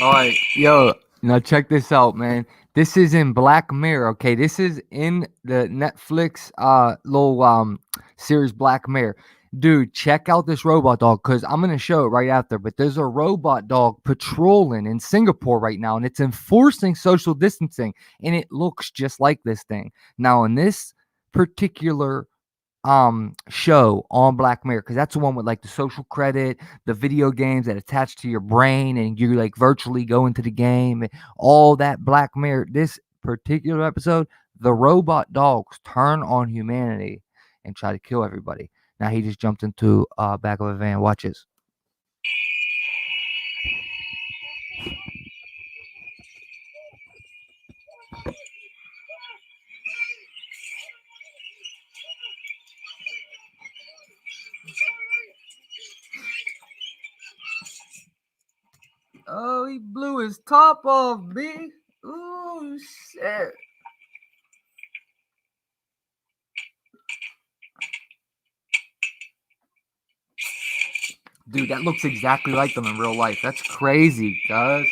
All right, yo, now check this out, man. This is in Black Mirror, okay? This is in the Netflix little series Black Mirror. Dude, check out this robot dog because I'm gonna show it right after. But there's a robot dog patrolling in Singapore right now, and it's enforcing social distancing, and it looks just like this thing. Now, in this particular show on Black Mirror, because that's the one with like the social credit, the video games that attach to your brain, and you like virtually go into the game, and all that Black Mirror. This particular episode, the robot dogs turn on humanity and try to kill everybody. Now he just jumped into back of a van. Watch this. Oh, he blew his top off, B. Oh shit. Dude, that looks exactly like them in real life. That's crazy, guys.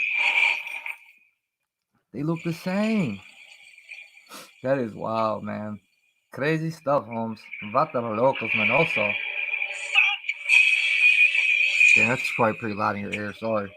They look the same. That is wild, man. Crazy stuff, Holmes. Vata locos, man, also. Yeah, that's probably pretty loud in your ear. Sorry.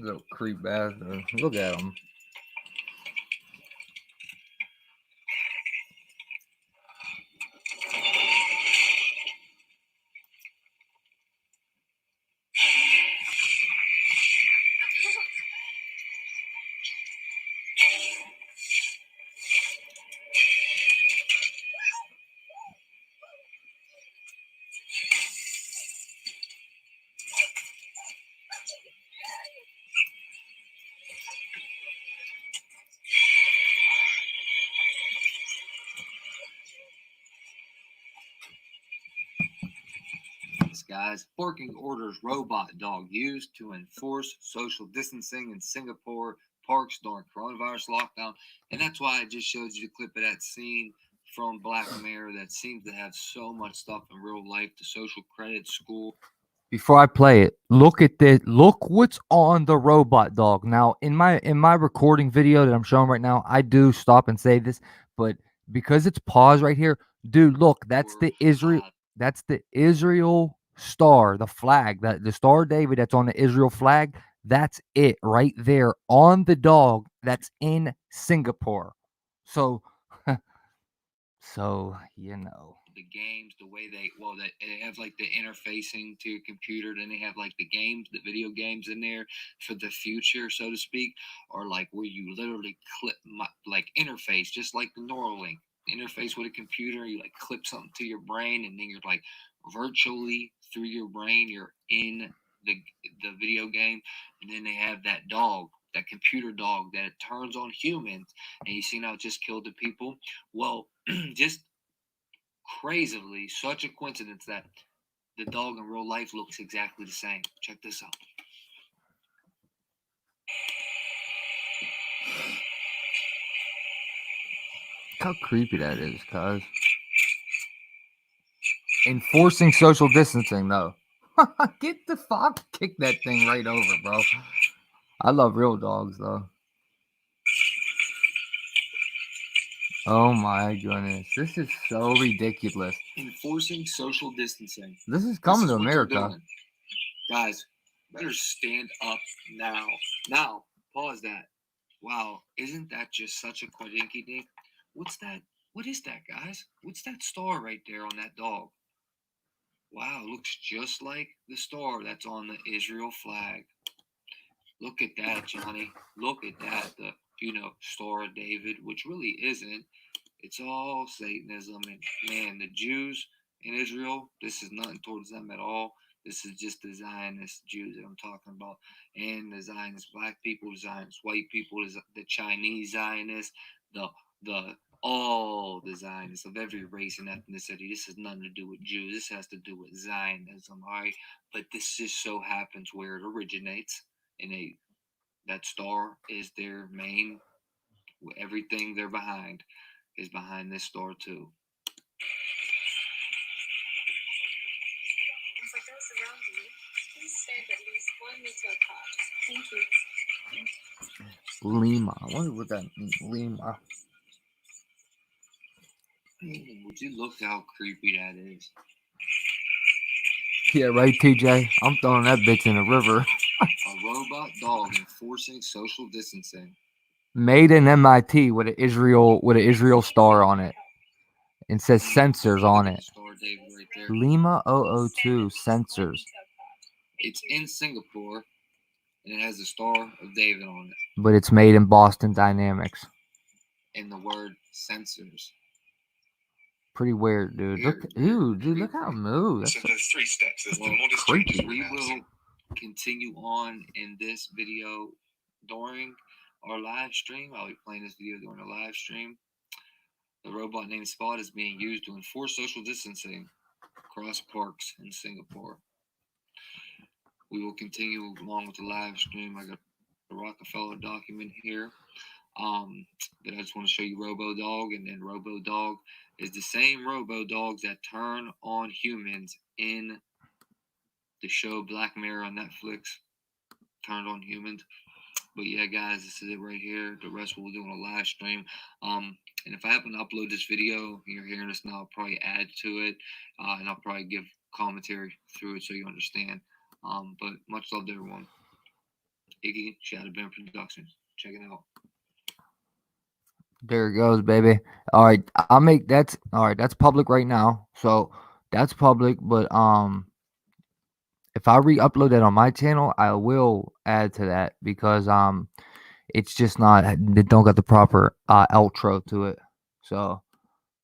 Little creep bastard. Look at him. Guys, barking orders robot dog used to enforce social distancing in Singapore parks during coronavirus lockdown. And that's why I just showed you the clip of that scene from Black Mirror that seems to have so much stuff in real life, the social credit, school. Before I play it, look at this. Look what's on the robot dog. Now, in my recording video that I'm showing right now, I do stop and say this, but because it's paused right here, dude, look, that's the Israel. That's the Israel star, the flag, that the Star of David that's on the Israel flag. That's it right there on the dog that's in Singapore. So, so you know. The games, the way they have like the interfacing to your computer, then they have like the games, the video games in there for the future, so to speak, or like where you literally clip like interface, just like the Neuralink interface with a computer. You like clip something to your brain, and then you're like virtually through your brain, you're in the video game, and then they have that dog. That computer dog that turns on humans, and you see now it just killed the people. Well, just crazily, such a coincidence that the dog in real life looks exactly the same. Check this out. Look how creepy that is, cuz. Enforcing social distancing, though. Get the fuck, kick that thing right over, bro. I love real dogs, though. Oh my goodness. This is so ridiculous. Enforcing social distancing. This is This coming is to what they're America. doing. Guys, better stand up now. Now, pause that. Wow, isn't that just such a quadinky dink? What's that? What is that, guys? What's that star right there on that dog? Wow, looks just like the star that's on the Israel flag. Look at that, Johnny. Look at that. The Star of David, which really isn't. It's all Satanism. And man, the Jews in Israel, this is nothing towards them at all. This is just the Zionist Jews that I'm talking about. And the Zionist black people, Zionist white people, the Chinese Zionists, the all the Zionists of every race and ethnicity. This has nothing to do with Jews. This has to do with Zionism, all right? But this just so happens where it originates. And that star is their main, everything they're behind is behind this star too. And for those around you, please stand at least 1 meter apart. Thank you. Lima. I wonder what that means. Lima. Would you look how creepy that is? Yeah, right, TJ. I'm throwing that bitch in the river. A robot dog enforcing social distancing. Made in MIT with an Israel star on it. It says sensors on it. Star David right there. Lima 002 sensors. It's in Singapore, and it has the Star of David on it. But it's made in Boston Dynamics. And the word sensors. Pretty weird, dude. Dude, look how it moves. So there's 3 steps. There's the modest creepy. changes We we're will announcing. continue on in this video during our live stream. I'll be playing this video during the live stream. The robot named Spot is being used to enforce social distancing across parks in Singapore. We will continue along with the live stream. I got the Rockefeller document here. But I just want to show you RoboDog, and then RoboDog is the same RoboDogs that turn on humans in the show Black Mirror on Netflix. Turned on humans. But yeah, guys, this is it right here. The rest we'll do on a live stream. And if I happen to upload this video, you're hearing this now, I'll probably add to it, and I'll probably give commentary through it so you understand. But much love to everyone. Iggy, Shadow Band Productions. Check it out. There it goes, baby. All right, that's public right now. So that's public, but if I re-upload that on my channel, I will add to that because it's just not, they don't got the proper outro to it. So,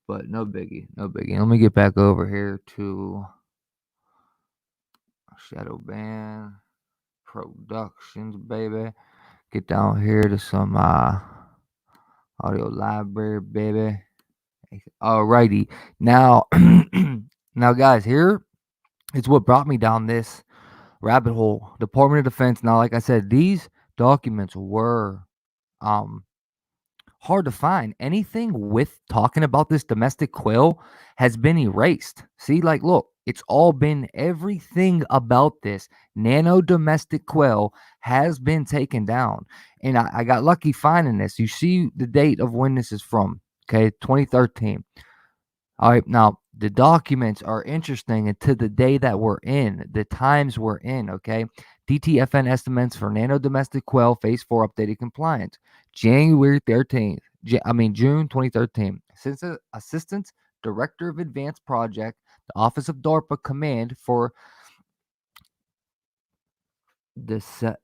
but no biggie. Let me get back over here to Shadow Band Productions, baby. Get down here to some audio library, baby. Alrighty. Now, now, guys, here is what brought me down this rabbit hole. Department of Defense. Now, like I said, these documents were hard to find. Anything with talking about this domestic quell has been erased. See, like, look, it's all been, everything about this nano domestic quell has been taken down. And I got lucky finding this. You see the date of when this is from, okay, 2013. All right, now the documents are interesting and to the day that we're in, the times we're in, okay? DTFN estimates for nano domestic quell phase 4 updated compliance. June 2013. Assistant Director of Advanced Project, the Office of DARPA Command for the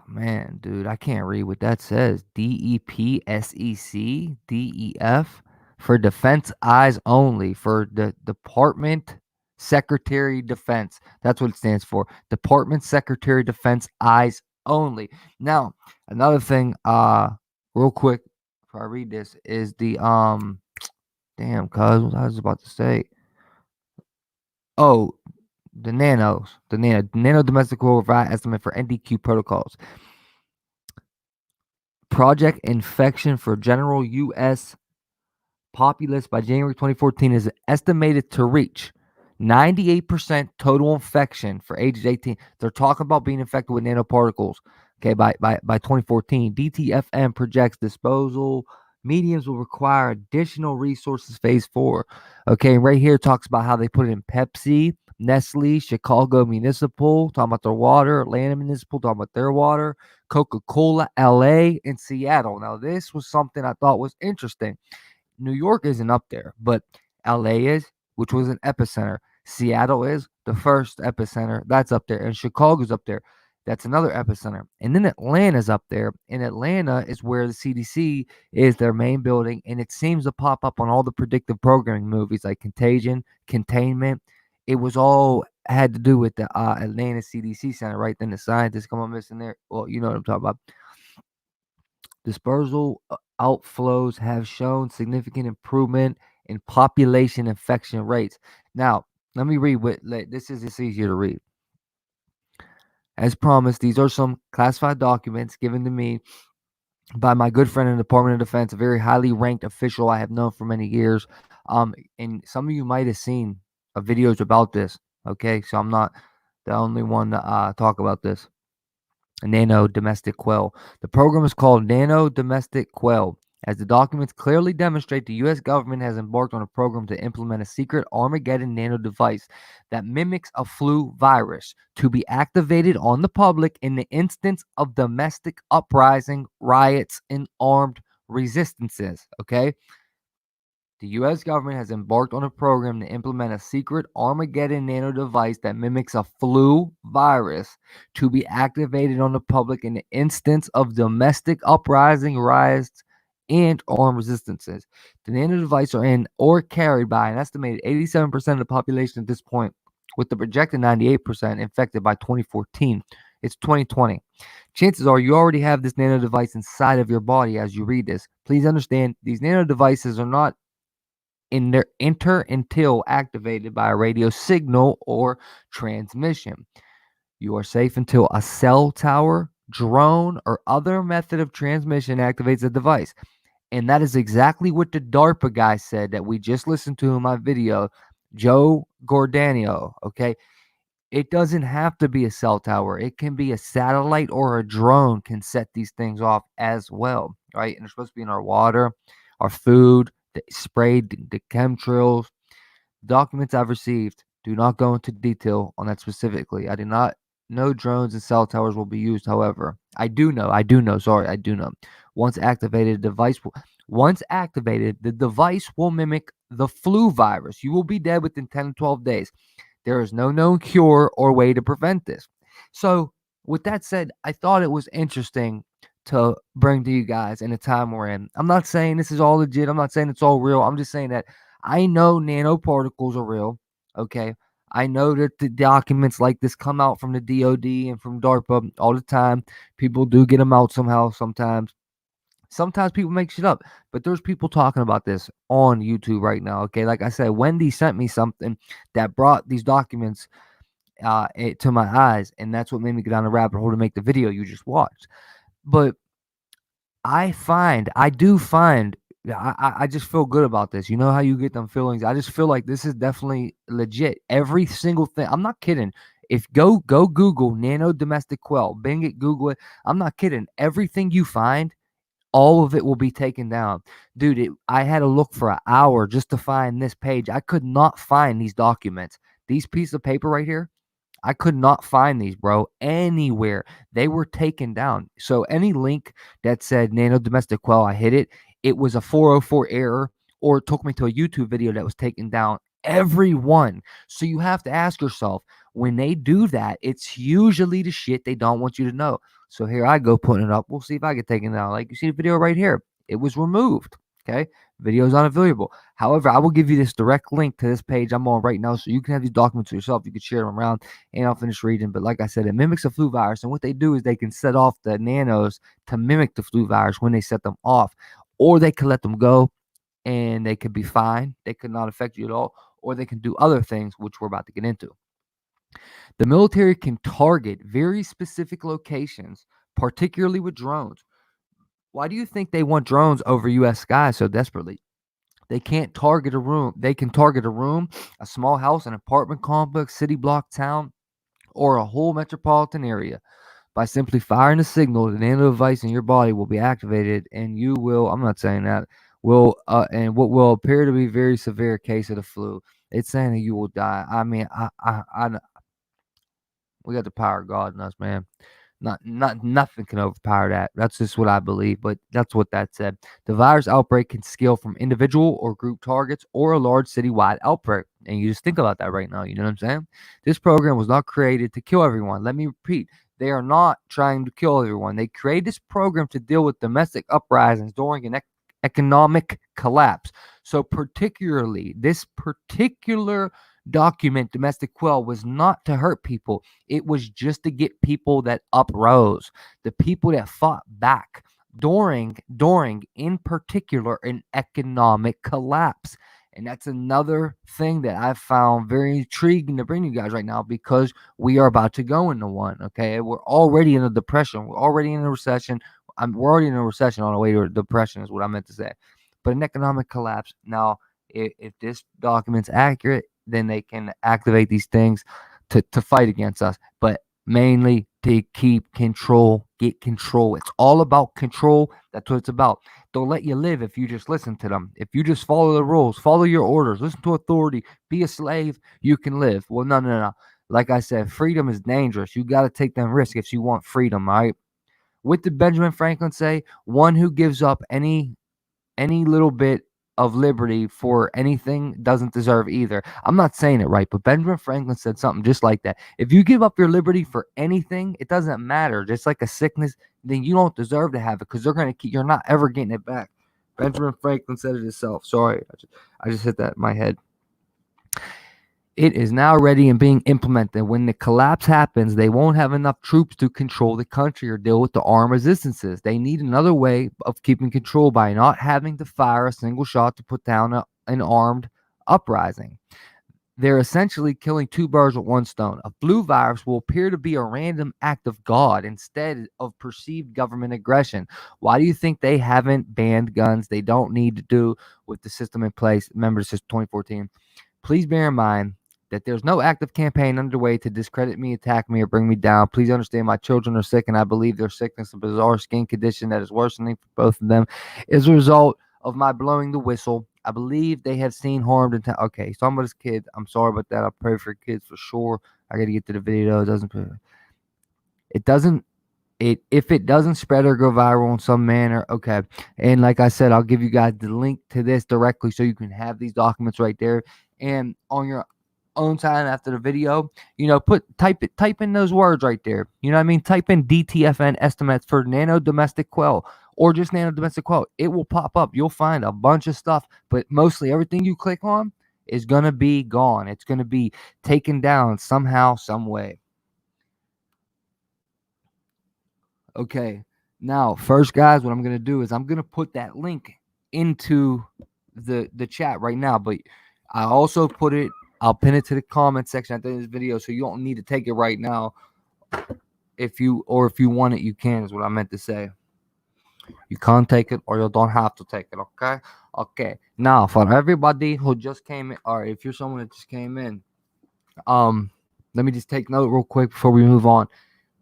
man, dude, I can't read what that says. DEPSEC, DEF for Defense Eyes Only, for the Department Secretary Defense. That's what it stands for. Department Secretary Defense Eyes Only. Now, another thing, real quick, before I read this, is the damn, cuz what I was about to say. Oh, the nano domestic quell revised estimate for NDQ protocols. Project infection for general U.S. populace by January 2014 is estimated to reach 98% total infection for ages 18. They're talking about being infected with nanoparticles. Okay, by 2014, DTFM projects disposal mediums will require additional resources. Phase 4. Okay, and right here it talks about how they put it in Pepsi, Nestle, Chicago Municipal, talking about their water, Atlanta Municipal, talking about their water, Coca-Cola, LA, and Seattle. Now, this was something I thought was interesting. New York isn't up there, but LA is, which was an epicenter. Seattle is the first epicenter. That's up there. And Chicago's up there. That's another epicenter. And then Atlanta's up there. And Atlanta is where the CDC is, their main building. And it seems to pop up on all the predictive programming movies like Contagion, Containment. It was all had to do with the Atlanta CDC center, right? Then the scientists come on missing there. Well, you know what I'm talking about. Dispersal outflows have shown significant improvement in population infection rates. Now, let me read what this is. It's easier to read. As promised, these are some classified documents given to me by my good friend in the Department of Defense, a very highly ranked official I have known for many years. And some of you might have seen videos about this. Okay, so I'm not the only one to talk about this. Nano domestic quell. The program is called Nano domestic quell. As the documents clearly demonstrate, the U.S. government has embarked on a program to implement a secret Armageddon nano device that mimics a flu virus to be activated on the public in the instance of domestic uprising, riots, and armed resistances. Okay? The U.S. government has embarked on a program to implement a secret Armageddon nano device that mimics a flu virus to be activated on the public in the instance of domestic uprising, riots, and armed resistances. The nano device are in or carried by an estimated 87% of the population at this point, with the projected 98% infected by 2014. It's 2020. Chances are you already have this nano device inside of your body as you read this. Please understand, these nano devices are not in their until activated by a radio signal or transmission. You are safe until a cell tower, drone, or other method of transmission activates the device. And that is exactly what the DARPA guy said that we just listened to in my video, Joe Giordano. Okay. It doesn't have to be a cell tower. It can be a satellite or a drone can set these things off as well, right? And they're supposed to be in our water, our food, the sprayed, the chemtrails. Documents I've received do not go into detail on that specifically. I do not know drones and cell towers will be used. However, I do know. Once activated, the device will mimic the flu virus. You will be dead within 10 to 12 days. There is no known cure or way to prevent this. So, with that said, I thought it was interesting to bring to you guys in the time we're in. I'm not saying this is all legit. I'm not saying it's all real. I'm just saying that I know nanoparticles are real. Okay. I know that the documents like this come out from the DOD and from DARPA all the time. People do get them out somehow sometimes. Sometimes people make shit up, but there's people talking about this on YouTube right now. Okay. Like I said, Wendy sent me something that brought these documents to my eyes, and that's what made me get down the rabbit hole to make the video you just watched. But I just feel good about this. You know how you get them feelings? I just feel like this is definitely legit. Every single thing. I'm not kidding. If go Google nano domestic quell, Bing it, Google it. I'm not kidding. Everything you find, all of it will be taken down. Dude, I had to look for an hour just to find this page. I could not find these documents. These pieces of paper right here, I could not find these, bro, anywhere. They were taken down. So any link that said nano domestic quell, I hit it. It was a 404 error, or it took me to a YouTube video that was taken down. Everyone. So you have to ask yourself, when they do that, it's usually the shit they don't want you to know. So here I go putting it up. We'll see if I get taken down. Like you see the video right here. It was removed. Okay. Video is unavailable. However, I will give you this direct link to this page I'm on right now so you can have these documents yourself. You can share them around and I'll finish reading. But like I said, it mimics a flu virus. And what they do is they can set off the nanos to mimic the flu virus when they set them off. Or they can let them go and they could be fine. They could not affect you at all. Or they can do other things, which we're about to get into. The military can target very specific locations, particularly with drones. Why do you think they want drones over U.S. skies so desperately? They can't target a room. They can target a room, a small house, an apartment complex, city block, town, or a whole metropolitan area. By simply firing a signal, the nano device in your body will be activated, and you will, I'm not saying that, and what will appear to be very severe case of the flu. It's saying that you will die. I mean, we got the power of God in us, man. Nothing can overpower that. That's just what I believe, but that's what that said. The virus outbreak can scale from individual or group targets or a large citywide outbreak. And you just think about that right now. You know what I'm saying? This program was not created to kill everyone. Let me repeat. They are not trying to kill everyone. They created this program to deal with domestic uprisings during an economic collapse. So particularly, this particular document, domestic quell, was not to hurt people. It was just to get people that uprose, the people that fought back during in particular an economic collapse. And that's another thing that I found very intriguing to bring you guys right now, because we are about to go into one. Okay, we're already in a depression. We're already in a recession. We're already in a recession on the way to a depression, is what I meant to say. But an economic collapse. Now, if this document's accurate, then they can activate these things to fight against us, but mainly to keep control, get control. It's all about control. That's what it's about. They'll let you live if you just listen to them. If you just follow the rules, follow your orders, listen to authority, be a slave, you can live. Well, no. Like I said, freedom is dangerous. You got to take them risks if you want freedom, all right? What did Benjamin Franklin say? One who gives up any little bit of liberty for anything doesn't deserve either. I'm not saying it right, but Benjamin Franklin said something just like that. If you give up your liberty for anything, it doesn't matter. Just like a sickness, then you don't deserve to have it, because they're going to keep. You're not ever getting it back. Benjamin Franklin said it himself. Sorry, I just hit that in my head. It is now ready and being implemented. When the collapse happens, they won't have enough troops to control the country or deal with the armed resistances. They need another way of keeping control by not having to fire a single shot to put down an armed uprising. They're essentially killing two birds with one stone. A flu virus will appear to be a random act of God instead of perceived government aggression. Why do you think they haven't banned guns? They don't need to do with the system in place. Remember, this is 2014. Please bear in mind that there's no active campaign underway to discredit me, attack me, or bring me down. Please understand my children are sick, and I believe their sickness, a bizarre skin condition that is worsening for both of them, is a result of my blowing the whistle. I believe they have seen harmed in time. Okay, he's talking about his kids. I'm sorry about that. I'll pray for your kids for sure. I got to get to the video. If it doesn't spread or go viral in some manner, okay. And like I said, I'll give you guys the link to this directly so you can have these documents right there. And on your own time after the video, type in those words right there. You know what I mean? Type in DTFN estimates for nano domestic quell or just nano domestic quell. It will pop up. You'll find a bunch of stuff, but mostly everything you click on is going to be gone. It's going to be taken down somehow, some way. Okay, now first, guys, what I'm going to do is I'm going to put that link into the chat right now, but I also I'll pin it to the comment section at the end of this video, so you don't need to take it right now. If you want it, you can, is what I meant to say. You can't take it, or you don't have to take it, okay? Okay, now for everybody who just came in, or if you're someone that just came in, let me just take note real quick before we move on.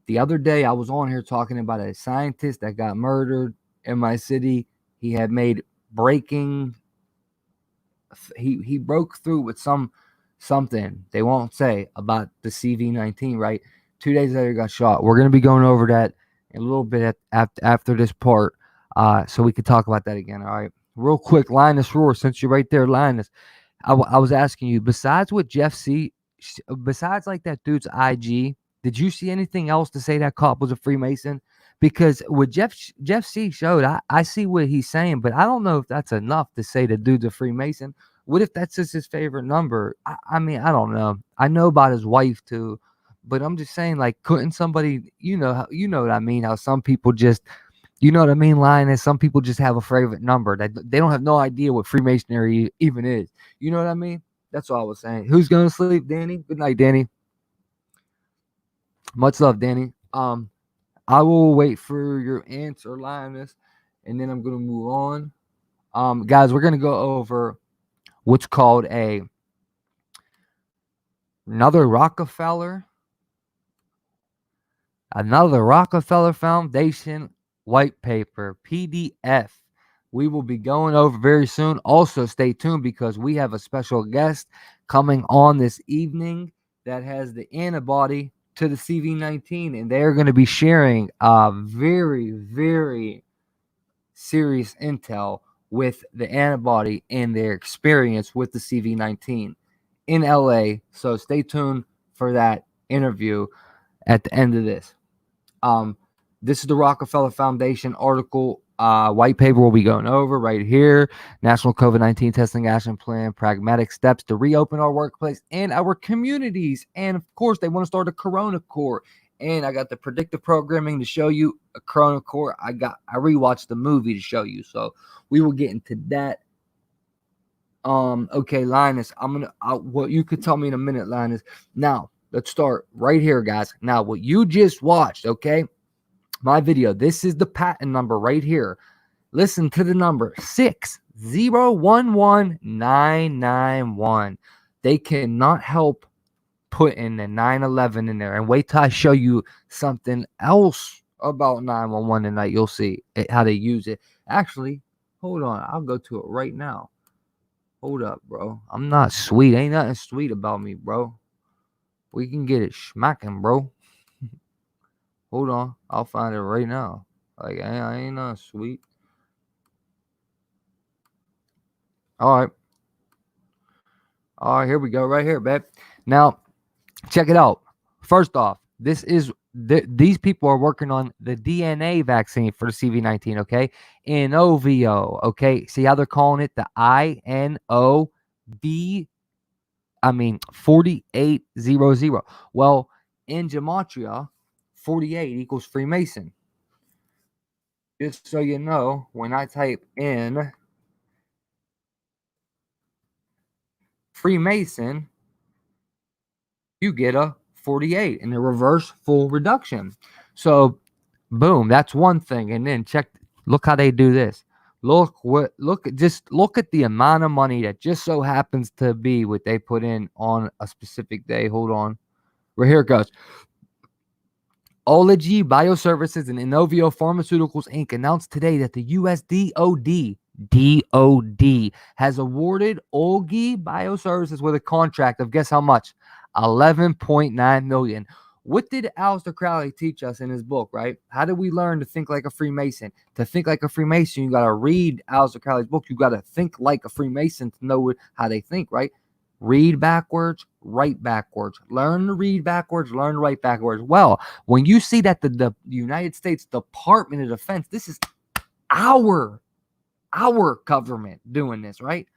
The other day, I was on here talking about a scientist that got murdered in my city. He had made breaking. He broke through with something they won't say about the CV-19. Right, 2 days later, he got shot. We're gonna be going over that in a little bit after this part, so we could talk about that again. All right, real quick, Linus Roar, since you're right there, Linus. I was asking you, besides what besides like that dude's IG. Did you see anything else to say that cop was a Freemason? Because what Jeff C showed, I see what he's saying, but I don't know if that's enough to say the dude's a Freemason. What if that's just his favorite number? I mean, I don't know. I know about his wife too, but I'm just saying, like, couldn't somebody, you know what I mean? How some people just, you know what I mean, Linus? Some people just have a favorite number that they don't have no idea what Freemasonry even is. You know what I mean? That's all I was saying. Who's going to sleep, Danny? Good night, Danny. Much love, Danny. I will wait for your answer, Linus, and then I'm gonna move on. Guys, we're gonna go over what's called another Rockefeller. another Rockefeller Foundation white paper, PDF. We will be going over very soon. Also, stay tuned because we have a special guest coming on this evening that has the antibody to the CV19, and they're going to be sharing very, very serious intel with the antibody and their experience with the CV19 in LA. So stay tuned for that interview at the end of this. This is the Rockefeller Foundation article, white paper we'll be going over right here. National COVID-19 Testing Action Plan, pragmatic steps to reopen our workplace and our communities. And of course, they want to start a Corona Corp. And I got the predictive programming to show you a Corona Corp. I rewatched the movie to show you. So we will get into that. Okay, Linus, what you could tell me in a minute, Linus. Now, let's start right here, guys. Now, what you just watched, okay? My video. This is the patent number right here. Listen to the number 6011991. They cannot help putting the 911 in there. And wait till I show you something else about 911 tonight. You'll see how they use it. Actually, hold on. I'll go to it right now. Hold up, bro. I'm not sweet. Ain't nothing sweet about me, bro. We can get it smacking, bro. Hold on, I'll find it right now. Like, I ain't not sweet. All right, here we go, right here, babe. Now, check it out. First off, these people are working on the DNA vaccine for the CV19, okay? Inovio, okay? See how they're calling it the INOV? 4800. Well, in gematria, 48 equals Freemason. Just so you know, when I type in Freemason, you get a 48 in the reverse full reduction. So, boom, that's one thing. And then look how they do this. Look at the amount of money that just so happens to be what they put in on a specific day. Hold on. Right here it goes. Ology Bioservices and Inovio Pharmaceuticals Inc. announced today that the U.S. DOD has awarded Olgi Bioservices with a contract of guess how much? $11.9 million. What did Aleister Crowley teach us in his book, right? How did we learn to think like a Freemason? To think like a Freemason, you got to read Aleister Crowley's book. You got to think like a Freemason to know how they think, right? Read backwards, write backwards. Learn to read backwards, learn to write backwards. Well, when you see that the United States Department of Defense, this is our government doing this, right?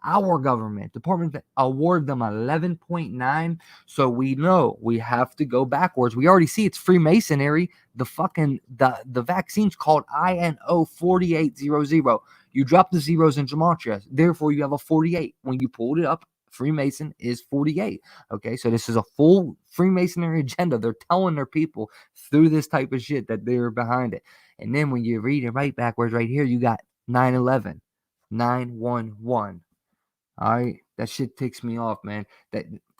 Our government, Department award them 11.9. So we know we have to go backwards. We already see it's Freemasonry. The vaccine's called INO 4800. You drop the zeros in gematria, therefore you have a 48. When you pulled it up, Freemason is 48. Okay, so this is a full Freemasonry agenda. They're telling their people through this type of shit that they're behind it. And then when you read it right backwards, right here, you got 911, 911. All right, that shit ticks me off, man.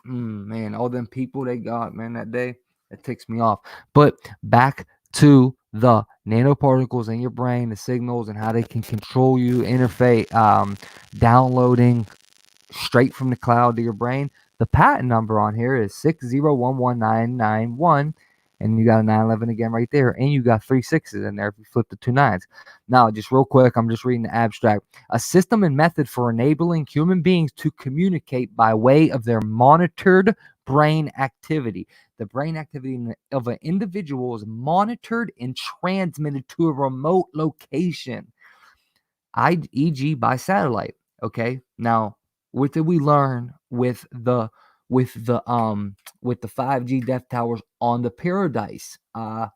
Man, all them people they got, man, that day, that ticks me off. But back to the nanoparticles in your brain, the signals, and how they can control you, interface, downloading straight from the cloud to your brain. The patent number on here is 6011991, and you got a 911 again right there, and you got 3 6s in there if you flip the 2 9s. Now, just real quick, I'm just reading the abstract. A system and method for enabling human beings to communicate by way of their monitored brain activity. The brain activity of an individual is monitored and transmitted to a remote location, e.g. by satellite. Okay, now what did we learn with the 5G death towers on the Paradise, on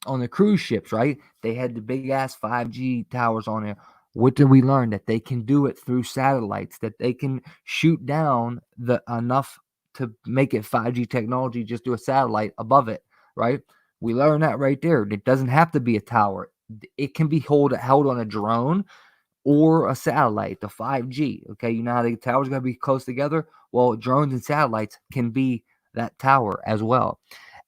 the cruise ships, right? They had the big ass 5G towers on there. What did we learn? That they can do it through satellites, that they can shoot down enough to make it 5G technology, just do a satellite above it, right? We learned that right there. It doesn't have to be a tower. It can be held on a drone or a satellite, the 5G. Okay, you know how the towers got to be close together? Well, drones and satellites can be that tower as well.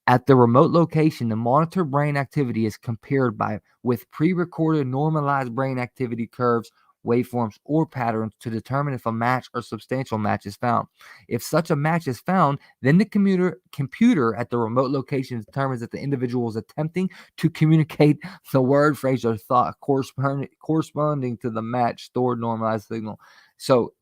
At the remote location, the monitored brain activity is compared with pre-recorded normalized brain activity curves, waveforms, or patterns to determine if a match or substantial match is found. If such a match is found, then the computer at the remote location determines that the individual is attempting to communicate the word, phrase, or thought corresponding to the match stored normalized signal. So,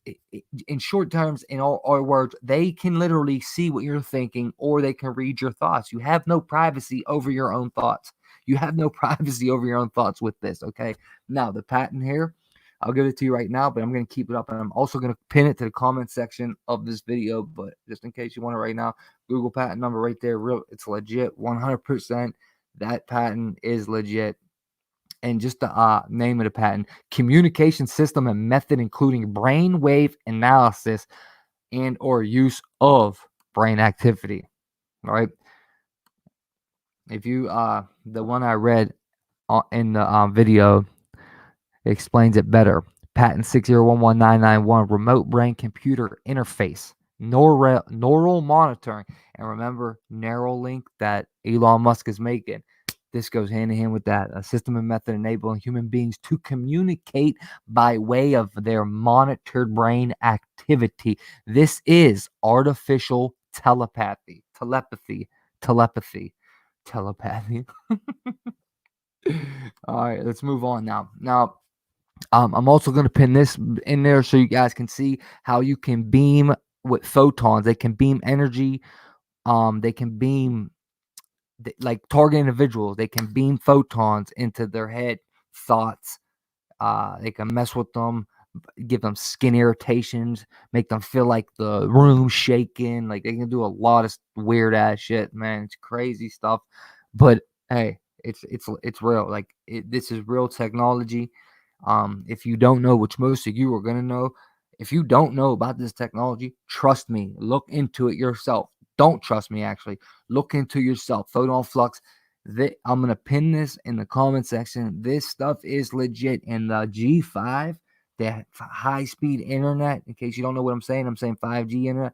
in short terms, in all words, they can literally see what you're thinking, or they can read your thoughts. You have no privacy over your own thoughts. You have no privacy over your own thoughts with this. Okay. Now, the patent here, I'll give it to you right now, but I'm going to keep it up, and I'm also going to pin it to the comment section of this video. But just in case you want it right now, Google patent number right there. It's legit, 100%. That patent is legit. And just the name of the patent: communication system and method including brainwave analysis and or use of brain activity. All right. If you the one I read in the video explains it better. Patent 6011991, remote brain computer interface, neural monitoring, and remember Neuralink that Elon Musk is making. This goes hand in hand with that. A system and method enabling human beings to communicate by way of their monitored brain activity. This is artificial telepathy. All right, let's move on now. I'm also going to pin this in there so you guys can see how you can beam with photons. They can beam energy. They can beam like target individuals. They can beam photons into their head thoughts. They can mess with them, give them skin irritations, make them feel like the room's shaking. Like they can do a lot of weird ass shit, man. It's crazy stuff. But hey, it's real. Like this is real technology. If you don't know, which most of you are gonna know, if you don't know about this technology, trust me, look into it yourself. Don't trust me, actually. Look into yourself. Photon flux. I'm gonna pin this in the comment section. This stuff is legit. And the G5, the high-speed internet. In case you don't know what I'm saying 5G internet.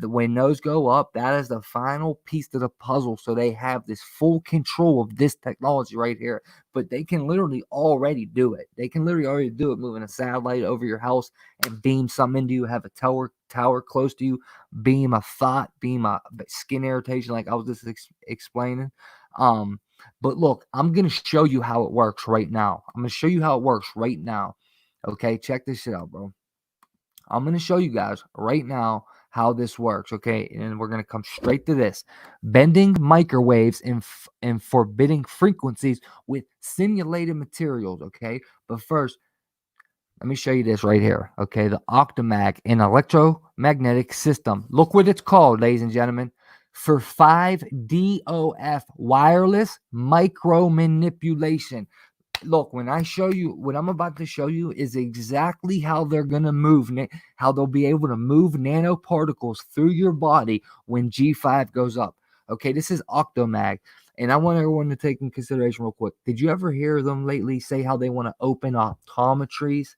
When those go up, that is the final piece to the puzzle. So they have this full control of this technology right here. But they can literally already do it. They can literally already do it, moving a satellite over your house and beam something into you, have a tower close to you, beam a thought, beam a skin irritation, like I was just explaining. But look, I'm going to show you how it works right now. Okay, check this shit out, bro. I'm going to show you guys right now how this works, okay? And we're going to come straight to this. Bending microwaves in forbidding frequencies with simulated materials, okay? But first, let me show you this right here, okay? The octomag, an electromagnetic system. Look what it's called, ladies and gentlemen. For 5DOF, wireless micromanipulation. Look, when I show you, what I'm about to show you is exactly how they're going to move, how they'll be able to move nanoparticles through your body when G5 goes up. Okay, this is octomag. And I want everyone to take in consideration real quick. Did you ever hear them lately say how they want to open optometries?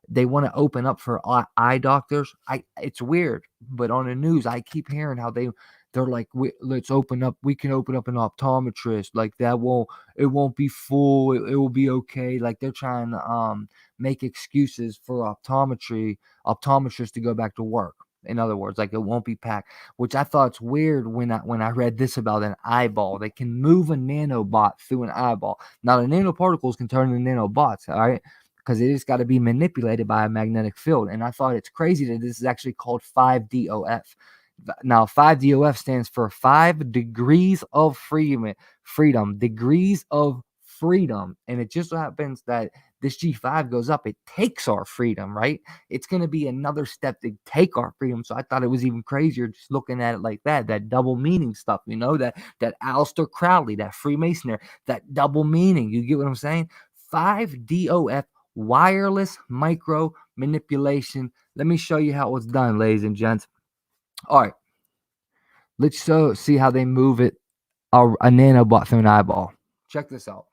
They want to open up for eye doctors. It's weird, but on the news, I keep hearing how they're like, let's open up. We can open up an optometrist. Like it won't be full. It will be okay. Like they're trying to make excuses for optometrists to go back to work. In other words, like it won't be packed, which I thought it's weird when I read this about an eyeball. They can move a nanobot through an eyeball. Now the nanoparticles can turn into nanobots. All right. Because it just got to be manipulated by a magnetic field. And I thought it's crazy that this is actually called 5DOF. Now, 5DOF stands for 5 degrees of freedom, degrees of freedom. And it just so happens that this G5 goes up, it takes our freedom, right? It's going to be another step to take our freedom. So I thought it was even crazier just looking at it like that double meaning stuff, that Aleister Crowley, that Freemasonry, that double meaning. You get what I'm saying? 5DOF. Wireless micro manipulation. Let me show you how it's done, ladies and gents. All right. Let's see how they move it, a nanobot through an eyeball. Check this out.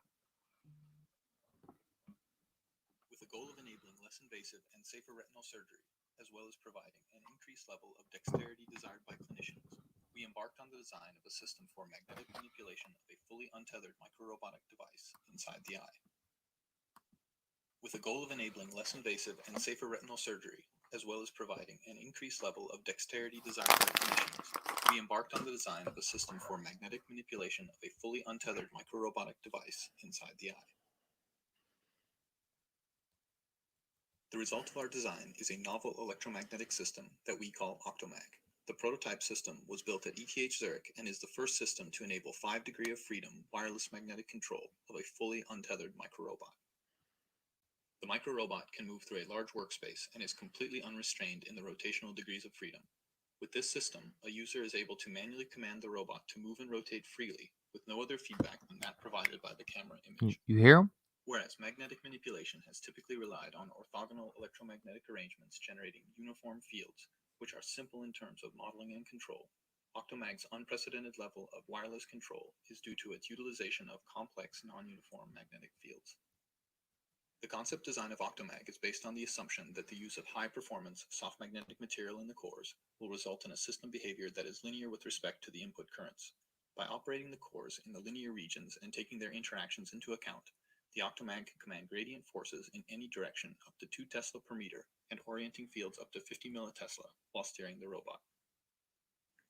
With the goal of enabling less invasive and safer retinal surgery, as well as providing an increased level of dexterity desired by clinicians, we embarked on the design of a system for magnetic manipulation of a fully untethered microrobotic device inside the eye. With the goal of enabling less invasive and safer retinal surgery, as well as providing an increased level of dexterity desired by clinicians, we embarked on the design of a system for magnetic manipulation of a fully untethered microrobotic device inside the eye. The result of our design is a novel electromagnetic system that we call Octomag. The prototype system was built at ETH Zurich and is the first system to enable 5 degrees of freedom wireless magnetic control of a fully untethered microrobot. The microrobot can move through a large workspace and is completely unrestrained in the rotational degrees of freedom. With this system, a user is able to manually command the robot to move and rotate freely with no other feedback than that provided by the camera image. You hear him? Whereas magnetic manipulation has typically relied on orthogonal electromagnetic arrangements generating uniform fields, which are simple in terms of modeling and control, Octomag's unprecedented level of wireless control is due to its utilization of complex non-uniform magnetic fields. The concept design of Octomag is based on the assumption that the use of high-performance soft magnetic material in the cores will result in a system behavior that is linear with respect to the input currents. By operating the cores in the linear regions and taking their interactions into account, the Octomag can command gradient forces in any direction up to 2 Tesla per meter and orienting fields up to 50 millitesla while steering the robot.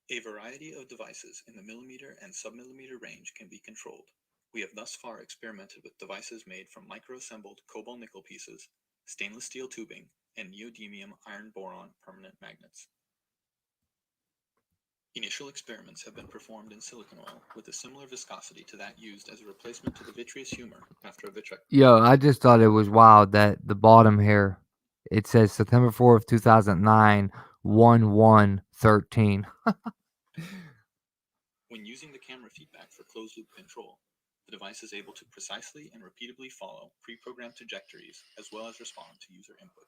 A variety of devices in the millimeter and submillimeter range can be controlled. We have thus far experimented with devices made from microassembled cobalt nickel pieces, stainless steel tubing, and neodymium iron boron permanent magnets. Initial experiments have been performed in silicon oil with a similar viscosity to that used as a replacement to the vitreous humor after a vitrectomy. Yo, I just thought it was wild that the bottom here, it says September 4th, 2009, 1113. When using the camera feedback for closed-loop control, the device is able to precisely and repeatably follow pre-programmed trajectories as well as respond to user input.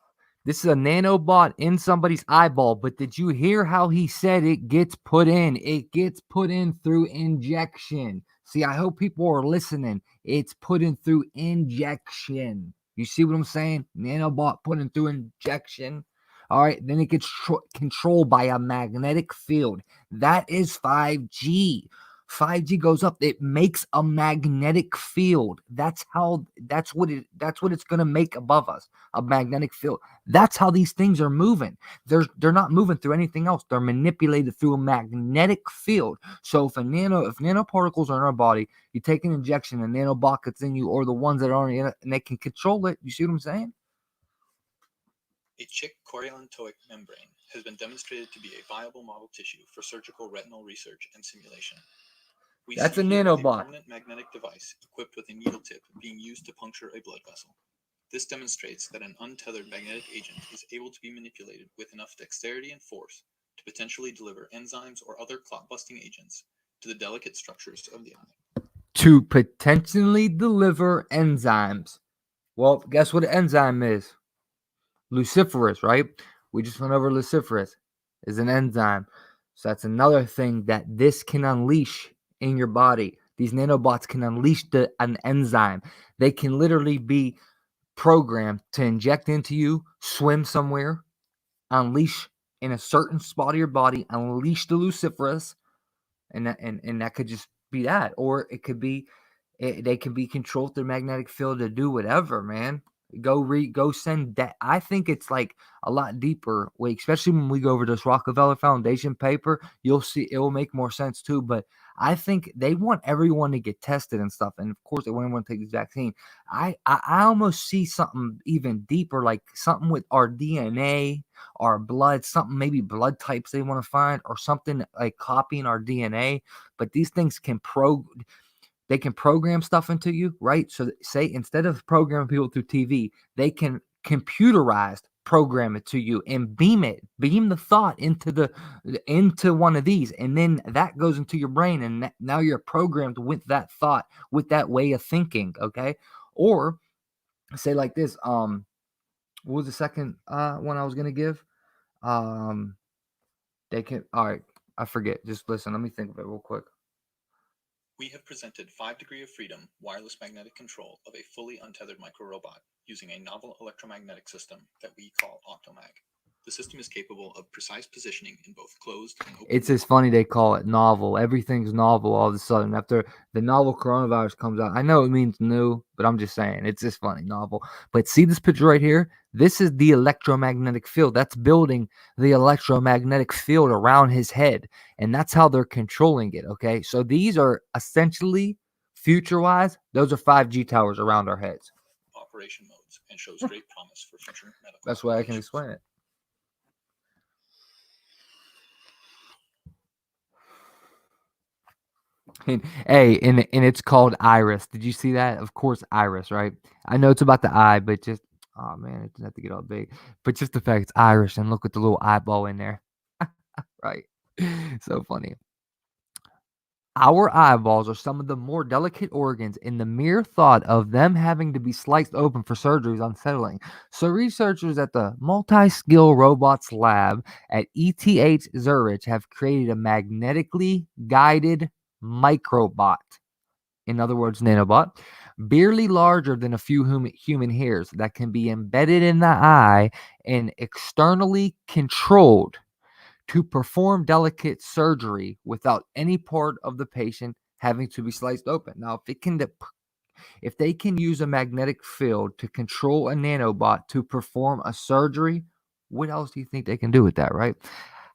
This is a nanobot in somebody's eyeball, but did you hear how he said it gets put in? It gets put in through injection. See, I hope people are listening. It's put in through injection. You see what I'm saying? Nanobot put in through injection. All right, then it gets controlled by a magnetic field. That is 5G. 5G goes up, it makes a magnetic field. That's what it's gonna make above us, a magnetic field. That's how these things are moving. They're not moving through anything else. They're manipulated through a magnetic field. So if nanoparticles are in our body, you take an injection, a nanobot gets in you, or the ones that aren't in it, and they can control it. You see what I'm saying? A chick choriolentoic membrane has been demonstrated to be a viable model tissue for surgical retinal research and simulation. That's see a here nanobot. permanent magnetic device equipped with a needle tip being used to puncture a blood vessel. This demonstrates that an untethered magnetic agent is able to be manipulated with enough dexterity and force to potentially deliver enzymes or other clot-busting agents to the delicate structures of the eye. To potentially deliver enzymes. Well, guess what an enzyme is? Luciferase, right? We just went over luciferase is an enzyme. So that's another thing that this can unleash in your body. These nanobots can unleash an enzyme. They can literally be programmed to inject into you, swim somewhere, unleash in a certain spot of your body, unleash the luciferase, and that could just be that. Or it could be they can be controlled through magnetic field to do whatever, man. Go send that. I think it's like a lot deeper, especially when we go over this Rockefeller Foundation paper. You'll see it will make more sense too. But I think they want everyone to get tested and stuff, and of course they want everyone to take this vaccine. I almost see something even deeper, like something with our DNA, our blood, something maybe blood types they want to find, or something like copying our DNA. But these things can they can program stuff into you, right? So say instead of programming people through TV, they can computerized program it to you and beam the thought into one of these, and then that goes into your brain, and now you're programmed with that thought, with that way of thinking, okay? Or say like this, what was the second one I was gonna give? They can, all right, I forget. Just listen, let me think of it real quick. We have presented 5 degrees of freedom wireless magnetic control of a fully untethered microrobot using a novel electromagnetic system that we call Octomag. The system is capable of precise positioning in both closed and open. It's just funny they call it novel. Everything's novel all of a sudden after the novel coronavirus comes out. I know it means new, but I'm just saying it's just funny, novel. But see this picture right here? This is the electromagnetic field. That's building the electromagnetic field around his head. And that's how they're controlling it. Okay. So these are essentially future-wise, those are 5G towers around our heads. Operation modes and shows great promise for future medical. That's why I can applications. explain it. And it's called Iris. Did you see that? Of course, Iris, right? I know it's about the eye, but just oh man, it doesn't have to get all big. But just the fact it's Iris and look at the little eyeball in there. Right. So funny. Our eyeballs are some of the more delicate organs, and the mere thought of them having to be sliced open for surgery is unsettling. So, researchers at the Multi Skill Robots Lab at ETH Zurich have created a magnetically guided microbot. In other words, nanobot, barely larger than a few human hairs that can be embedded in the eye and externally controlled to perform delicate surgery without any part of the patient having to be sliced open. Now, if they can use a magnetic field to control a nanobot to perform a surgery, what else do you think they can do with that, right?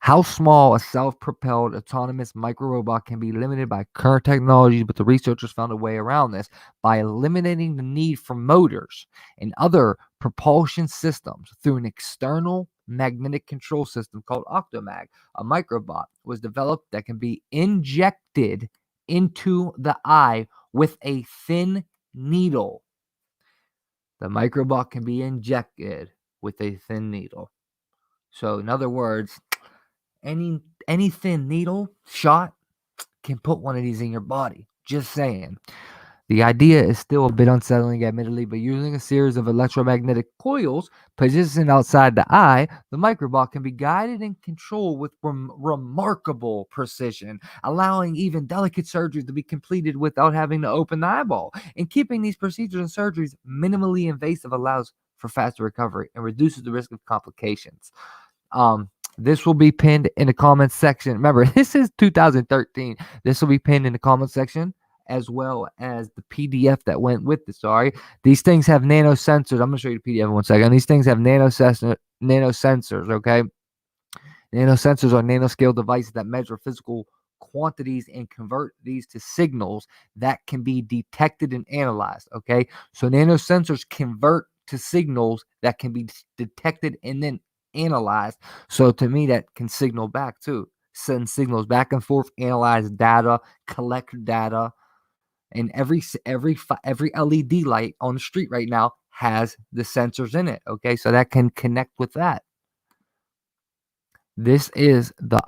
How small a self-propelled autonomous micro-robot can be limited by current technologies, but the researchers found a way around this by eliminating the need for motors and other propulsion systems through an external magnetic control system called Octomag. A microbot was developed that can be injected into the eye with a thin needle. The microbot can be injected with a thin needle. So, in other words, any thin needle shot can put one of these in your body. Just saying. The idea is still a bit unsettling, admittedly, but using a series of electromagnetic coils positioned outside the eye, the microbot can be guided and controlled with remarkable precision, allowing even delicate surgeries to be completed without having to open the eyeball. And keeping these procedures and surgeries minimally invasive allows for faster recovery and reduces the risk of complications. This will be pinned in the comments section. Remember, this is 2013. This will be pinned in the comments section, as well as the PDF that went with this. Sorry, these things have nano sensors. I'm gonna show you the PDF in 1 second. These things have nano sensors. Okay, nano sensors are nanoscale devices that measure physical quantities and convert these to signals that can be detected and analyzed. Okay, so nano sensors convert to signals that can be detected and then analyzed. So to me, that can signal back too. Send signals back and forth, analyze data, collect data. And every LED light on the street right now has the sensors in it. Okay, so that can connect with that. This is the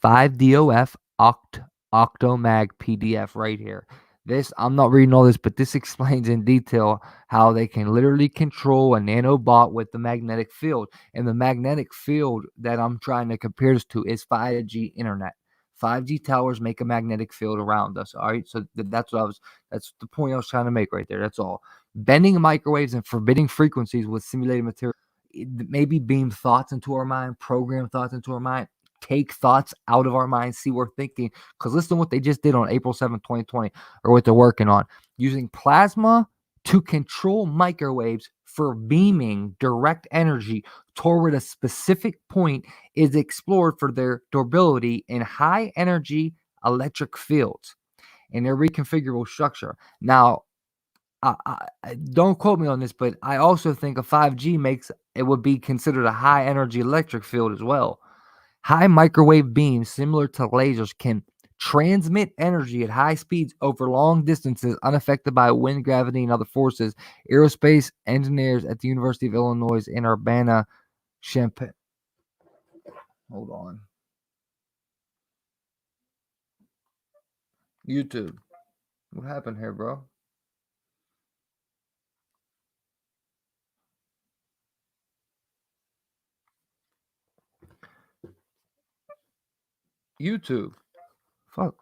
5DOF Octomag PDF right here. This, I'm not reading all this, but this explains in detail how they can literally control a nanobot with the magnetic field. And the magnetic field that I'm trying to compare this to is 5G internet. 5G towers make a magnetic field around us. All right. So that's the point I was trying to make right there. That's all. Bending microwaves and forbidding frequencies with simulated material. Maybe beam thoughts into our mind, program thoughts into our mind, take thoughts out of our mind, see what we're thinking. Because listen to what they just did on April 7th, 2020, or what they're working on. Using plasma to control microwaves for beaming direct energy toward a specific point is explored for their durability in high energy electric fields and their reconfigurable structure. Now, don't quote me on this, but I also think a 5G makes it would be considered a high energy electric field as well. High microwave beams, similar to lasers, can transmit energy at high speeds over long distances, unaffected by wind, gravity, and other forces. Aerospace engineers at the University of Illinois in Urbana-Champaign. Hold on. YouTube. What happened here, bro? YouTube. Fuck.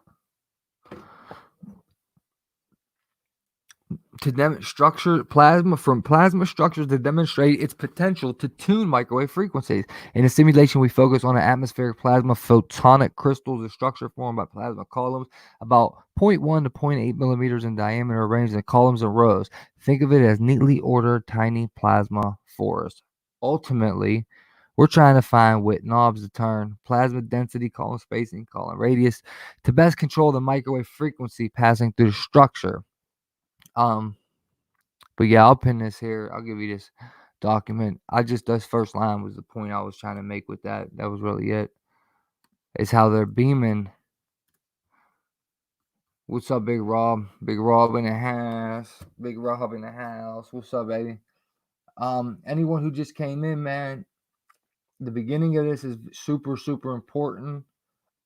structure plasma structures to demonstrate its potential to tune microwave frequencies. In the simulation, we focus on an atmospheric plasma photonic crystals, a structure formed by plasma columns about 0.1 to 0.8 millimeters in diameter, arranged in columns and rows. Think of it as neatly ordered tiny plasma forests. Ultimately, we're trying to find what knobs to turn, plasma density, column spacing, column radius, to best control the microwave frequency passing through the structure. But yeah, I'll pin this here. I'll give you this document. This first line was the point I was trying to make with that. That was really it. It's how they're beaming. What's up, Big Rob? Big Rob in the house. Big Rob in the house. What's up, baby? Anyone who just came in, man, the beginning of this is super, super important.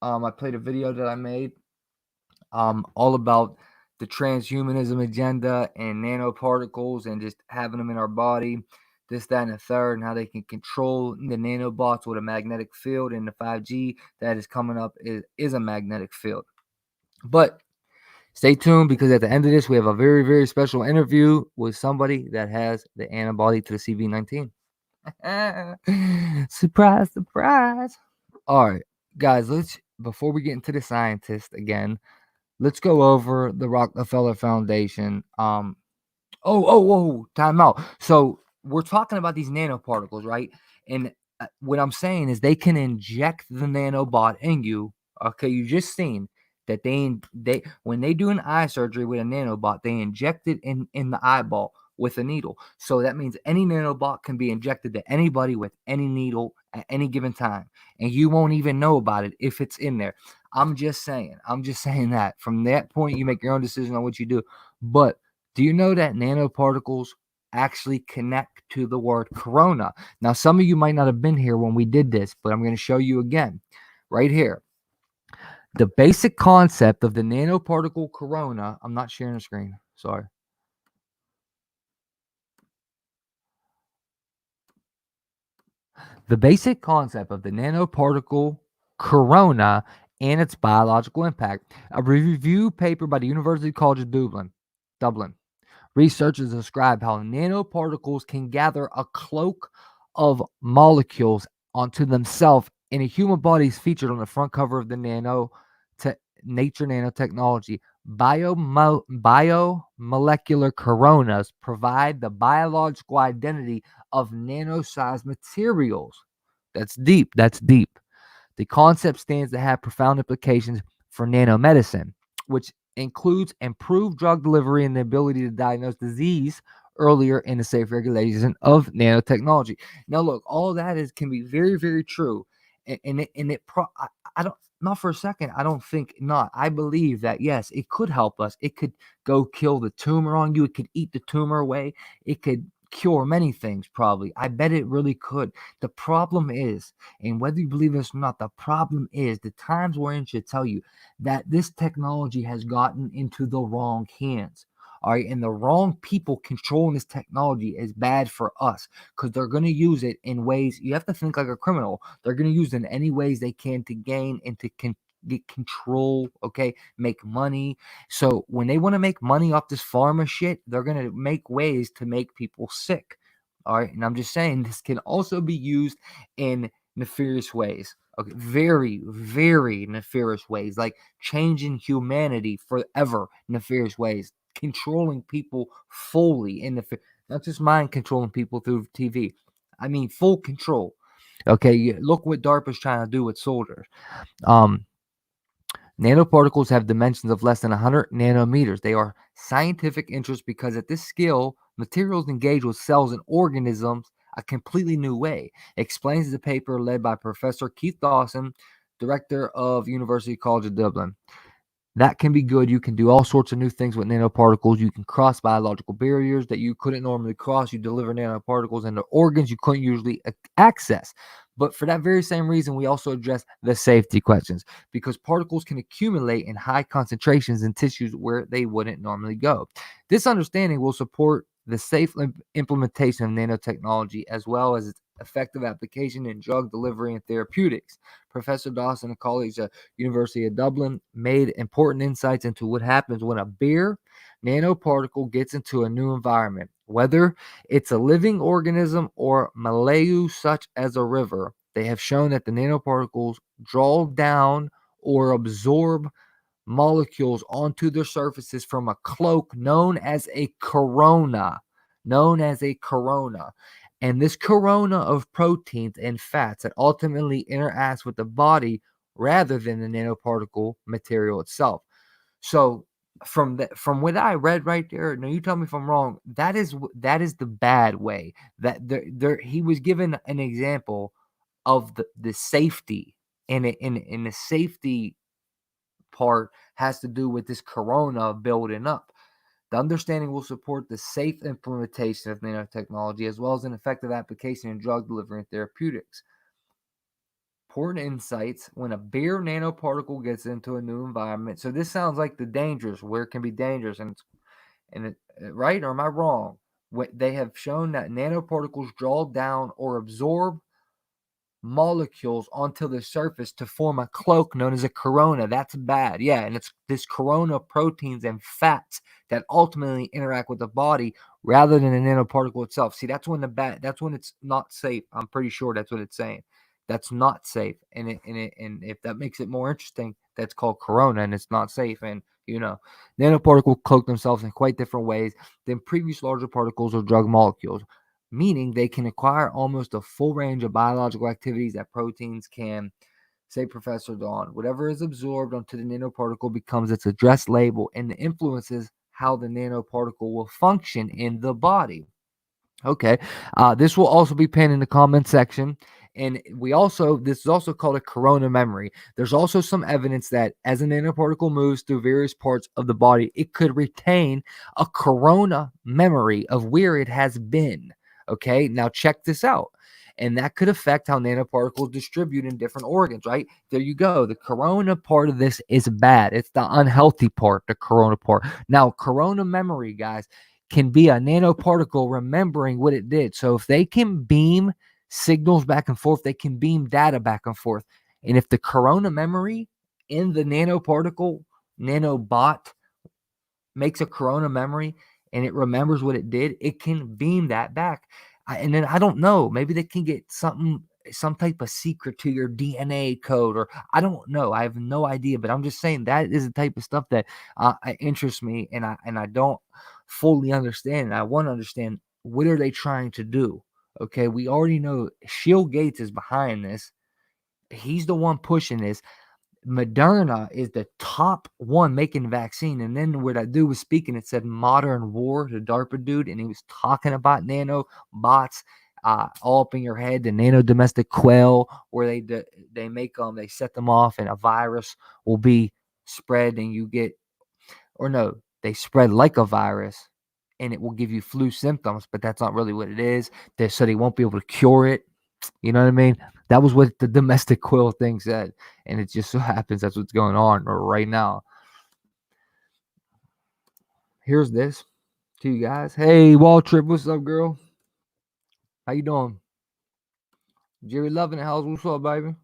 I played a video that I made all about the transhumanism agenda and nanoparticles and just having them in our body, this, that, and the third, and how they can control the nanobots with a magnetic field. And the 5G that is coming up is a magnetic field. But stay tuned, because at the end of this, we have a very, very special interview with somebody that has the antibody to the CV19. Surprise, surprise. All right, guys, before we get into the scientist again, let's go over the Rockefeller Foundation. Time out. So we're talking about these nanoparticles, right? And what I'm saying is they can inject the nanobot in you. Okay, you just seen that they when they do an eye surgery with a nanobot, they inject it in the eyeball with a needle. So that means any nanobot can be injected to anybody with any needle at any given time, and you won't even know about it if it's in there. I'm just saying that. From that point, you make your own decision on what you do. But do you know that nanoparticles actually connect to the word corona? Now, some of you might not have been here when we did this, but I'm going to show you again right here. The basic concept of the nanoparticle corona. I'm not sharing the screen. Sorry. The basic concept of the nanoparticle corona and its biological impact. A review paper by the University College of Dublin. Researchers describe how nanoparticles can gather a cloak of molecules onto themselves in a human body, is featured on the front cover of the Nature Nanotechnology. Biomolecular coronas provide the biological identity of nano-sized materials. That's deep. The concept stands to have profound implications for nanomedicine, which includes improved drug delivery and the ability to diagnose disease earlier in the safe regulation of nanotechnology. Now, look, all that can be very, very true, I don't. Not for a second. I don't think not. I believe that, yes, it could help us. It could go kill the tumor on you. It could eat the tumor away. It could cure many things, probably. I bet it really could. The problem is, and whether you believe this or not, the problem is the times we're in should tell you that this technology has gotten into the wrong hands. All right, and the wrong people controlling this technology is bad for us, because they're going to use it in ways you have to think like a criminal. They're going to use it in any ways they can to gain and to get control, okay, make money. So when they want to make money off this pharma shit, they're going to make ways to make people sick. All right, and I'm just saying this can also be used in nefarious ways. Okay, very, very nefarious ways, like changing humanity forever, nefarious ways, controlling people fully in not just mind controlling people through TV. I mean, full control. Okay, look what DARPA's trying to do with soldiers. Nanoparticles have dimensions of less than 100 nanometers. They are scientific interest because at this scale, materials engage with cells and organisms a completely new way, explains the paper led by Professor Keith Dawson, director of University College of Dublin. That can be good. You can do all sorts of new things with nanoparticles. You can cross biological barriers that you couldn't normally cross. You deliver nanoparticles into organs you couldn't usually access. But for that very same reason, we also address the safety questions, because particles can accumulate in high concentrations in tissues where they wouldn't normally go. This understanding will support the safe implementation of nanotechnology, as well as its effective application in drug delivery and therapeutics. Professor Dawson and colleagues at University of Dublin made important insights into what happens when a bare nanoparticle gets into a new environment, whether it's a living organism or milieu such as a river. They have shown that the nanoparticles draw down or absorb molecules onto their surfaces from a cloak known as a corona. And this corona of proteins and fats that ultimately interacts with the body rather than the nanoparticle material itself. So from what I read right there, now you tell me if I'm wrong, that is the bad way. That he was given an example of the safety, and in the safety part has to do with this corona building up. The understanding will support the safe implementation of nanotechnology as well as an effective application in drug delivery and therapeutics. Important insights when a bare nanoparticle gets into a new environment. So this sounds like the dangers, where it can be dangerous, right? Or am I wrong? They have shown that nanoparticles draw down or absorb molecules onto the surface to form a cloak known as a corona. That's bad. Yeah, and it's this corona proteins and fats that ultimately interact with the body rather than the nanoparticle itself. See, that's when it's not safe. I'm pretty sure that's what it's saying. That's not safe. And if that makes it more interesting, that's called corona and it's not safe. And nanoparticles cloak themselves in quite different ways than previous larger particles or drug molecules, meaning they can acquire almost a full range of biological activities that proteins can. Say Professor Dawn, whatever is absorbed onto the nanoparticle becomes its address label and influences how the nanoparticle will function in the body. Okay, this will also be pinned in the comment section. And this is also called a corona memory. There's also some evidence that as a nanoparticle moves through various parts of the body, it could retain a corona memory of where it has been. Okay, now check this out. And that could affect how nanoparticles distribute in different organs, right? There you go. The corona part of this is bad. It's the unhealthy part, the corona part. Now, corona memory, guys, can be a nanoparticle remembering what it did. So if they can beam signals back and forth, they can beam data back and forth. And if the corona memory in the nanoparticle, nanobot, makes a corona memory and it remembers what it did, it can beam that back. And then I don't know, maybe they can get some type of secret to your DNA code, or I don't know. I have no idea, but I'm just saying that is the type of stuff that interests me, and I don't fully understand. And I want to understand, what are they trying to do? Okay, we already know Bill Gates is behind this. He's the one pushing this. Moderna is the top one making vaccine. And then where that dude was speaking, it said Modern War, the DARPA dude, and he was talking about nanobots all up in your head, the nano domestic quell, where they make them, they set them off, and a virus will be spread, and you get, or no, they spread like a virus, and it will give you flu symptoms, but that's not really what it is. So they won't be able to cure it. You know what I mean? That was what the domestic quill thing said. And it just so happens that's what's going on right now. Here's this to you guys. Hey, Waltrip, what's up, girl? How you doing? Jerry Love in the house. What's up, baby?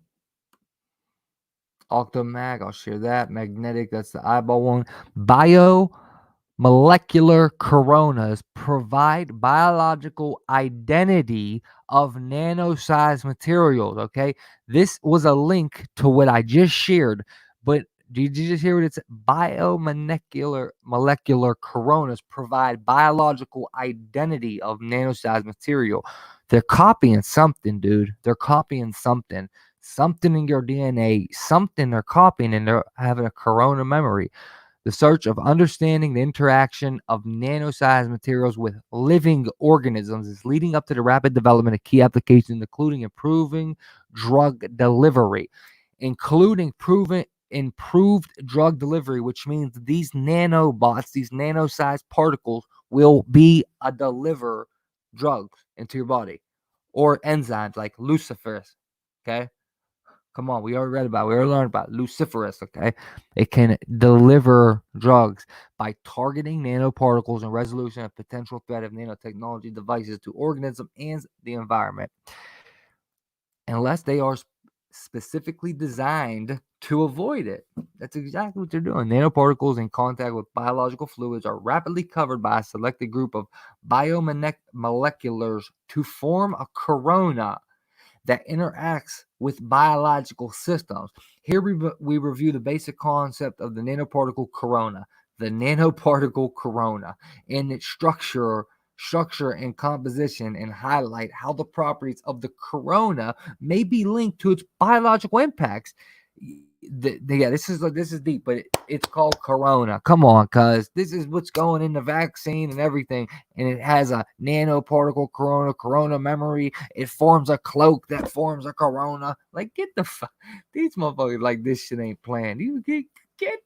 Octomag, I'll share that. Magnetic, that's the eyeball one. Biomolecular coronas provide biological identity of nano-sized materials. Okay, this was a link to what I just shared, but did you just hear what it's biomolecular coronas provide biological identity of nano-sized material? They're copying something, dude. They're copying something in your DNA, something they're copying, and they're having a corona memory. The search of understanding the interaction of nano-sized materials with living organisms is leading up to the rapid development of key applications, including improving drug delivery, improved drug delivery, which means these nanobots, these nano-sized particles, will be a deliver drugs into your body, or enzymes like lucifers. Okay, Come on, we already read about it. We already learned about it. Luciferase, okay? It can deliver drugs by targeting nanoparticles and resolution of potential threat of nanotechnology devices to organisms and the environment, unless they are specifically designed to avoid it. That's exactly what they're doing. Nanoparticles in contact with biological fluids are rapidly covered by a selected group of biomoleculars to form a corona that interacts with biological systems. Here we review the basic concept of the nanoparticle corona. The nanoparticle corona and its structure and composition, and highlight how the properties of the corona may be linked to its biological impacts. Yeah, this is deep, but it's called corona. Come on, cuz this is what's going in the vaccine and everything, and it has a nanoparticle corona memory. It forms a cloak that forms a corona. Like, get the fuck, these motherfuckers, like, this shit ain't planned. You get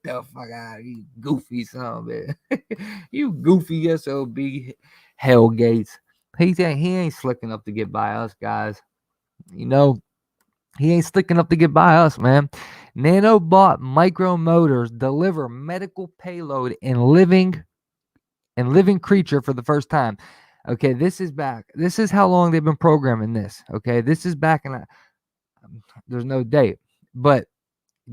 the fuck out of here, you goofy son of a you goofy SOB Hell Gates. He ain't slick enough to get by us, guys. You know, he ain't slick enough to get by us, man. Nanobot micromotors deliver medical payload in living creature for the first time. Okay, this is back. This is how long they've been programming this. Okay, this is back in. There's no date, but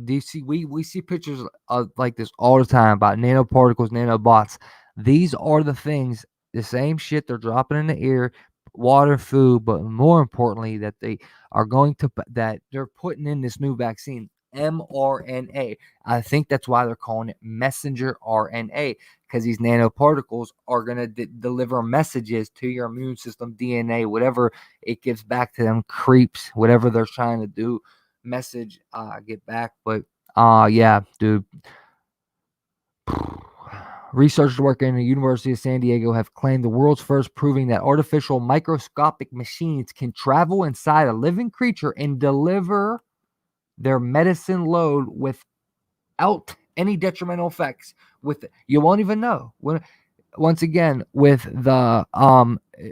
do you see? We see pictures of like this all the time about nanoparticles, nanobots. These are the things, the same shit they're dropping in the air, water, food, but more importantly, that they are going to that they're putting in this new vaccine, mRNA. I think that's why they're calling it messenger RNA, because these nanoparticles are going to deliver messages to your immune system, DNA, whatever it gives back to them creeps, whatever they're trying to do, message get back. But yeah, dude. Researchers working in the University of San Diego have claimed the world's first, proving that artificial microscopic machines can travel inside a living creature and deliver their medicine load without any detrimental effects. With you won't even know. Once again, with the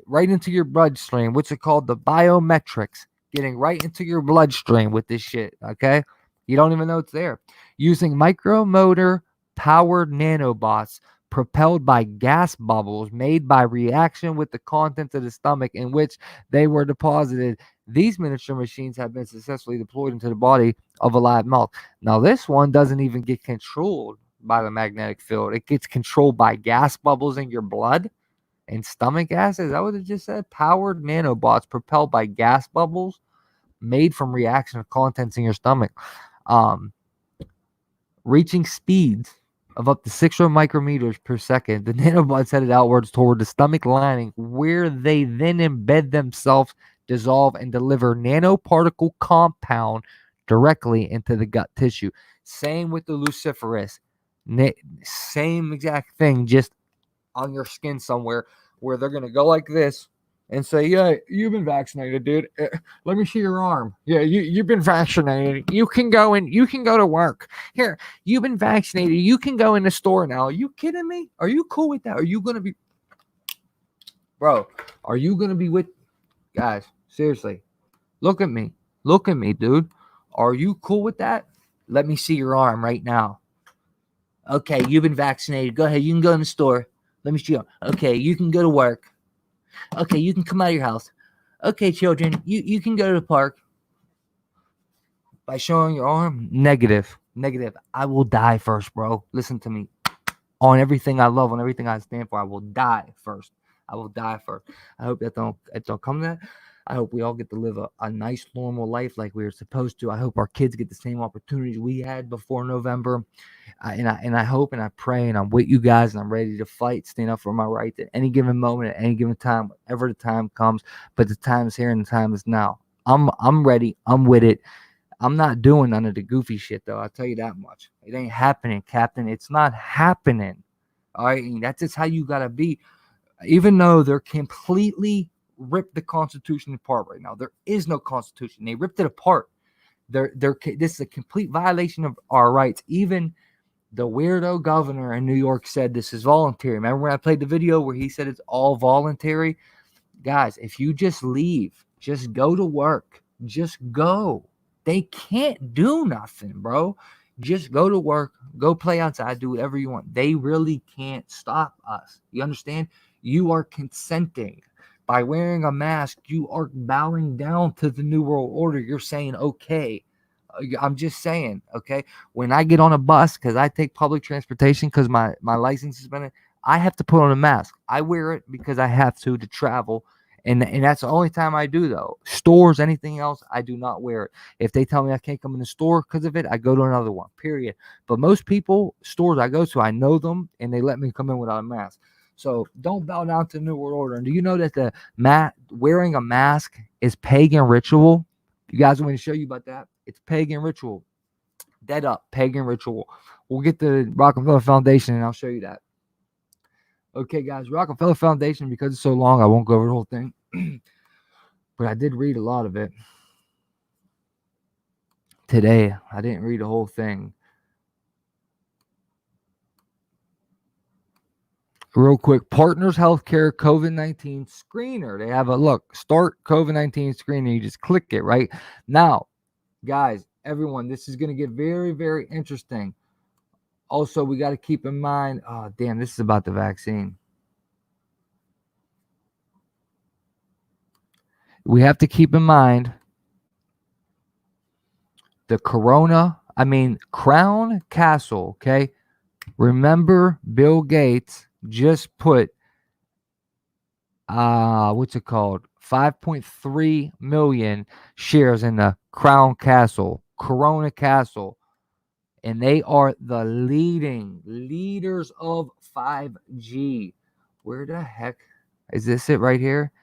right into your bloodstream, what's it called? The biometrics, getting right into your bloodstream with this shit. Okay, you don't even know it's there. Using micromotor powered nanobots propelled by gas bubbles made by reaction with the contents of the stomach in which they were deposited. These miniature machines have been successfully deployed into the body of a live mouse. Now, this one doesn't even get controlled by the magnetic field. It gets controlled by gas bubbles in your blood and stomach acid. Is that what it just said? Powered nanobots propelled by gas bubbles made from reaction of contents in your stomach. Reaching speeds of up to 600 micrometers per second, the nanobots headed outwards toward the stomach lining, where they then embed themselves, dissolve, and deliver nanoparticle compound directly into the gut tissue. Same with the luciferase. Same exact thing, just on your skin somewhere, where they're going to go like this and say, yeah, you've been vaccinated, dude. Let me see your arm. Yeah, you've been vaccinated. You can go to work. Here, you've been vaccinated. You can go in the store now. Are you kidding me? Are you cool with that? Are you going to be, bro, are you going to be with, guys, seriously, look at me, dude. Are you cool with that? Let me see your arm right now. Okay, you've been vaccinated. Go ahead. You can go in the store. Let me see you. Okay, you can go to work. Okay, you can come out of your house. Okay, children, you can go to the park. By showing your arm, negative. I will die first, bro. Listen to me. On everything I love, on everything I stand for, I will die first. I hope that don't come to that. I hope we all get to live a nice, normal life like we were supposed to. I hope our kids get the same opportunities we had before November. And I hope and I pray, and I'm with you guys, and I'm ready to fight, stand up for my rights at any given moment, at any given time, whenever the time comes. But the time is here and the time is now. I'm ready. I'm with it. I'm not doing none of the goofy shit, though. I'll tell you that much. It ain't happening, Captain. It's not happening. All right, and that's just how you gotta be. Even though they're completely ripped the Constitution apart right now, there is no Constitution. They ripped it apart. This is a complete violation of our rights. Even the weirdo governor in New York said this is voluntary. Remember when I played the video where he said it's all voluntary? Guys, if you just leave, just go to work, just go. They can't do nothing, bro. Just go to work, go play outside, do whatever you want. They really can't stop us. You understand? You are consenting. By wearing a mask, you are bowing down to the New World Order. You're saying, okay. I'm just saying, okay? When I get on a bus, because I take public transportation because my license is been, I have to put on a mask. I wear it because I have to travel. And that's the only time I do, though. Stores, anything else, I do not wear it. If they tell me I can't come in the store because of it, I go to another one, period. But most people, stores I go to, I know them, and they let me come in without a mask. So don't bow down to the New World Order. And do you know that the wearing a mask is pagan ritual? You guys want me to show you about that? It's pagan ritual. Dead up, pagan ritual. We'll get the Rockefeller Foundation, and I'll show you that. Okay, guys, Rockefeller Foundation, because it's so long, I won't go over the whole thing. But I did read a lot of it. Today, I didn't read the whole thing. Real quick, Partners Healthcare COVID-19 screener. They have a look, start COVID-19 screener. You just click it right now. Guys, everyone, this is going to get very, very interesting. Also, we got to keep in mind, oh, damn, this is about the vaccine. We have to keep in mind the Crown Castle, okay? Remember, Bill Gates just put, what's it called? 5.3 million shares in the Crown Castle, Corona Castle. And they are the leaders of 5G. Where the heck is this it right here?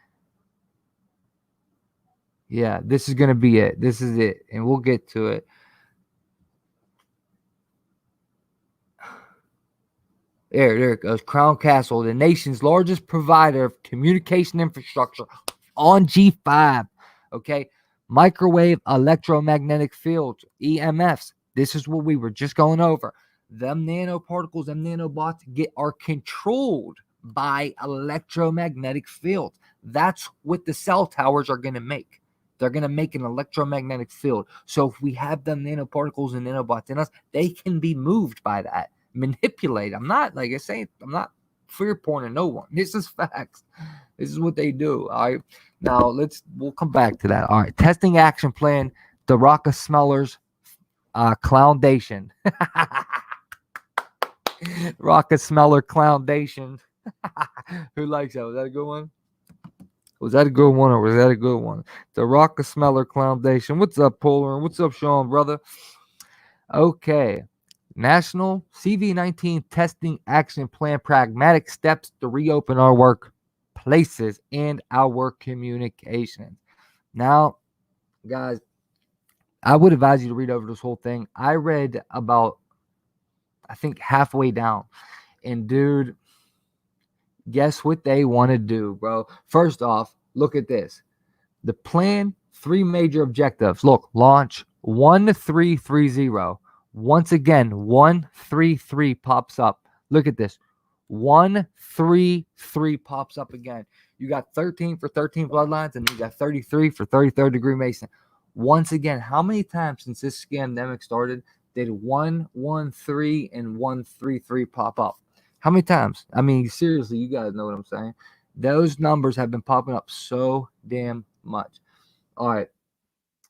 Yeah, this is going to be it. This is it. And we'll get to it. There it goes. Crown Castle, the nation's largest provider of communication infrastructure on G5. Okay. Microwave electromagnetic fields, EMFs. This is what we were just going over. Them nanoparticles, them nanobots are controlled by electromagnetic fields. That's what the cell towers are going to make. They're going to make an electromagnetic field. So if we have them nanoparticles and nanobots in us, they can be moved by that, manipulate. I'm not, like I say, I'm not fear porning no one. This is facts. This is what they do. All right. Now we'll come back to that. All right. Testing action plan, the Rockefellers Cloundation. Rockefeller Cloundation. Who likes that? Was that a good one? Was that a good one, or was that a good one? The Rockefeller Cloundation. What's up, Polar? What's up, Sean, brother? Okay. National CV-19 Testing Action Plan, pragmatic steps to reopen our workplaces and our communication. Now, guys, I would advise you to read over this whole thing. I read about, I think, halfway down. And, dude, guess what they want to do, bro? First off, look at this. The plan, 3 major objectives. Look, launch 1330. Once again, 133 pops up. Look at this. 133 pops up again. You got 13 for 13 bloodlines, and you got 33 for 33rd degree Mason. Once again, how many times since this scandemic started did 113 and 133 pop up? How many times? I mean, seriously, you guys know what I'm saying. Those numbers have been popping up so damn much. All right.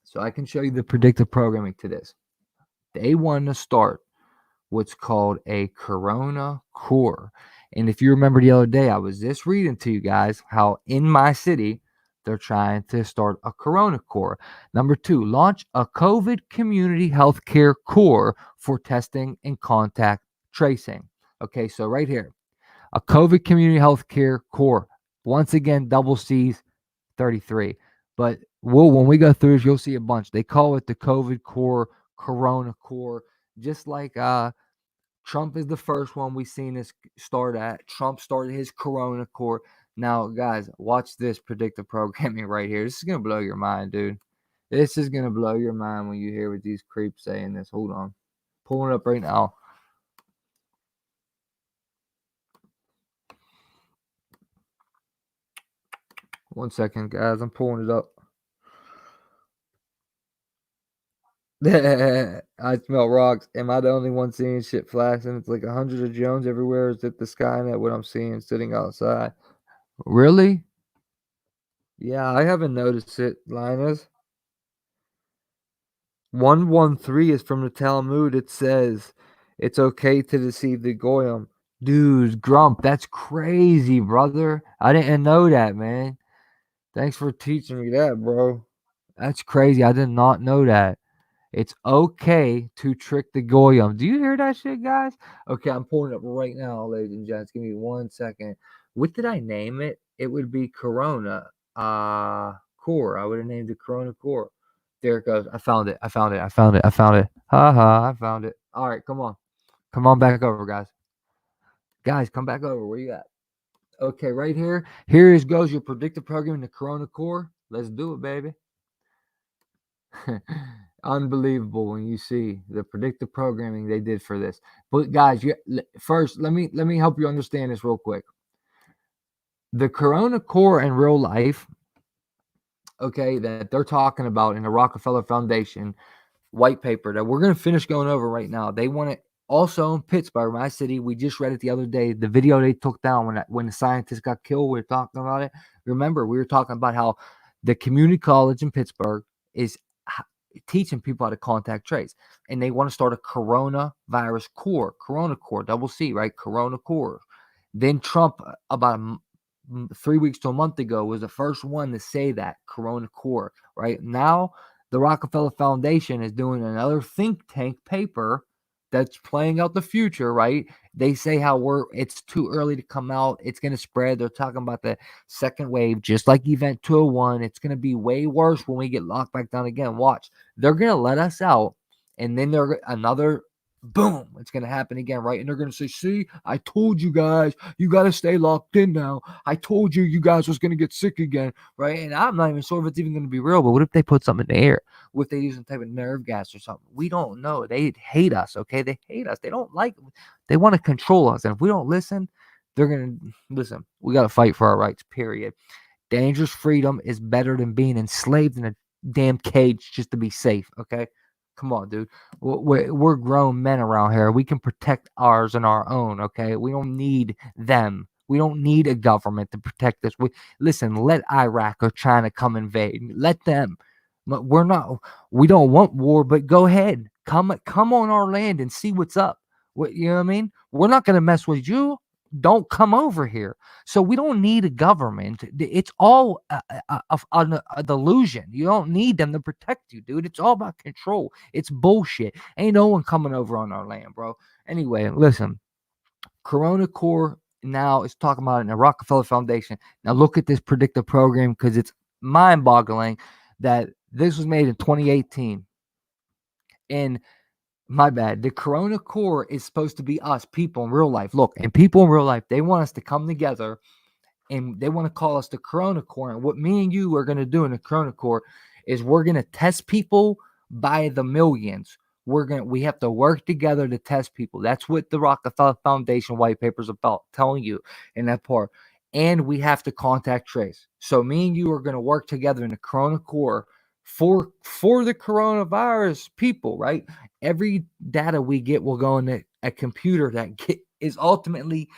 So I can show you the predictive programming to this. They want to start what's called a Corona core. And if you remember the other day, I was just reading to you guys how in my city, they're trying to start a Corona core. Number 2, launch a COVID community healthcare core for testing and contact tracing. Okay, so right here, a COVID community healthcare core. Once again, double C's, 33. But when we go through this, you'll see a bunch. They call it the COVID core, Corona core, just like Trump is the first one we've seen this start at. Trump started his Corona core. Now, guys, watch this predictive programming right here. This is going to blow your mind, dude. This is going to blow your mind when you hear what these creeps saying this. Hold on. Pulling it up right now. One second, guys. I'm pulling it up. I smell rocks. Am I the only one seeing shit flashing? It's like 100 of Jones everywhere. Is it the Skynet? What I'm seeing sitting outside? Really? Yeah, I haven't noticed it, Linus. 113 is from the Talmud. It says it's okay to deceive the goyim. Dude, Grump, that's crazy, brother. I didn't know that, man. Thanks for teaching me that, bro. That's crazy. I did not know that. It's okay to trick the goyim. Do you hear that shit, guys? Okay, I'm pulling it up right now, ladies and gents. Give me 1 second. What did I name it? It would be Corona Core. I would have named it Corona Core. There it goes. I found it. I found it. I found it. I found it. Haha, I found it. All right, come on. Come on back over, guys. Guys, come back over. Where you at? Okay, right here. Here goes your predictive programming, the Corona Core. Let's do it, baby. Unbelievable when you see the predictive programming they did for this. But guys, first let me help you understand this real quick. The Corona Core in real life, okay, that they're talking about in the Rockefeller Foundation white paper that we're going to finish going over right now. They want it also in Pittsburgh, my city. We just read it the other day. The video they took down when the scientist got killed. We were talking about it. Remember, we were talking about how the community college in Pittsburgh is teaching people how to contact trace, and they want to start a coronavirus core, Corona Core, double C, right? Corona Core. Then Trump, about 3 weeks to a month ago, was the first one to say that Corona Core. Right now, the Rockefeller Foundation is doing another think tank paper that's playing out the future, right? They say how it's too early to come out. It's going to spread. They're talking about the second wave, just like Event 201. It's going to be way worse when we get locked back down again. Watch. They're going to let us out, and then another boom, it's going to happen again, right? And they're going to say, see, I told you guys, you got to stay locked in now. I told you you guys was going to get sick again, right? And I'm not even sure if it's even going to be real, but what if they put something in the air? What if they use some type of nerve gas or something? We don't know. They hate us, okay? They hate us. They don't like, they want to control us. And if we don't listen, they're going to, listen, we got to fight for our rights, period. Dangerous freedom is better than being enslaved in a damn cage just to be safe, okay? Come on, dude. We're grown men around here. We can protect ours and our own, okay? We don't need them. We don't need a government to protect us. Listen, let Iraq or China come invade. Let them. We don't want war, but go ahead. Come on our land and see what's up. You know what I mean? We're not going to mess with you. Don't come over here. So we don't need a government. It's all a delusion. You don't need them to protect you, dude. It's all about control. It's bullshit. Ain't no one coming over on our land, bro. Anyway, listen. Corona Core now is talking about it in the Rockefeller Foundation. Now look at this predictive program because it's mind-boggling that this was made in 2018. And my bad. The Corona Core is supposed to be us, people in real life. Look, and people in real life, they want us to come together and they want to call us the Corona Core. And what me and you are going to do in the Corona Core is we're going to test people by the millions. We have to work together to test people. That's what the Rockefeller Foundation white paper is about, telling you in that part. And we have to contact trace. So me and you are going to work together in the Corona Core for the coronavirus people, right? Every data we get will go in a computer that is ultimately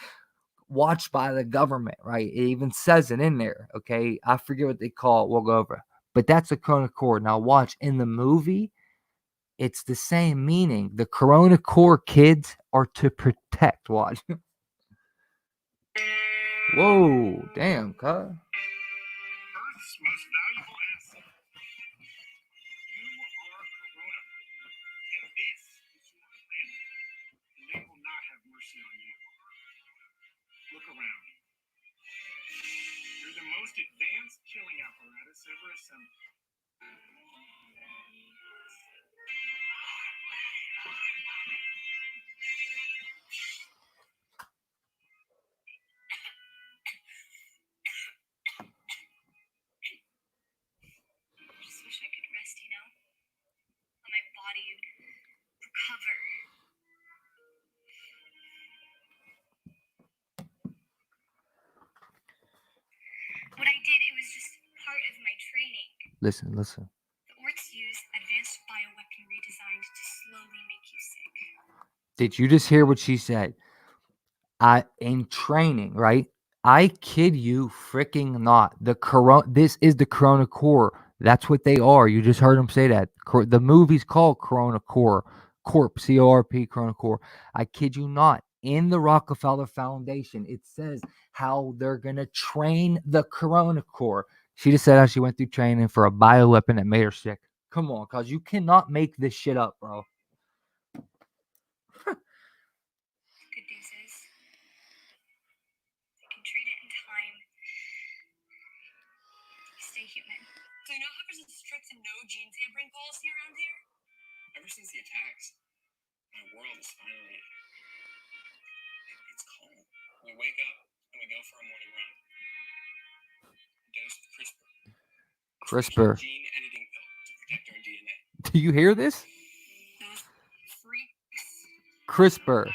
watched by the government, right? It even says it in there, okay? I forget what they call it. We'll go over. But that's a Corona Core. Now watch, in the movie, it's the same meaning. The Corona Core kids are to protect. Watch. Whoa, damn, cuz. Earth's most valuable asset. You are Corona, and this is your planet, and they will not have mercy on you. Look around. You're the most advanced killing apparatus ever assembled. I just wish I could rest, let my body recover. What I did, it was just part of my training. Listen. The Orts use advanced weaponry designed to slowly make you sick. Did you just hear what she said? In training, right? I kid you freaking not. This is the Corona Core. That's what they are. You just heard him say that. The movie's called Corona Core. Corp, C-O-R-P, Corona Core. I kid you not. In the Rockefeller Foundation, it says how they're going to train the Corona Core. She just said how she went through training for a bioweapon that made her sick. Come on, cuz you cannot make this shit up, bro. Good news is, they can treat it in time. Stay human. Do you know how there's a strict no gene tampering policy around here? Ever since the attacks, my world is finally. It's calm. We wake up and we go for a morning run. Dosed CRISPR. CRISPR. Gene editing pill to protect our DNA. Do you hear this? Those freaks. CRISPR.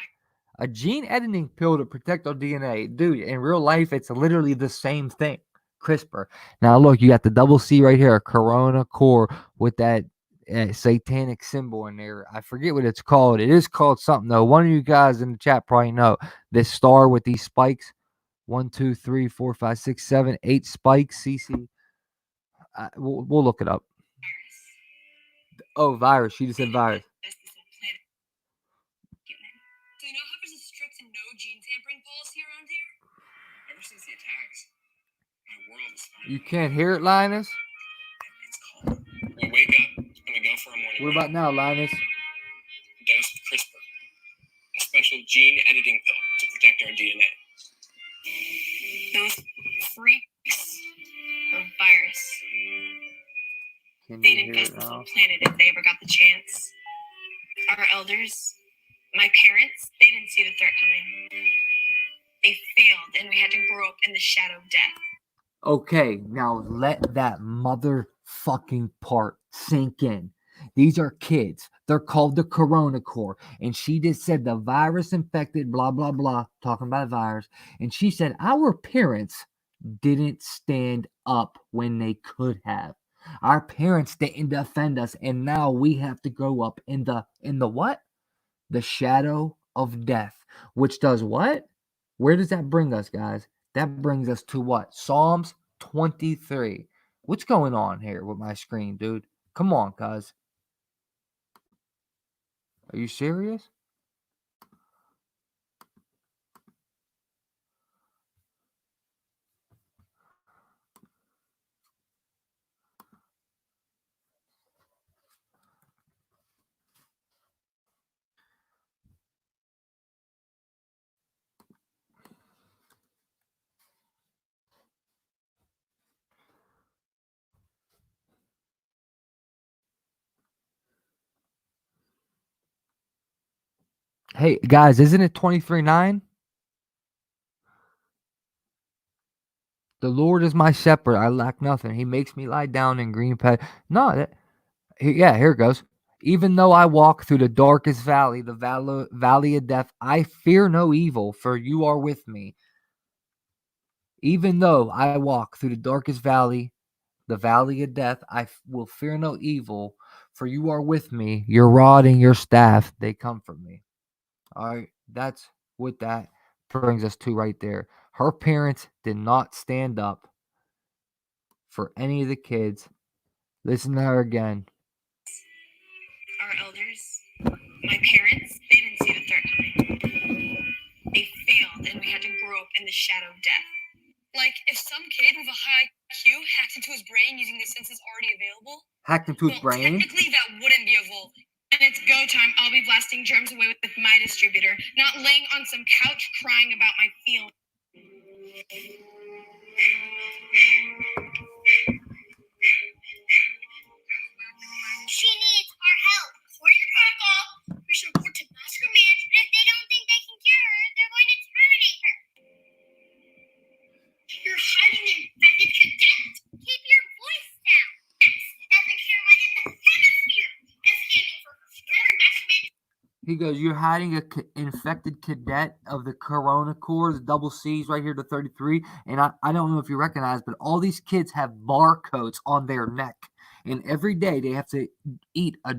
A gene editing pill to protect our DNA. Dude, in real life, it's literally the same thing. CRISPR. Now, look, you got the double C right here, Corona Core, with that satanic symbol in there. I forget what it's called. It is called something, though. One of you guys in the chat probably know. This star with these spikes. 1, 2, 3, 4, 5, 6, 7, 8 spikes. CC. We'll look it up. Oh, virus. She just said virus. Do you know how there's a strict no gene tampering policy around here? Ever since the attacks, my world is finally. You can't hear it, Linus? It's calm. We wake up and we go for a morning What run. about now, Linus? Dosed CRISPR. A special gene editing pill to protect our DNA. Those freaks. A virus. Can They'd you hear infest it this whole now? planet if they ever got the chance. Our elders, my parents, they didn't see the threat coming. They failed, and we had to grow up in the shadow of death. Okay, now let that motherfucking part sink in. These are kids. They're called the Corona Core. And she just said the virus infected, blah, blah, blah, talking about a virus. And she said our parents didn't stand up when they could have. Our parents didn't defend us. And now we have to grow up in the what? The shadow of death. Which does what? Where does that bring us, guys? That brings us to what? Psalms 23. What's going on here with my screen, dude? Come on, guys. Are you serious? Hey, guys, isn't it 23:9? The Lord is my shepherd. I lack nothing. He makes me lie down in green No, here it goes. Even though I walk through the darkest valley, the valley of death, I fear no evil, for you are with me. Even though I walk through the darkest valley, the valley of death, I will fear no evil, for you are with me. Your rod and your staff, they comfort me. All right, that's what that brings us to right there. Her parents did not stand up for any of the kids. Listen to her again. Our elders, my parents, they didn't see the threat coming. They failed, and we had to grow up in the shadow of death. Like, if some kid with a high IQ hacked into his brain using the senses already available, Hacked into his brain? technically that wouldn't be evolving. And it's go time. I'll be blasting germs away with my distributor, not laying on some couch crying about my feelings. She needs our help. According to protocol, we should report to Mass Command, and if they don't think they can cure her, they're going to terminate her. You're hiding an infected cadet. Keep your voice down. That's the cure went in the hemisphere. And scanning for her. Mass Command. He goes, you're hiding an infected cadet of the Corona Corps, the double C's right here to 33. And I don't know if you recognize, but all these kids have barcodes on their neck. And every day they have to eat a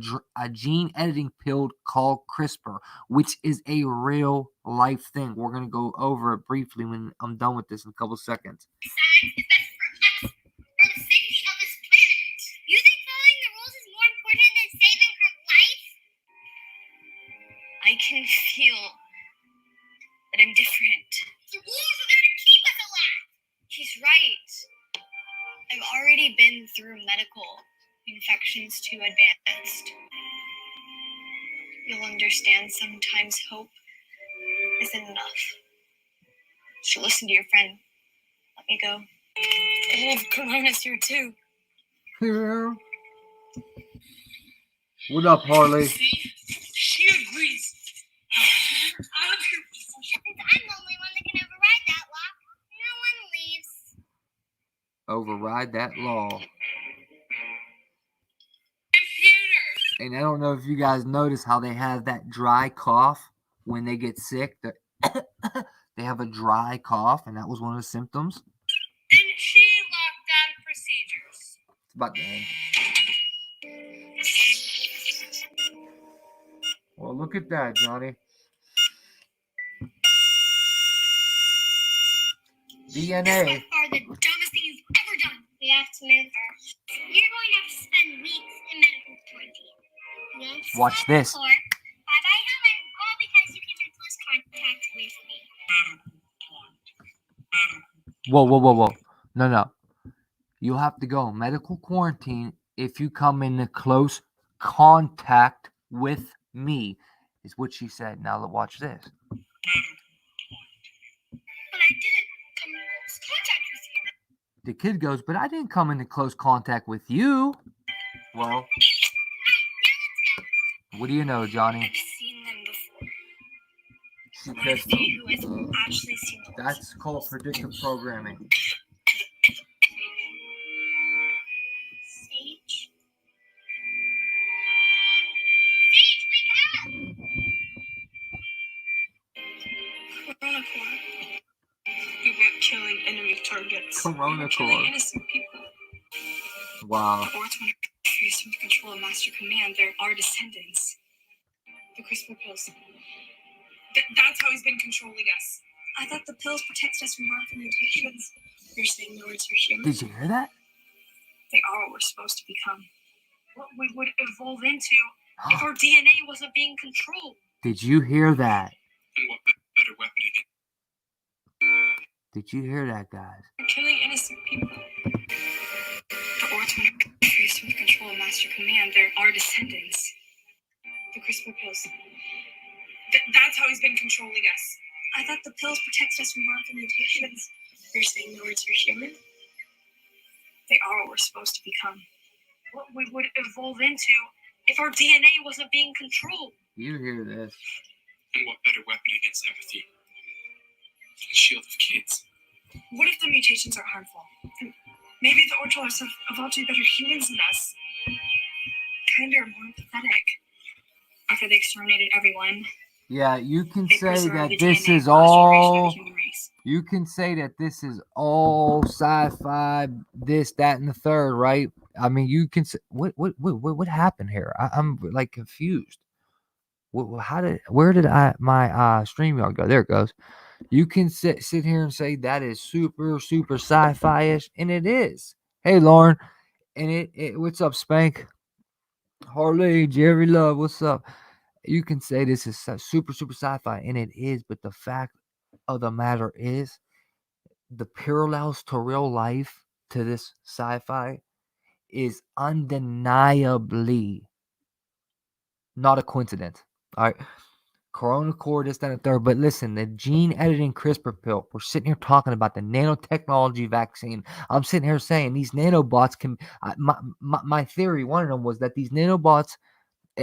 gene editing pill called CRISPR, which is a real life thing. We're going to go over it briefly when I'm done with this in a couple seconds. Besides, it's best for us, for the safety of this planet. You think following the rules is more important than saving her life? I can feel that I'm different. The rules are there to keep us alive. He's right. I've already been through medical. Infections too advanced. You'll understand sometimes hope isn't enough. So listen to your friend. Let me go. And if Corona's here too. Here. What up, Harley? See? She agrees. Since I'm the only one that can override that law, no one leaves. Override that law. Computer! And I don't know if you guys notice how they have that dry cough when they get sick. They have a dry cough, and that was one of the symptoms. And she locked down procedures. It's about to end. Well, look at that, Johnny. DNA. This is by far the dumbest thing you've ever done. We have to move her. You're going to have to spend weeks in medical quarantine. Watch this. Bye bye, Helen. All because you came in close contact with me. Whoa. No. You'll have to go medical quarantine if you come into close contact with me, is what she said. Now watch this. But I didn't come in close contact with you. The kid goes, but I didn't come into close contact with you. Well, what do you know, Johnny? I've seen them before. She One of pissed you who has actually seen them. That's called predictive programming. Sage? Sage, wake up! Corona Corp. We weren't killing enemy targets. Corona we were killing Corp. innocent people. Wow. The Orts want to trace from the control of Master Command. They're our descendants. The CRISPR pills. That's how he's been controlling us. I thought the pills protected us from harmful mutations. You're saying the words are human? Did you hear that? They are what we're supposed to become. What we would evolve into if our DNA wasn't being controlled. Did you hear that? And what better weapon against Did you hear that, guys? We're killing innocent people. The Orts want to trace from the control of Master Command. They're our descendants. The CRISPR pills. That's how he's been controlling us. I thought the pills protected us from harmful mutations. You're saying the words are human? They are what we're supposed to become. What we would evolve into if our DNA wasn't being controlled. You hear this? and what better weapon against empathy? A shield of kids. What if the mutations are harmful? Maybe the Ortolars have evolved to be better humans than us. Kinder, more empathetic. After they exterminated everyone, Yeah, you can they say preserved that the this DNA is for restoration of the all. human race. You can say that this is all sci-fi, this, that, and the third, right? I mean, you can say what happened here? I'm like confused. Where did my StreamYard go? There it goes. You can sit here and say that is super sci-fi-ish, and it is. Hey, Lauren, and it what's up, Spank? Harley, Jerry Love, what's up? You can say this is super sci-fi, and it is, but the fact of the matter is the parallels to real life to this sci-fi is undeniably not a coincidence. All right. Corona core, this, that, and the third. But listen, the gene editing CRISPR pill, we're sitting here talking about the nanotechnology vaccine. I'm sitting here saying these nanobots can, my theory, one of them was that these nanobots,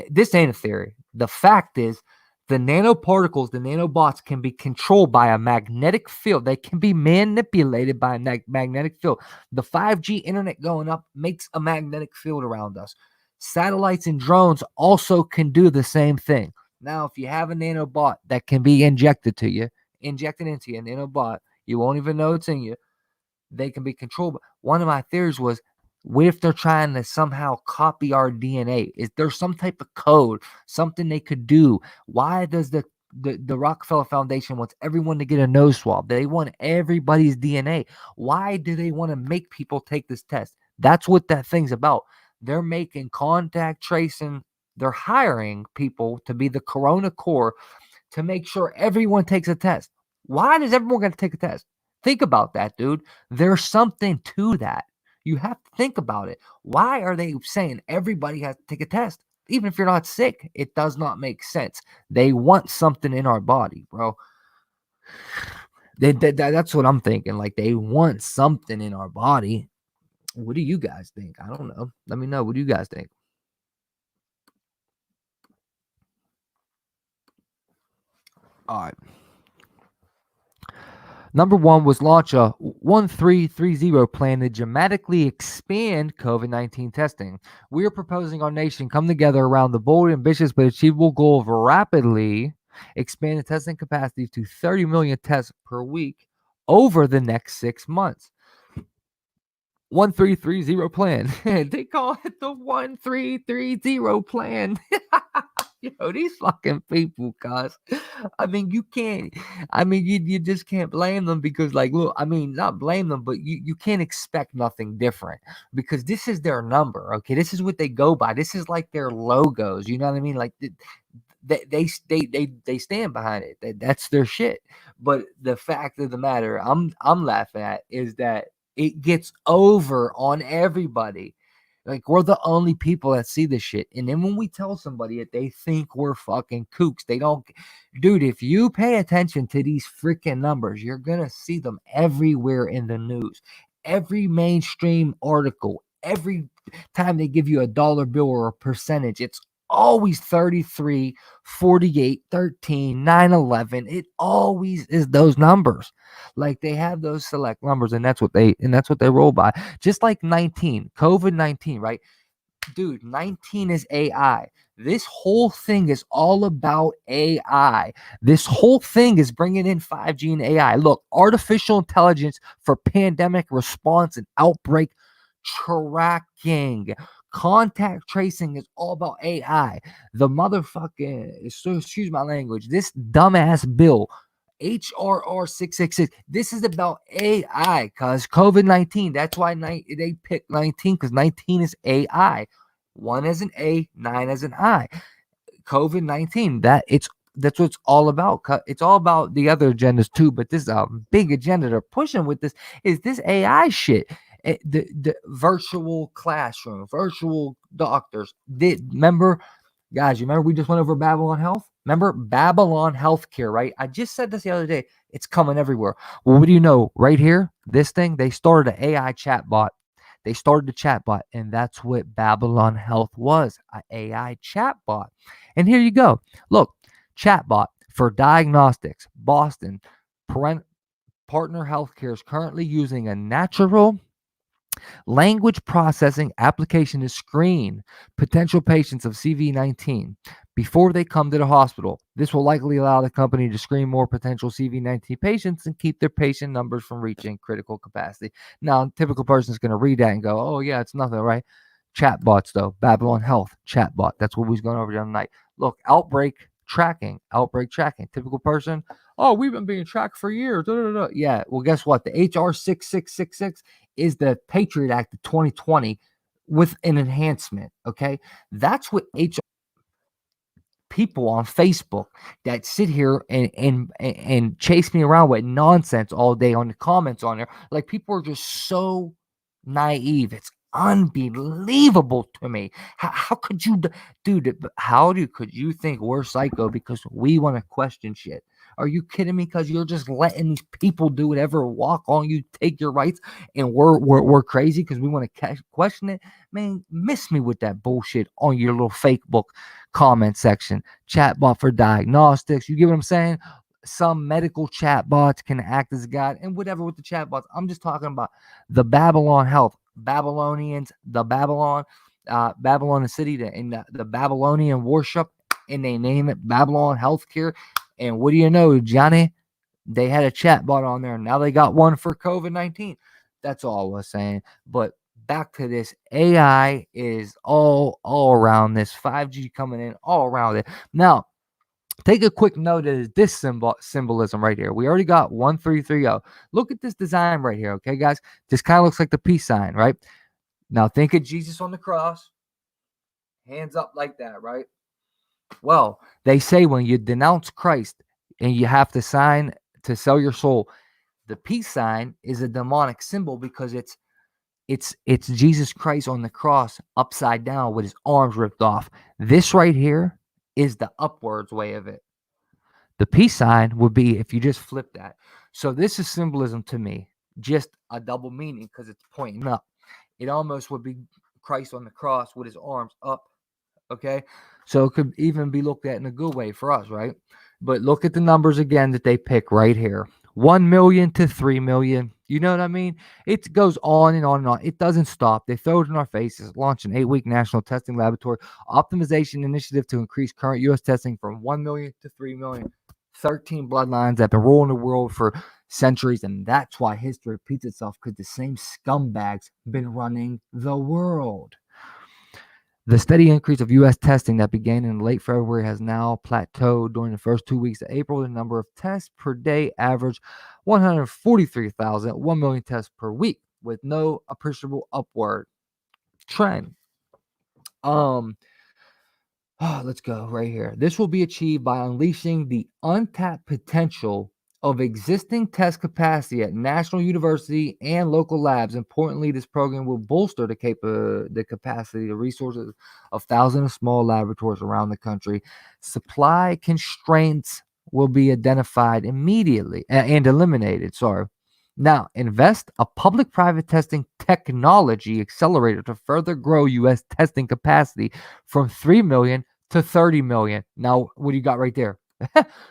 this ain't a theory. The fact is, the nanoparticles, the nanobots can be controlled by a magnetic field. They can be manipulated by a magnetic field. The 5G internet going up makes a magnetic field around us. Satellites and drones also can do the same thing. Now, if you have a nanobot that can be injected into you, a nanobot, you won't even know it's in you. They can be controlled. One of my theories was What if they're trying to somehow copy our DNA? Is there some type of code, something they could do? Why does the Rockefeller Foundation wants everyone to get a nose swab? They want everybody's DNA. Why do they want to make people take this test? That's what that thing's about. They're making contact tracing. They're hiring people to be the Corona Corp to make sure everyone takes a test. Why does everyone got to take a test? Think about that, dude. There's something to that. You have to think about it. Why are they saying everybody has to take a test? Even if you're not sick, it does not make sense. They want something in our body, bro. That's what I'm thinking. Like, they want something in our body. What do you guys think? I don't know. Let me know. What do you guys think? All right. Number one was launch a 1330 plan to dramatically expand COVID-19 testing. We are proposing our nation come together around the bold, ambitious, but achievable goal of rapidly expand the testing capacity to 30 million tests per week over the next 6 months. 1330 plan. They call it the 1330 plan. Yo, these fucking people, guys. I mean, you can't. I mean, you just can't blame them because, like, look, I mean, not blame them, but you can't expect nothing different because this is their number. Okay, this is what they go by. This is like their logos. You know what I mean? Like, they stand behind it. That's their shit. But the fact of the matter, I'm laughing at is that it gets over on everybody. Like, we're the only people that see this shit. And then when we tell somebody it, they think we're fucking kooks. They don't. Dude, if you pay attention to these freaking numbers, you're going to see them everywhere in the news. Every mainstream article, every time they give you a dollar bill or a percentage, it's always 33, 48, 13, 9, 11. It always is those numbers. Like, they have those select numbers, and that's what they roll by. Just like 19, COVID-19, right? Dude, 19 is AI. This whole thing is all about AI. This whole thing is bringing in 5G and AI. Look, artificial intelligence for pandemic response and outbreak tracking. Contact tracing is all about AI. The motherfucking, excuse my language, this dumbass bill, HRR 666, this is about AI, cause COVID-19. That's why they picked 19, because 19 is AI. 1 as an A, 9 as an I. COVID-19. That's what it's all about. It's all about the other agendas too, but this big agenda they're pushing with this is this AI shit. The virtual classroom, virtual doctors. Remember, guys, you remember we just went over Babylon Health? Remember Babylon Healthcare, right? I just said this the other day. It's coming everywhere. Well, what do you know? Right here, this thing, they started an AI chatbot. They started the chatbot, and that's what Babylon Health was, an AI chatbot. And here you go. Look, chatbot for diagnostics. Boston Partner Healthcare is currently using a natural language processing application to screen potential patients of CV-19 before they come to the hospital. This will likely allow the company to screen more potential CV-19 patients and keep their patient numbers from reaching critical capacity. Now, a typical person is going to read that and go, oh, yeah, it's nothing, right? Chatbots, though. Babylon Health, chatbot. That's what we was going over the other night. Look, outbreak tracking. Typical person, oh, we've been being tracked for years. Yeah, well, guess what? The HR 6666 is the Patriot Act of 2020 with an enhancement, okay? That's what people on Facebook that sit here and chase me around with nonsense all day on the comments on there. Like, people are just so naive. It's unbelievable to me. How could you, dude? Could you think we're psycho because we want to question shit? Are you kidding me? Because you're just letting these people do whatever, walk on you, take your rights, and we're crazy because we want to question it. Man, miss me with that bullshit on your little fake book comment section. Chatbot for diagnostics. You get what I'm saying? Some medical chatbots can act as a guide and whatever with the chatbots. I'm just talking about the Babylon Health. Babylonians, the Babylon, Babylon the city, the Babylonian worship, and they name it Babylon Healthcare. And what do you know, Johnny? They had a chatbot on there. Now they got one for COVID-19. That's all I was saying. But back to this. AI is all around this. 5G coming in all around it. Now, take a quick note of this symbolism right here. We already got 1330. Look at this design right here, okay, guys? This kind of looks like the peace sign, right? Now, think of Jesus on the cross, hands up like that, right? Well, they say when you denounce Christ and you have to sign to sell your soul, the peace sign is a demonic symbol because it's Jesus Christ on the cross upside down with his arms ripped off. This right here is the upwards way of it. The peace sign would be if you just flip that. So this is symbolism to me, just a double meaning because it's pointing up. It almost would be Christ on the cross with his arms up. Okay, so it could even be looked at in a good way for us, right? But look at the numbers again that they pick right here. 1 million to 3 million. You know what I mean? It goes on and on and on. It doesn't stop. They throw it in our faces. Launch an 8-week national testing laboratory optimization initiative to increase current U.S. testing from 1 million to 3 million. 13 bloodlines that have been ruling the world for centuries, and that's why history repeats itself, because the same scumbags been running the world. The steady increase of U.S. testing that began in late February has now plateaued. During the first 2 weeks of April, the number of tests per day averaged 143,000, 1 million tests per week, with no appreciable upward trend. Let's go right here. This will be achieved by unleashing the untapped potential of existing test capacity at national university and local labs. Importantly, this program will bolster the capacity, the resources of thousands of small laboratories around the country. Supply constraints will be identified immediately and eliminated. Now, invest a public-private testing technology accelerator to further grow U.S. testing capacity from 3 million to 30 million. Now, what do you got right there?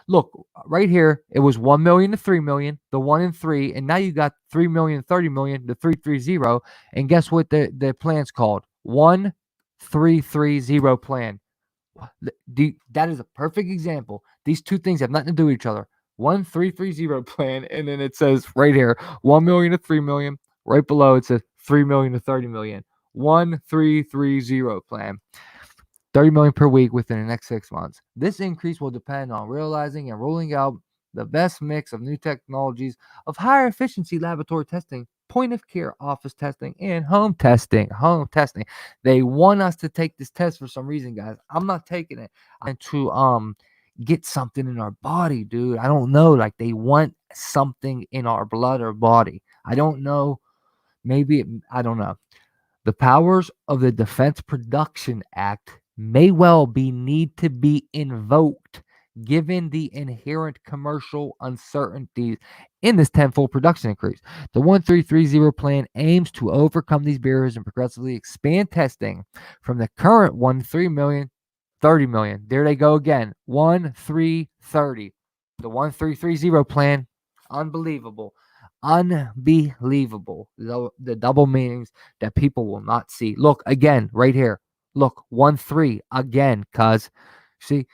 Look, right here, it was 1 million to 3 million, the 1 and 3, and now you got 3 million, 30 million, the 330. And guess what the plan's called? 1330 plan. That is a perfect example. These two things have nothing to do with each other. 1330 plan, and then it says right here 1 million to 3 million. Right below it says 3 million to 30 million. 1330 plan. 30 million per week within the next 6 months. This increase will depend on realizing and rolling out the best mix of new technologies of higher efficiency laboratory testing, point of care office testing, and home testing. They want us to take this test for some reason, guys. I'm not taking it. I'm to get something in our body, dude. I don't know. Like, they want something in our blood or body. I don't know. I don't know. The powers of the Defense Production Act may well need to be invoked given the inherent commercial uncertainties in this tenfold production increase. The 1330 plan aims to overcome these barriers and progressively expand testing from the current 13 million, 30 million. There they go again. 1330. The 1330 plan. Unbelievable. The double meanings that people will not see. Look again right here. Look, 1-3 again, cuz. See,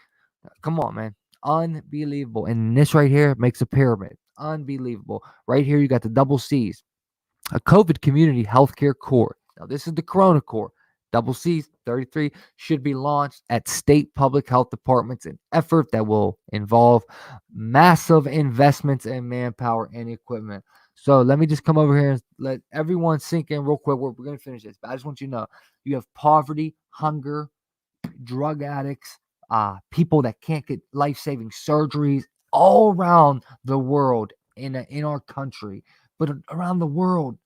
come on, man. Unbelievable. And this right here makes a pyramid. Unbelievable. Right here, you got the double C's. A COVID community healthcare core. Now, this is the Corona core. Double C's, 33, should be launched at state public health departments, an effort that will involve massive investments in manpower and equipment. So let me just come over here and let everyone sink in real quick. We're going to finish this, but I just want you to know you have poverty, hunger, drug addicts, people that can't get life-saving surgeries all around the world in our country, but around the world,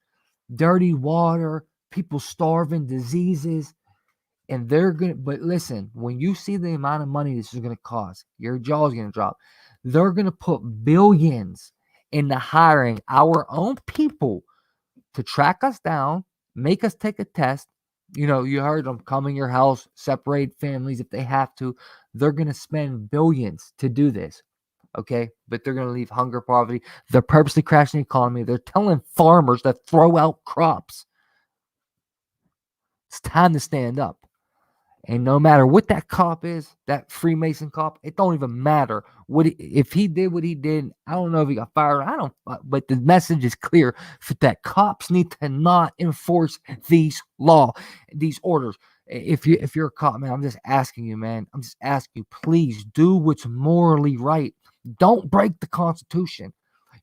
dirty water, people starving, diseases, and but listen, when you see the amount of money this is going to cost, your jaw's going to drop. They're going to put billions into hiring our own people to track us down, make us take a test. You know, you heard them come in your house, separate families if they have to. They're going to spend billions to do this. Okay, but they're going to leave hunger, poverty. They're purposely crashing the economy. They're telling farmers to throw out crops. It's time to stand up. And no matter what that cop is, that Freemason cop, it don't even matter if he did what he did. I don't know if he got fired. I don't. But the message is clear that cops need to not enforce these orders. If you're a cop, man, I'm just asking you, man. I'm just asking you, please do what's morally right. Don't break the Constitution.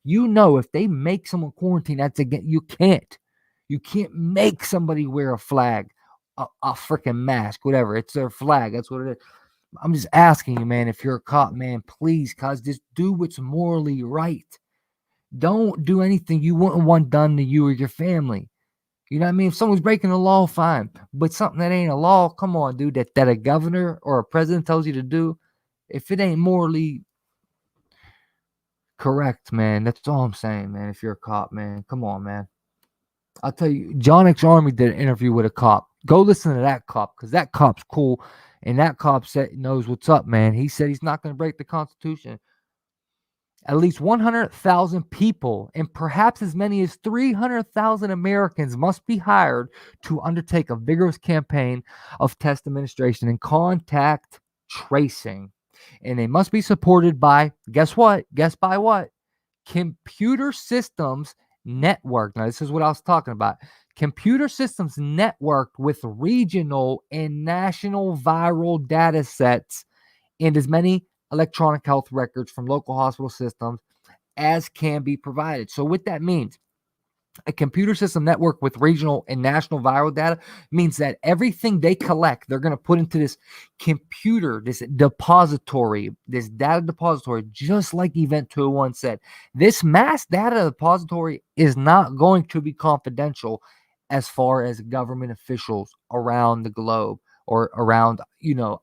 You know, if they make someone quarantine, that's again. You can't make somebody wear a flag. A freaking mask, whatever. It's their flag. That's what it is. I'm just asking you, man, if you're a cop, man, please, cuz just do what's morally right. Don't do anything you wouldn't want done to you or your family. You know what I mean? If someone's breaking the law, fine. But something that ain't a law, come on, dude, that a governor or a president tells you to do, if it ain't morally correct, man, that's all I'm saying, man. If you're a cop, man, come on, man. I'll tell you, John X. Army did an interview with a cop. Go listen to that cop because that cop's cool. And that cop knows what's up, man. He said he's not going to break the Constitution. At least 100,000 people and perhaps as many as 300,000 Americans must be hired to undertake a vigorous campaign of test administration and contact tracing. And they must be supported by, guess what? Guess by what? Computer systems network. Now, this is what I was talking about. Computer systems networked with regional and national viral data sets and as many electronic health records from local hospital systems as can be provided. So what that means, a computer system network with regional and national viral data means that everything they collect, they're going to put into this computer, this depository, this data depository, just like Event 201 said. This mass data depository is not going to be confidential as far as government officials around the globe or around,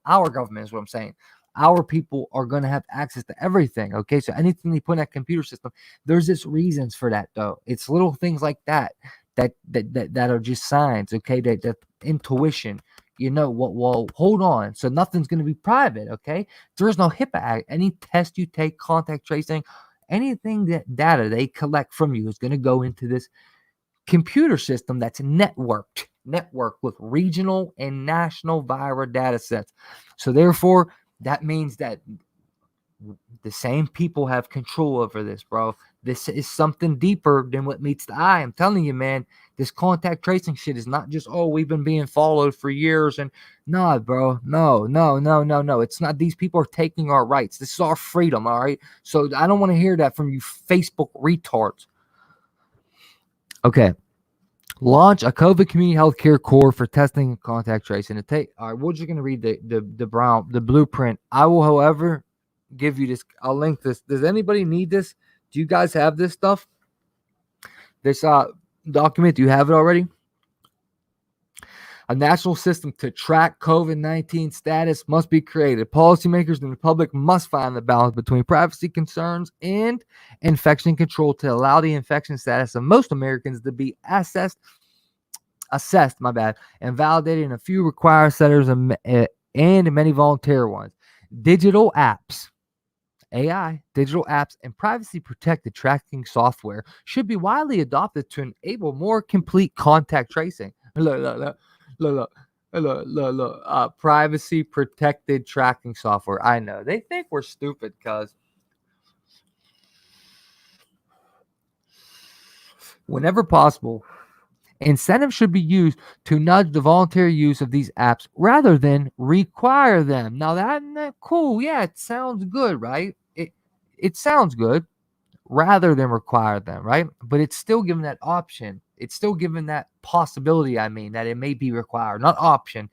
our government is what I'm saying. Our people are going to have access to everything. Okay. So anything they put in that computer system, there's just reasons for that though. It's little things like that are just signs. Okay. That intuition, well, hold on. So nothing's going to be private. Okay. There's no HIPAA Act. Any test you take, contact tracing, anything that data they collect from you is going to go into this computer system that's networked with regional and national viral data sets. So therefore, that means that the same people have control over this, bro. This is something deeper than what meets the eye. I'm telling you, man, this contact tracing shit is not just, we've been being followed for years. And nah, bro, no. It's not. These people are taking our rights. This is our freedom, all right? So I don't want to hear that from you Facebook retards. Okay. Launch a COVID community healthcare core for testing and contact tracing. All right, we're just going to read the blueprint. I will, however, give you this. I'll link this. Does anybody need this? Do you guys have this stuff? This document, do you have it already? A national system to track COVID-19 status must be created. Policymakers and the public must find the balance between privacy concerns and infection control to allow the infection status of most Americans to be assessed, and validated in a few required setters and many volunteer ones. Digital apps, AI, digital apps, and privacy-protected tracking software should be widely adopted to enable more complete contact tracing. Look. Privacy-protected tracking software. I know. They think we're stupid because whenever possible, incentives should be used to nudge the voluntary use of these apps rather than require them. Now, isn't that cool? Yeah, it sounds good, right? It sounds good rather than require them, right? But it's still given that option. It's still given that possibility, that it may be required. Not option,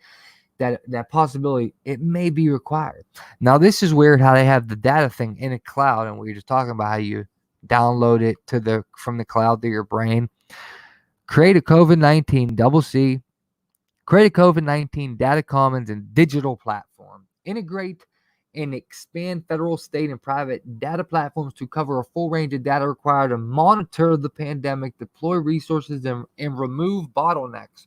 that possibility, it may be required. Now, this is weird how they have the data thing in a cloud, and we were just talking about how you download it from the cloud to your brain. Create a COVID-19 data commons and digital platform. Integrate and expand federal, state, and private data platforms to cover a full range of data required to monitor the pandemic, deploy resources, and remove bottlenecks.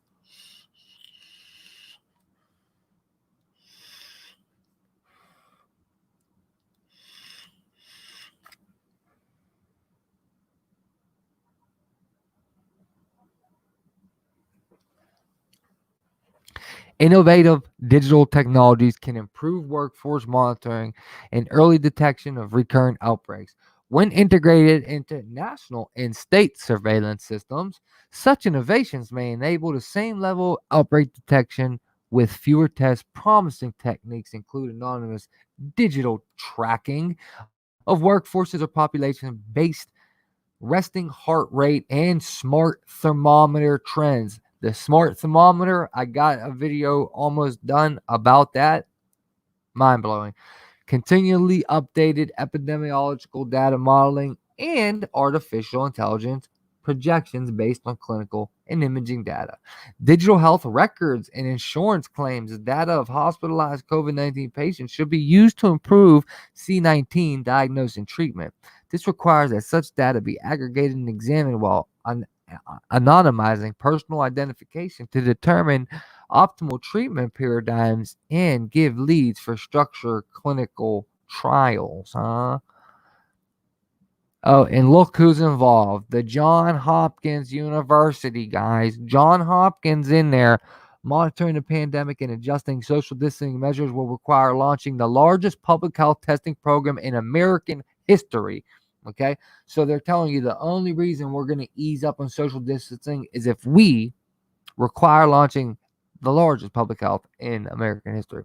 Innovative digital technologies can improve workforce monitoring and early detection of recurrent outbreaks. When integrated into national and state surveillance systems, such innovations may enable the same level of outbreak detection with fewer tests. Promising techniques include anonymous digital tracking of workforces or population based resting heart rate and smart thermometer trends. The smart thermometer, I got a video almost done about that. Mind blowing. Continually updated epidemiological data modeling and artificial intelligence projections based on clinical and imaging data. Digital health records and insurance claims data of hospitalized COVID 19 patients should be used to improve C19 diagnosis and treatment. This requires that such data be aggregated and examined while anonymizing personal identification to determine optimal treatment paradigms and give leads for structured clinical trials. Oh, and look who's involved. The John Hopkins University, guys. John Hopkins in there. Monitoring the pandemic and adjusting social distancing measures will require launching the largest public health testing program in American history. Okay, so they're telling you the only reason we're going to ease up on social distancing is if we require launching the largest public health in American history.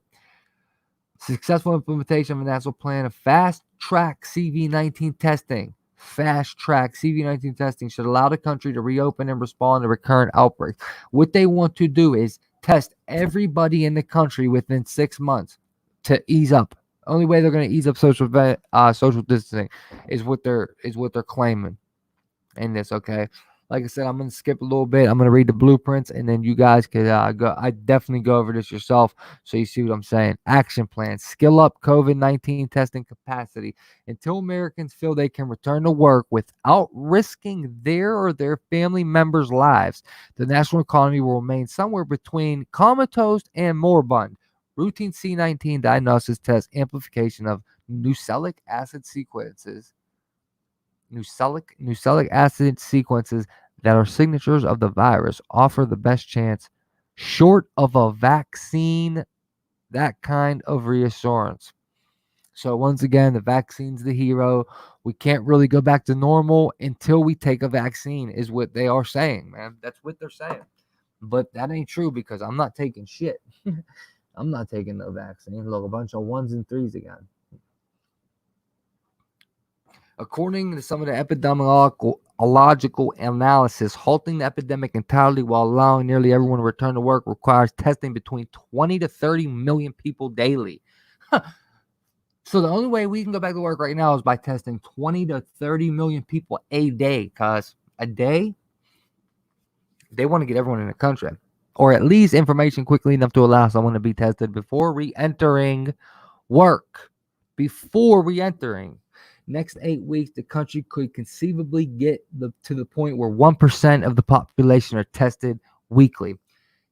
Successful implementation of a national plan of fast-track CV-19 testing. Fast-track CV-19 testing should allow the country to reopen and respond to recurrent outbreaks. What they want to do is test everybody in the country within 6 months to ease up. Only way they're going to ease up social distancing is what they're claiming in this. Okay, like I said, I'm going to skip a little bit. I'm going to read the blueprints, and then you guys could go. I definitely go over this yourself so you see what I'm saying. Action plan: skill up COVID-19 testing capacity until Americans feel they can return to work without risking their or their family members' lives. The national economy will remain somewhere between comatose and moribund. Routine C19 diagnosis test amplification of nucleic acid sequences. Nucleic acid sequences that are signatures of the virus offer the best chance, short of a vaccine, that kind of reassurance. So once again, the vaccine's the hero. We can't really go back to normal until we take a vaccine, is what they are saying, man. That's what they're saying. But that ain't true because I'm not taking shit. I'm not taking no vaccine. Look, a bunch of 1s and 3s again. According to some of the epidemiological analysis, halting the epidemic entirely while allowing nearly everyone to return to work requires testing between 20 to 30 million people daily. So the only way we can go back to work right now is by testing 20 to 30 million people a day, because a day, they want to get everyone in the country, or at least information quickly enough to allow someone to be tested before re-entering work. Next 8 weeks, the country could conceivably get to the point where 1% of the population are tested weekly.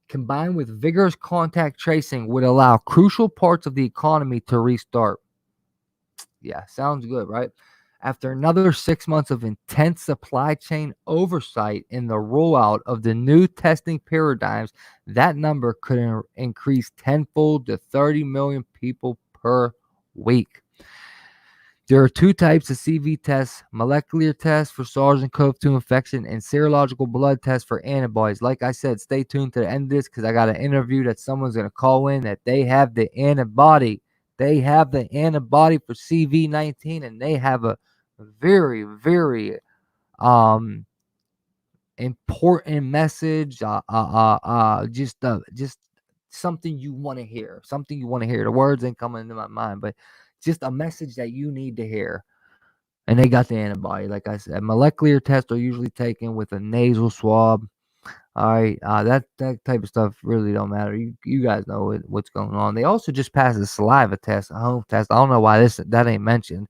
Combined with vigorous contact tracing would allow crucial parts of the economy to restart. Yeah, sounds good, right? After another 6 months of intense supply chain oversight in the rollout of the new testing paradigms, that number could increase tenfold to 30 million people per week. There are 2 types of CV tests: molecular tests for SARS-CoV-2 infection and serological blood tests for antibodies. Like I said, stay tuned to the end of this because I got an interview that someone's going to call in that they have the antibody. They have the antibody for CV-19, and they have a very, very important message. Just something you want to hear. The words ain't coming into my mind, but just a message that you need to hear. And they got the antibody. Like I said, molecular tests are usually taken with a nasal swab. All right, that type of stuff really don't matter. You guys know what's going on. They also just passed a saliva test, a home test. I don't know why that ain't mentioned.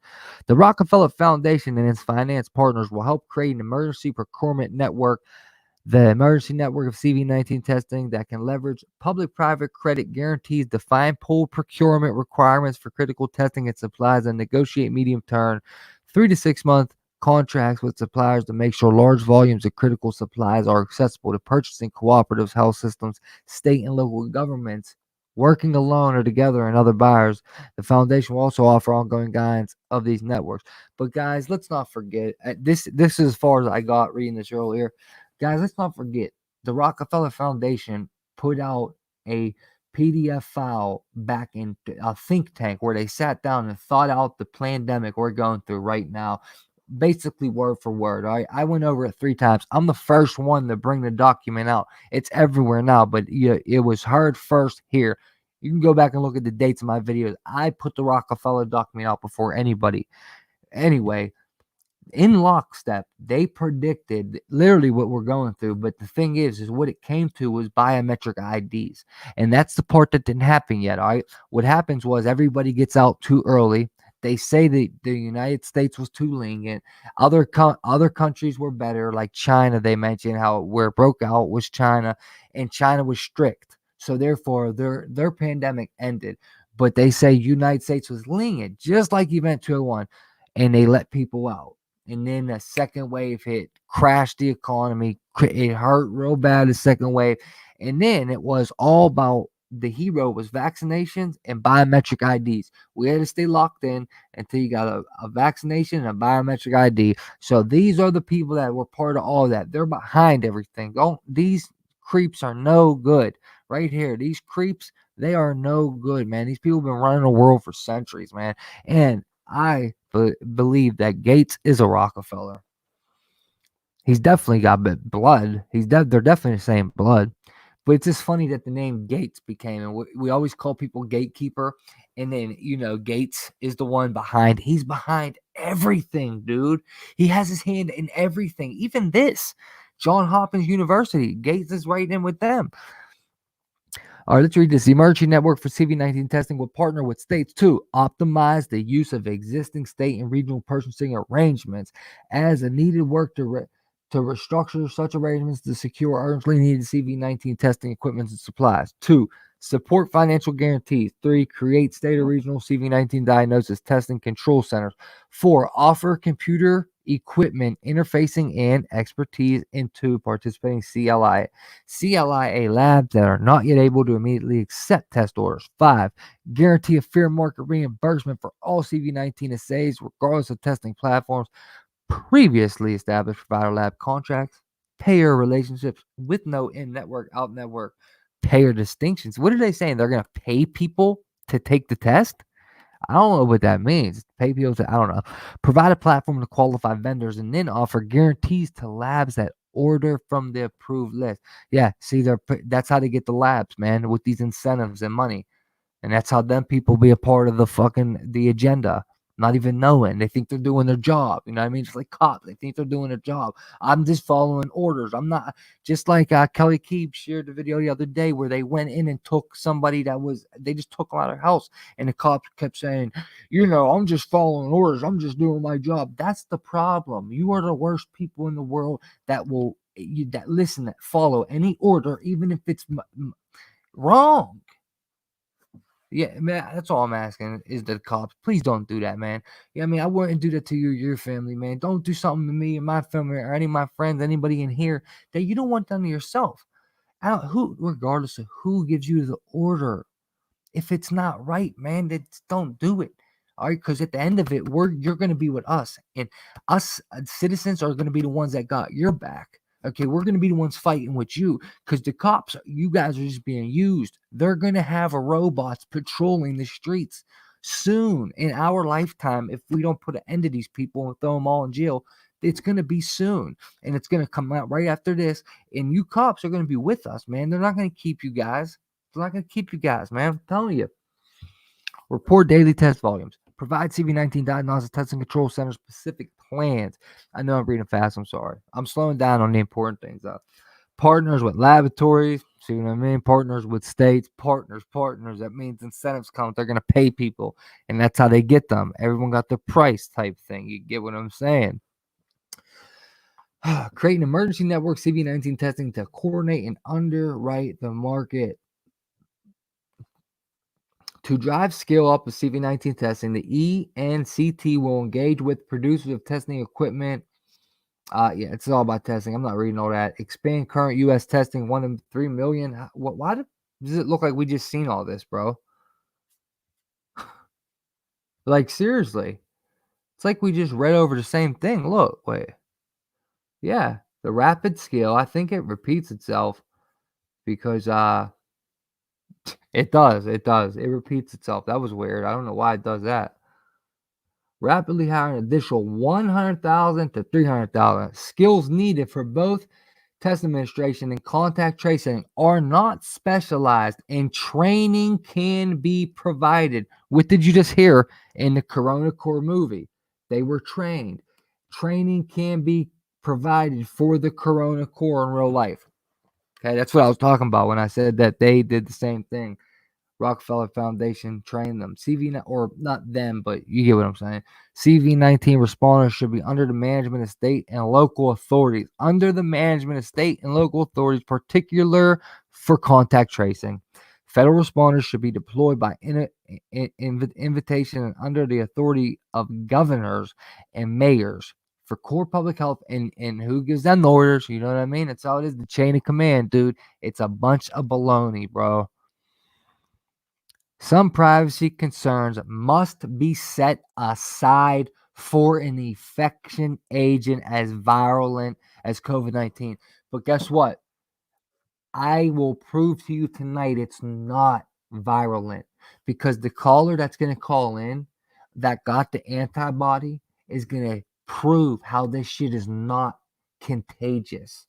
The Rockefeller Foundation and its finance partners will help create an emergency procurement network, the emergency network of CV-19 testing that can leverage public-private credit guarantees, define pool procurement requirements for critical testing and supplies, and negotiate medium-term 3 to 6 month contracts with suppliers to make sure large volumes of critical supplies are accessible to purchasing cooperatives, health systems, state and local governments, working alone or together, and other buyers. The foundation will also offer ongoing guidance of these networks. But guys, let's not forget this is as far as I got reading this earlier. Guys, let's not forget the Rockefeller Foundation put out a PDF file back in a think tank where they sat down and thought out the pandemic we're going through right now, basically word for word. All right, I went over it 3 times. I'm the first one to bring the document out. It's everywhere now, but yeah, it was heard first here. You can go back and look at the dates of my videos. I put the Rockefeller document out before anybody. Anyway, in lockstep, they predicted literally what we're going through. But the thing is what it came to was biometric IDs. And that's the part that didn't happen yet. All right. What happens was everybody gets out too early. They say that the United States was too lenient. Other countries were better, like China. They mentioned how where it broke out was China, and China was strict. So therefore, their pandemic ended. But they say United States was lenient, just like Event 201, and they let people out. And then the second wave hit, crashed the economy. It hurt real bad, the second wave. And then it was all about the hero was vaccinations and biometric IDs. We had to stay locked in until you got a vaccination and a biometric ID. So these are the people that were part of all that. They're behind everything. These creeps are no good. Right here, these creeps, they are no good, man. These people have been running the world for centuries, man. And I believe that Gates is a Rockefeller. He's definitely got blood. They're definitely the same blood. But it's just funny that the name Gates became, and we always call people gatekeeper. And then, Gates is the one behind. He's behind everything, dude. He has his hand in everything. Even this, Johns Hopkins University, Gates is right in with them. All right, let's read this. The Emergency Network for CV-19 testing will partner with states to optimize the use of existing state and regional purchasing arrangements as a needed work to restructure such arrangements to secure urgently needed CV-19 testing equipment and supplies. 2. Support financial guarantees. 3. Create state or regional CV-19 diagnosis testing control centers. 4. Offer computer equipment, interfacing, and expertise into participating CLIA labs that are not yet able to immediately accept test orders. 5. Guarantee a fair market reimbursement for all CV-19 assays, regardless of testing platforms. Previously established provider lab contracts. Payer relationships with no in-network, out-network payer distinctions. What are they saying? They're going to pay people to take the test? I don't know what that means. Pay people to, I don't know. Provide a platform to qualify vendors and then offer guarantees to labs that order from the approved list. Yeah, see, that's how they get the labs, man, with these incentives and money. And that's how them people be a part of the agenda. Not even knowing. They think they're doing their job. You know what I mean? It's like cops. They think they're doing their job. I'm just following orders. I'm not. Just like Kelly Keeb shared the video the other day where they went in and took somebody they just took them out of their house. And the cops kept saying, I'm just following orders. I'm just doing my job. That's the problem. You are the worst people in the world that follow any order, even if it's wrong. Yeah, man, that's all I'm asking is the cops. Please don't do that, man. Yeah, I mean, I wouldn't do that to you or your family, man. Don't do something to me and my family or any of my friends, anybody in here that you don't want done to yourself. Regardless of who gives you the order, if it's not right, man, don't do it. All right, because at the end of it, you're going to be with us, and us citizens are going to be the ones that got your back. Okay, we're going to be the ones fighting with you because the cops, you guys are just being used. They're going to have robots patrolling the streets soon in our lifetime. If we don't put an end to these people and throw them all in jail, it's going to be soon. And it's going to come out right after this. And you cops are going to be with us, man. They're not going to keep you guys. They're not going to keep you guys, man. I'm telling you. Report daily test volumes. Provide CV-19 diagnosis testing control center specific plans. I know I'm reading fast. I'm sorry. I'm slowing down on the important things. Partners with laboratories. See what I mean? Partners with states. Partners. That means incentives come. They're going to pay people. And that's how they get them. Everyone got the price type thing. You get what I'm saying? Create an emergency network CV-19 testing to coordinate and underwrite the market. To drive scale up of CV19 testing, the ENCT will engage with producers of testing equipment. Yeah, it's all about testing. I'm not reading all that. Expand current U.S. testing 1 to 3 million. Why does it look like we just seen all this, bro? Like, seriously. It's like we just read over the same thing. Look, wait. Yeah, the rapid scale, I think it repeats itself because it does. It repeats itself. That was weird. I don't know why it does that. Rapidly hiring an additional 100,000 to 300,000. Skills needed for both test administration and contact tracing are not specialized, and training can be provided. What did you just hear in the Corona Corps movie? They were trained. Training can be provided for the Corona Corps in real life. Okay, that's what I was talking about when I said that they did the same thing. Rockefeller Foundation trained them. Or not them, but you get what I'm saying. CV19 responders should be under the management of state and local authorities. Under the management of state and local authorities, particular for contact tracing. Federal responders should be deployed by invitation and under the authority of governors and mayors for core public health, and who gives them the orders? You know what I mean? That's how it is. The chain of command, dude. It's a bunch of baloney, bro. Some privacy concerns must be set aside for an infection agent as virulent as COVID-19. But guess what? I will prove to you tonight it's not virulent, because the caller that's going to call in that got the antibody is going to prove how this shit is not contagious.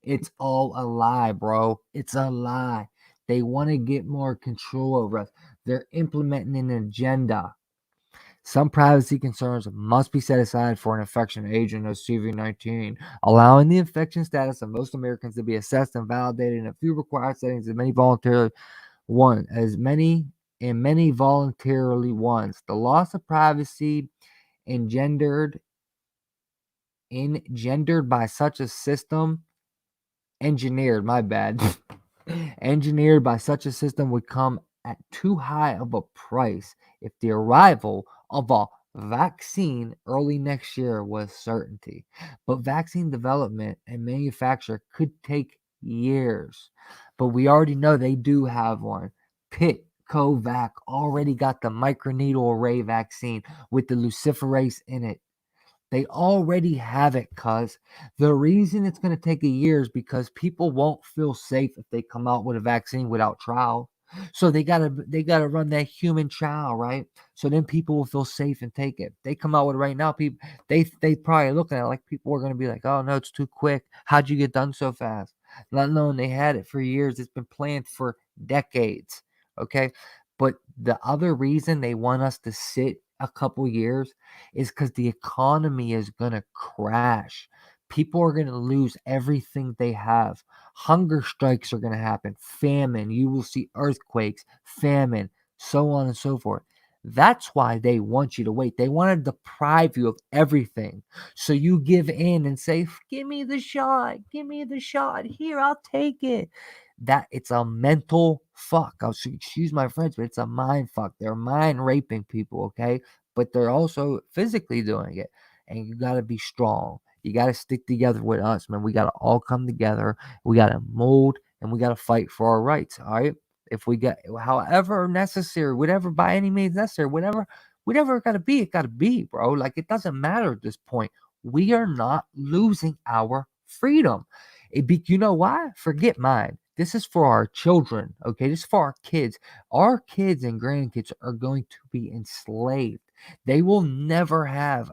It's all a lie, bro. It's a lie. They want to get more control over us. They're implementing an agenda. Some privacy concerns must be set aside for an infection agent of CV19, allowing the infection status of most Americans to be assessed and validated in a few required settings, as many voluntarily ones. The loss of privacy engendered by such a system engineered by such a system would come at too high of a price if the arrival of a vaccine early next year was certainty. But vaccine development and manufacture could take years. But we already know they do have one. Pittsburgh already got the microneedle array vaccine with the luciferase in it. They already have it, cuz the reason it's going to take a year is because people won't feel safe if they come out with a vaccine without trial. So they gotta run that human trial, right? So then people will feel safe and take it. They come out with it right now, people they probably looking at it like people are going to be like, oh no, it's too quick. How'd you get done so fast? Not knowing they had it for years. It's been planned for decades. Okay. But the other reason they want us to sit a couple years is because the economy is going to crash. People are going to lose everything they have. Hunger strikes are going to happen. Famine. You will see earthquakes, famine, so on and so forth. That's why they want you to wait. They want to deprive you of everything. So you give in and say, give me the shot. Give me the shot. Here, I'll take it. That it's a mental fuck. Excuse my French, but it's a mind fuck. They're mind raping people, okay? But they're also physically doing it. And you got to be strong. You got to stick together with us, man. We got to all come together. We got to mold and we got to fight for our rights, all right? If we get, however necessary, whatever by any means necessary, whatever it got to be, bro. Like, it doesn't matter at this point. We are not losing our freedom. You know why? Forget mine. This is for our children, okay? This is for our kids. Our kids and grandkids are going to be enslaved. They will never have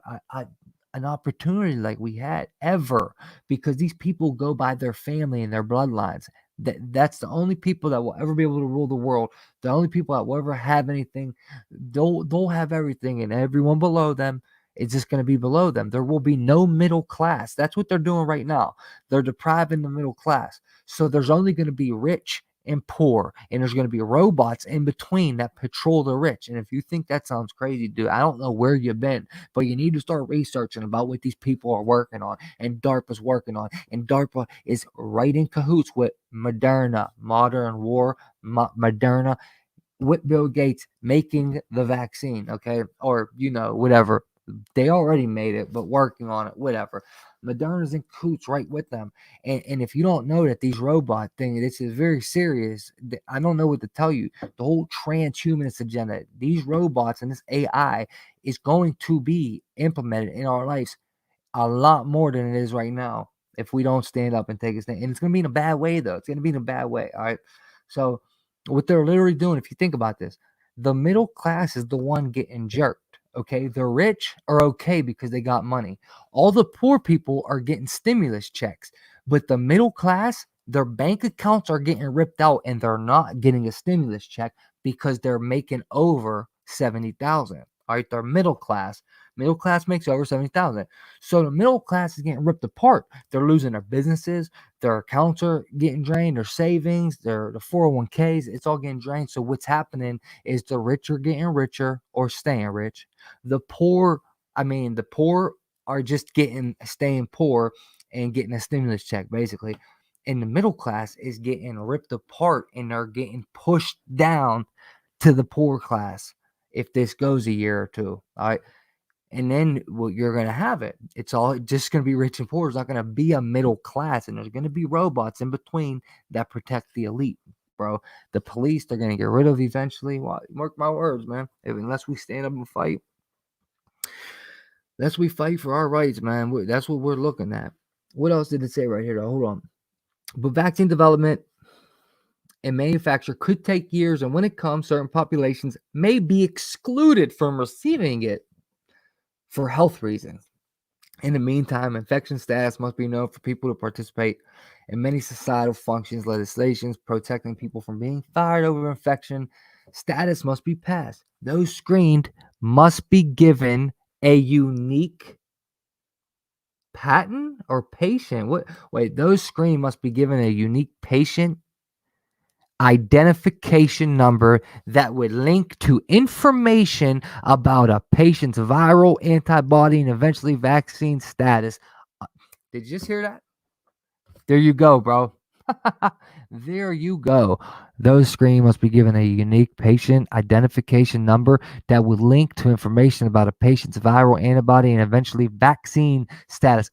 an opportunity like we had ever, because these people go by their family and their bloodlines. That's the only people that will ever be able to rule the world. The only people that will ever have anything. They'll have everything, and everyone below them is just going to be below them. There will be no middle class. That's what they're doing right now. They're depriving the middle class. So there's only going to be rich and poor, and there's going to be robots in between that patrol the rich. And if you think that sounds crazy, dude, I don't know where you've been, but you need to start researching about what these people are working on, and DARPA's working on. And DARPA is right in cahoots with Moderna, Modern War, Moderna. with Bill Gates making the vaccine, okay? Or, whatever. They already made it, but working on it, whatever. Moderna's in coots right with them. And if you don't know that these robot thing, this is very serious. I don't know what to tell you. The whole transhumanist agenda, these robots and this AI is going to be implemented in our lives a lot more than it is right now if we don't stand up and take a stand. And it's going to be in a bad way, though. It's going to be in a bad way, all right? So what they're literally doing, if you think about this, the middle class is the one getting jerked, okay? The rich are okay because they got money. All the poor people are getting stimulus checks, but the middle class, their bank accounts are getting ripped out and they're not getting a stimulus check because they're making over 70,000. All right, they're middle class. Middle class makes over 70,000. So the middle class is getting ripped apart. They're losing their businesses. Their accounts are getting drained. Their savings, the 401ks, it's all getting drained. So what's happening is the rich are getting richer or staying rich. The poor are just staying poor and getting a stimulus check, basically. And the middle class is getting ripped apart and they're getting pushed down to the poor class if this goes a year or two. All right. And then you're going to have it. It's all just going to be rich and poor. There's not going to be a middle class. And there's going to be robots in between that protect the elite, bro. The police, they're going to get rid of eventually. Well, mark my words, man. Unless we stand up and fight. Unless we fight for our rights, man. That's what we're looking at. What else did it say right here, though? Hold on. But vaccine development and manufacture could take years. And when it comes, certain populations may be excluded from receiving it for health reasons. In the meantime, infection status must be known for people to participate in many societal functions. Legislations protecting people from being fired over infection status must be passed. Those screened must be given a unique patent or patient. Those screened must be given a unique patient identification number that would link to information about a patient's viral antibody and eventually vaccine status. Did you just hear that? There you go, bro. There you go. Those screen must be given a unique patient identification number that would link to information about a patient's viral antibody and eventually vaccine status.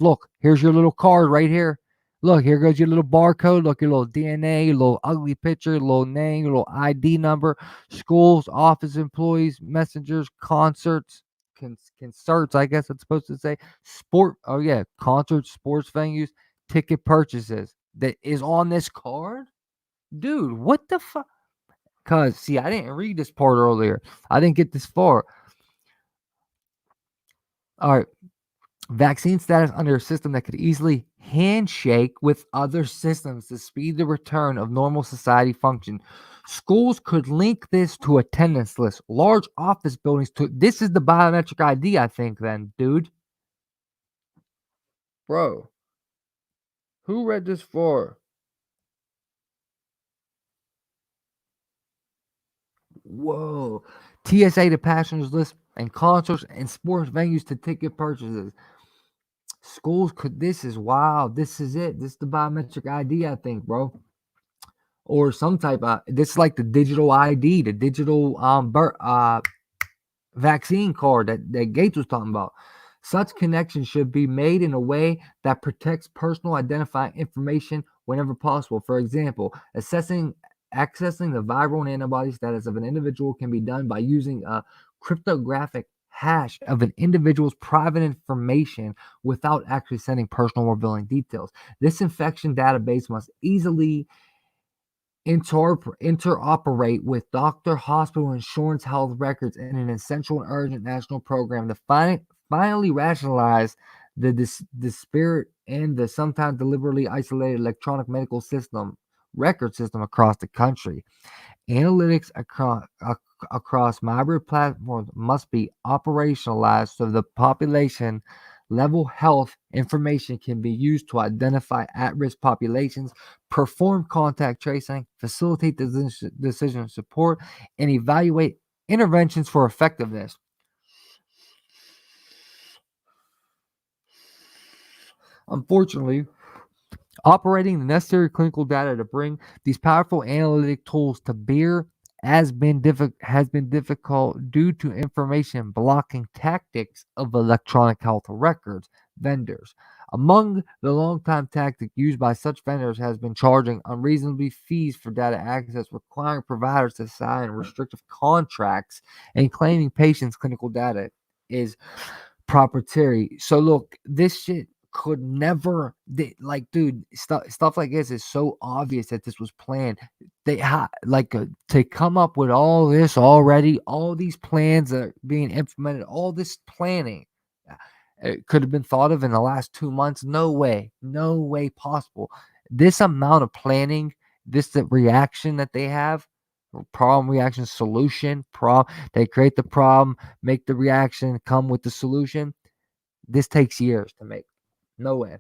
Look, here's your little card right here. Look, here goes your little barcode. Look, your little DNA, your little ugly picture, your little name, your little ID number. Schools, office employees, messengers, concerts, concerts, I guess it's supposed to say. Concerts, sports venues, ticket purchases. That is on this card? Dude, what the fuck? Because, see, I didn't read this part earlier. I didn't get this far. All right. Vaccine status under a system that could easily handshake with other systems to speed the return of normal society function. Schools could link this to attendance lists. Large office buildings to this is the biometric ID, I think, then, dude. Bro. Who read this for? Whoa. TSA to passengers list and concerts and sports venues to ticket purchases. Schools could, this is wild. This is it. This is the biometric ID, I think, bro. Or some type of, this is like the digital ID, the digital vaccine card that Gates was talking about. Such connections should be made in a way that protects personal identifying information whenever possible. For example, accessing the viral and antibody status of an individual can be done by using a cryptographic hash of an individual's private information without actually sending personal or billing details. This infection database must easily interoperate with doctor, hospital, insurance, health records in an essential and urgent national program to finally rationalize the disparate and the sometimes deliberately isolated electronic medical system record system across the country. Analytics across hybrid platforms must be operationalized so the population level health information can be used to identify at-risk populations, perform contact tracing, facilitate decision support, and evaluate interventions for effectiveness. Unfortunately, Operating the necessary clinical data to bring these powerful analytic tools to bear has been difficult due to information blocking tactics of electronic health records vendors. Among the long-time tactic used by such vendors has been charging unreasonably fees for data access, requiring providers to sign restrictive contracts, and claiming patients' clinical data is proprietary. So look, this shit could never like, dude, stuff like this is so obvious that this was planned. To come up with all this already, all these plans that are being implemented, all this planning, it could have been thought of in the last 2 months. No way possible. This amount of planning, the reaction that they have, problem, reaction, solution, they create the problem, make the reaction, come with the solution. This takes years to make. No way.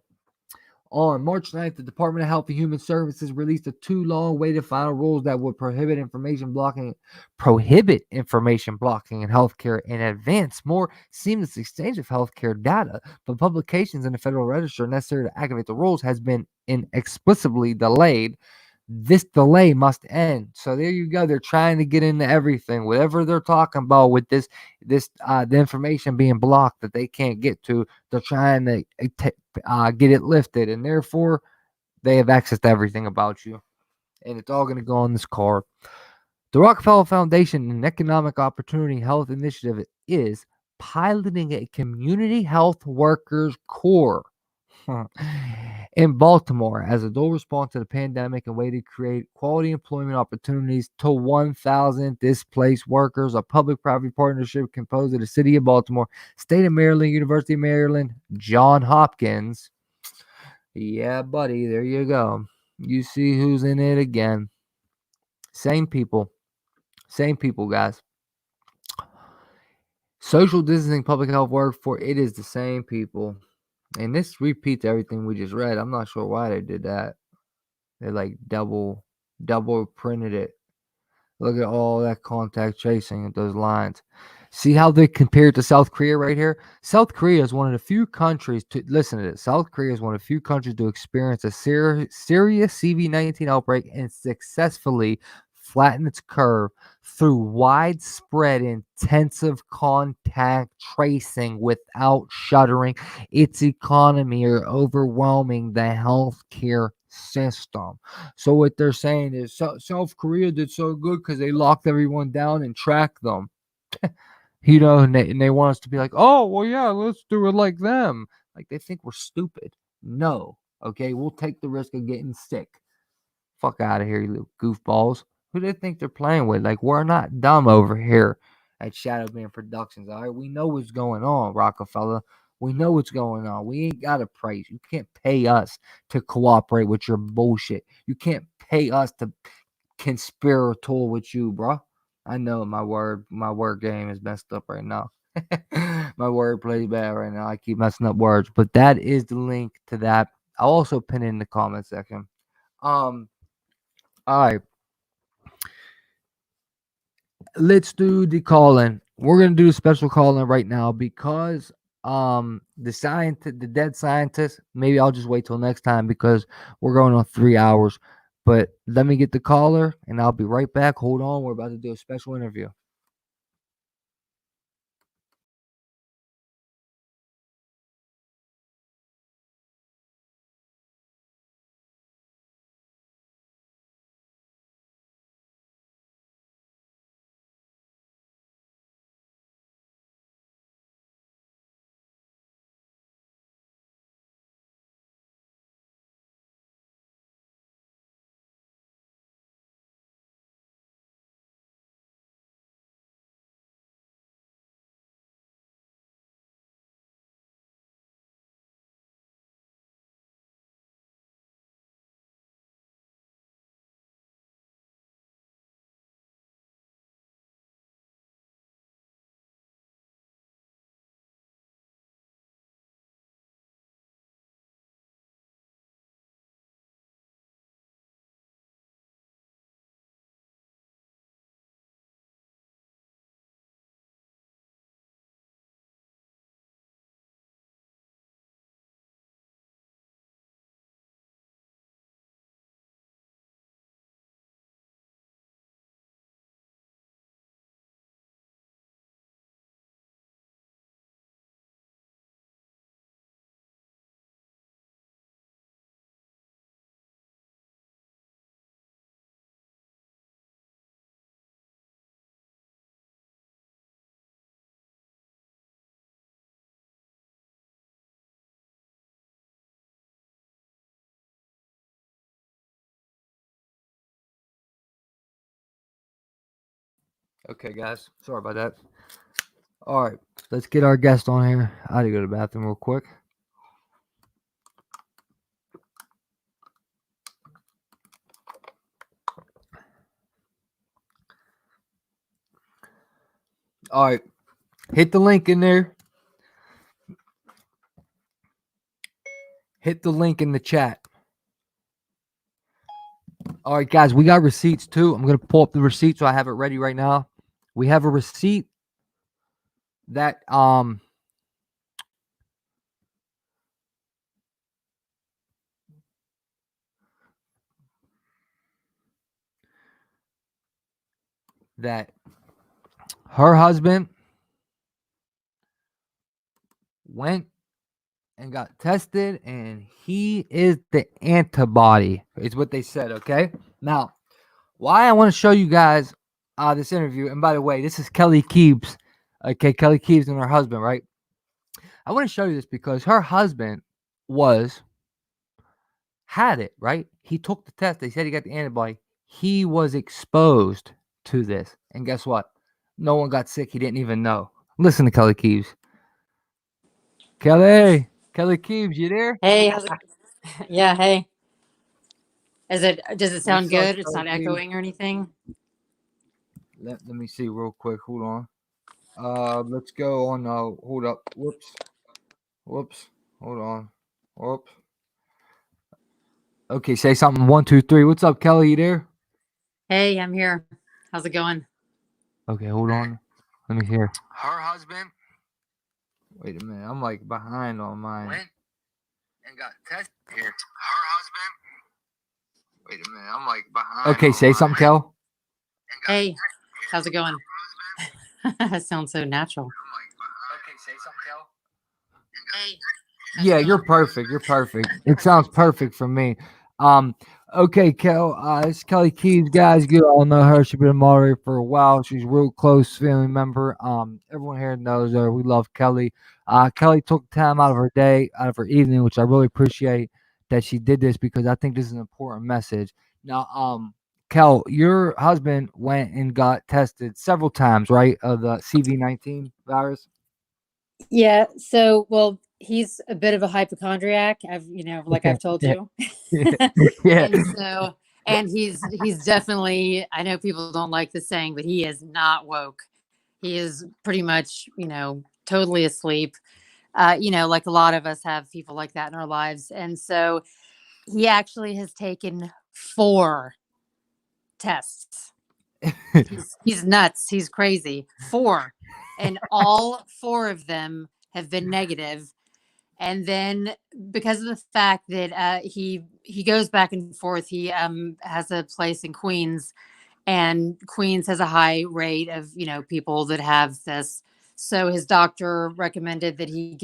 On March 9th, the Department of Health and Human Services released the too long awaited final rules that would prohibit information blocking in healthcare and advance more seamless exchange of healthcare data. But publications in the Federal Register necessary to activate the rules has been inexplicably delayed. This delay must end. So there you go. They're trying to get into everything, whatever they're talking about with the information being blocked that they can't get to. They're trying to get it lifted, and therefore they have access to everything about you, and it's all going to go on this card. The Rockefeller Foundation and Economic Opportunity Health Initiative is piloting a community health workers corps in Baltimore as a dual response to the pandemic and way to create quality employment opportunities to 1,000 displaced workers. A public-private partnership composed of the City of Baltimore, State of Maryland, University of Maryland, Johns Hopkins. Yeah, buddy, there you go. You see who's in it again. Same people, guys. Social distancing, public health work for it is the same people. And this repeats everything we just read. I'm not sure why they did that. They like double printed it. Look at all that contact tracing at those lines. See how they compare it to South Korea right here? South Korea is one of the few countries to listen to this. South Korea is one of the few countries to experience a serious CV-19 outbreak and successfully flatten its curve through widespread intensive contact tracing without shuttering its economy or overwhelming the healthcare system. So what they're saying is South Korea did so good because they locked everyone down and tracked them. And they want us to be like, oh, well, yeah, let's do it like them. Like they think we're stupid. No. Okay, we'll take the risk of getting sick. Fuck out of here, you little goofballs. Who do they think they're playing with? Like, we're not dumb over here at Shadowman Productions, all right? We know what's going on, Rockefeller. We know what's going on. We ain't got a price. You can't pay us to cooperate with your bullshit. You can't pay us to conspirator with you, bro. I know my word game is messed up right now. My word plays bad right now. I keep messing up words, but that is the link to that. I'll also pin it in the comment section. All right. Let's do the call-in. We're gonna do a special call-in right now because the dead scientist, maybe I'll just wait till next time because we're going on 3 hours. But let me get the caller and I'll be right back. Hold on, we're about to do a special interview. Okay, guys. Sorry about that. All right, let's get our guest on here. I had to go to the bathroom real quick. All right, hit the link in there. Hit the link in the chat. All right, guys, we got receipts too. I'm going to pull up the receipt so I have it ready right now. We have a receipt that that her husband went and got tested, and he is the antibody, is what they said. Okay, now why I want to show you guys this interview, and by the way, this is Kelly Keebs. Okay, Kelly Keebs and her husband, right? I want to show you this because her husband had it, right? He took the test. They said he got the antibody. He was exposed to this. And guess what? No one got sick. He didn't even know. Listen to Kelly Keebs. Kelly Keebs, you there? Hey, how's it? Yeah, hey. Does it sound What's up, good? It's Kelly not Keebs? echoing or anything? Let me see real quick. Hold on. Let's go on. Hold up. Whoops. Hold on. Whoops. Okay, say something. 1, 2, 3. What's up, Kelly? You there? Hey, I'm here. How's it going? Okay, hold on. Let me hear. Her husband. Wait a minute. I'm like behind on mine. Went and got tested here. Her husband. Wait a minute. I'm like behind. Okay, say something, Kel. Hey, how's it going? That sounds so natural. Okay, say something, Kel. Hey. Yeah, you're perfect. You're perfect. It sounds perfect for me. Okay, Kel. It's Kelly Keys, guys. You all know her. She's been a moderator for a while. She's a real close family member. Everyone here knows her. We love Kelly. Kelly took time out of her day, out of her evening, which I really appreciate that she did this because I think this is an important message. Now, Kel, your husband went and got tested several times, right? Of the CV-19 virus. Yeah, so well, he's a bit of a hypochondriac. I've told you. Yeah. And he's definitely, I know people don't like the saying, but he is not woke. He is pretty much, totally asleep. Like a lot of us have people like that in our lives. And so he actually has taken 4 tests. He's nuts. He's crazy. 4. And all 4 of them have been negative. And then because of the fact that he goes back and forth, he has a place in Queens, and Queens has a high rate of, people that have this. So his doctor recommended that he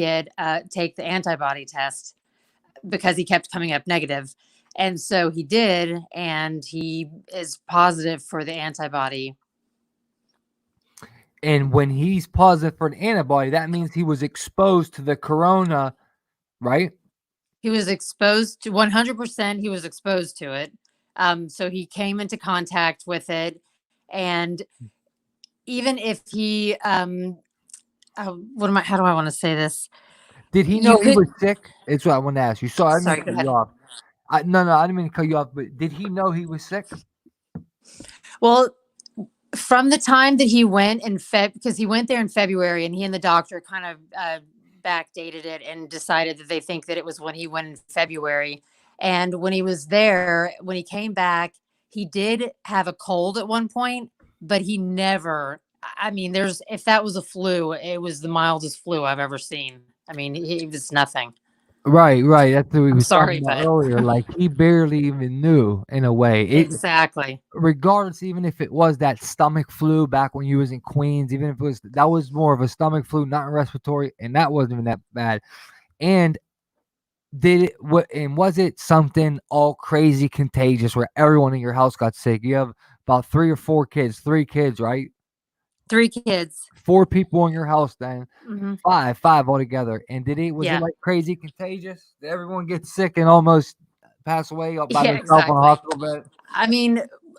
take the antibody test because he kept coming up negative. And so he did, and he is positive for the antibody. And when he's positive for an antibody, that means he was exposed to the corona, right? He was exposed to 100%. He was exposed to it. So he came into contact with it. And even if he, how do I want to say this? Did he know he was sick? That's what I want to ask you. Sorry, I didn't go cut ahead. you off. No, I didn't mean to cut you off, but did he know he was sick? Well, from the time that he went because he went there in February, and he and the doctor kind of backdated it and decided that they think that it was when he went in February. And when he was there, when he came back, he did have a cold at one point, but he never, if that was a flu, it was the mildest flu I've ever seen. It was nothing. Right. That's what we were talking about but earlier. Like he barely even knew in a way. Exactly. Regardless, even if it was that stomach flu back when you was in Queens, even if that was more of a stomach flu, not respiratory, and that wasn't even that bad. And was it something all crazy contagious where everyone in your house got sick? You have about 3 or 4 kids, 3 kids, right? 3 kids. 4 people in your house then. Mm-hmm. 5 altogether. And was it like crazy contagious? Did everyone get sick and almost pass away by themselves on a hospital bed?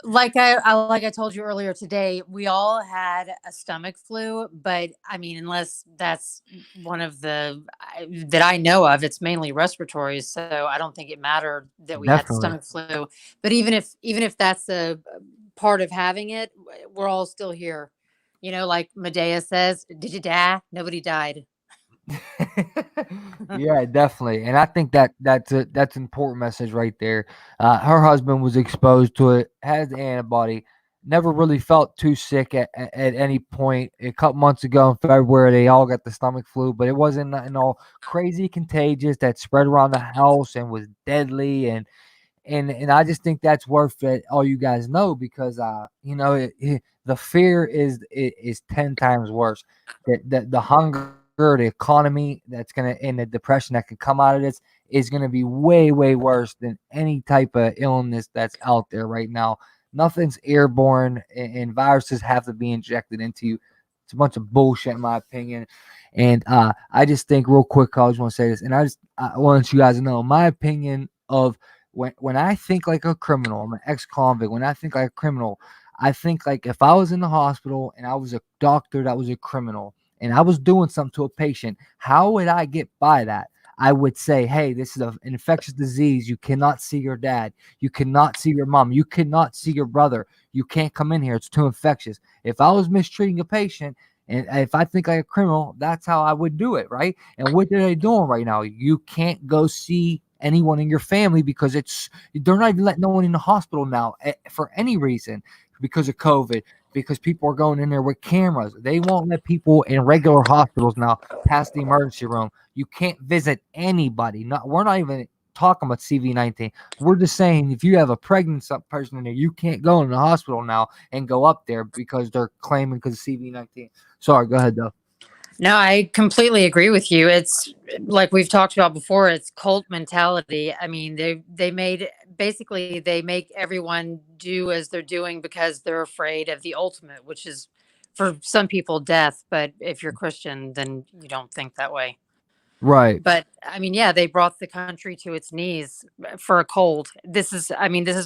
like I told you earlier today, we all had a stomach flu, but I mean, unless that's one of the that I know of, it's mainly respiratory. So I don't think it mattered that we had the Definitely. stomach flu. But even if that's a part of having it, we're all still here. You know, like Medea says, "Did you die? Nobody died." Yeah, definitely. And I think that's an important message right there. Her husband was exposed to it, has the antibody, never really felt too sick at any point. A couple months ago in February, they all got the stomach flu, but it wasn't nothing all crazy contagious that spread around the house and was deadly. And I just think that's worth it. All you guys know because the fear is 10 times worse. The hunger, the economy that's gonna, and the depression that can come out of this is gonna be way worse than any type of illness that's out there right now. Nothing's airborne, and viruses have to be injected into you. It's a bunch of bullshit, in my opinion. And I just think, real quick, I just want to say this, and I want you guys to know my opinion of when I think like a criminal. I'm an ex-convict. When I think like a criminal, I think like if I was in the hospital and I was a doctor that was a criminal and I was doing something to a patient, how would I get by that? I would say, hey, this is an infectious disease. You cannot see your dad. You cannot see your mom. You cannot see your brother. You can't come in here. It's too infectious. If I was mistreating a patient, and if I think like a criminal, that's how I would do it, right? And what are they doing right now? You can't go see anyone in your family because they're not even letting no one in the hospital now for any reason because of COVID. Because people are going in there with cameras. They won't let people in regular hospitals now past the emergency room. You can't visit anybody. We're not even talking about CV-19. We're just saying if you have a pregnant person in there, you can't go in the hospital now and go up there because they're claiming because of CV-19. Sorry, go ahead, though. No, I completely agree with you. It's like we've talked about before, it's cult mentality. I mean, they make everyone do as they're doing because they're afraid of the ultimate, which is for some people death, but if you're Christian, then you don't think that way. Right. But I mean, yeah, they brought the country to its knees for a cold. This is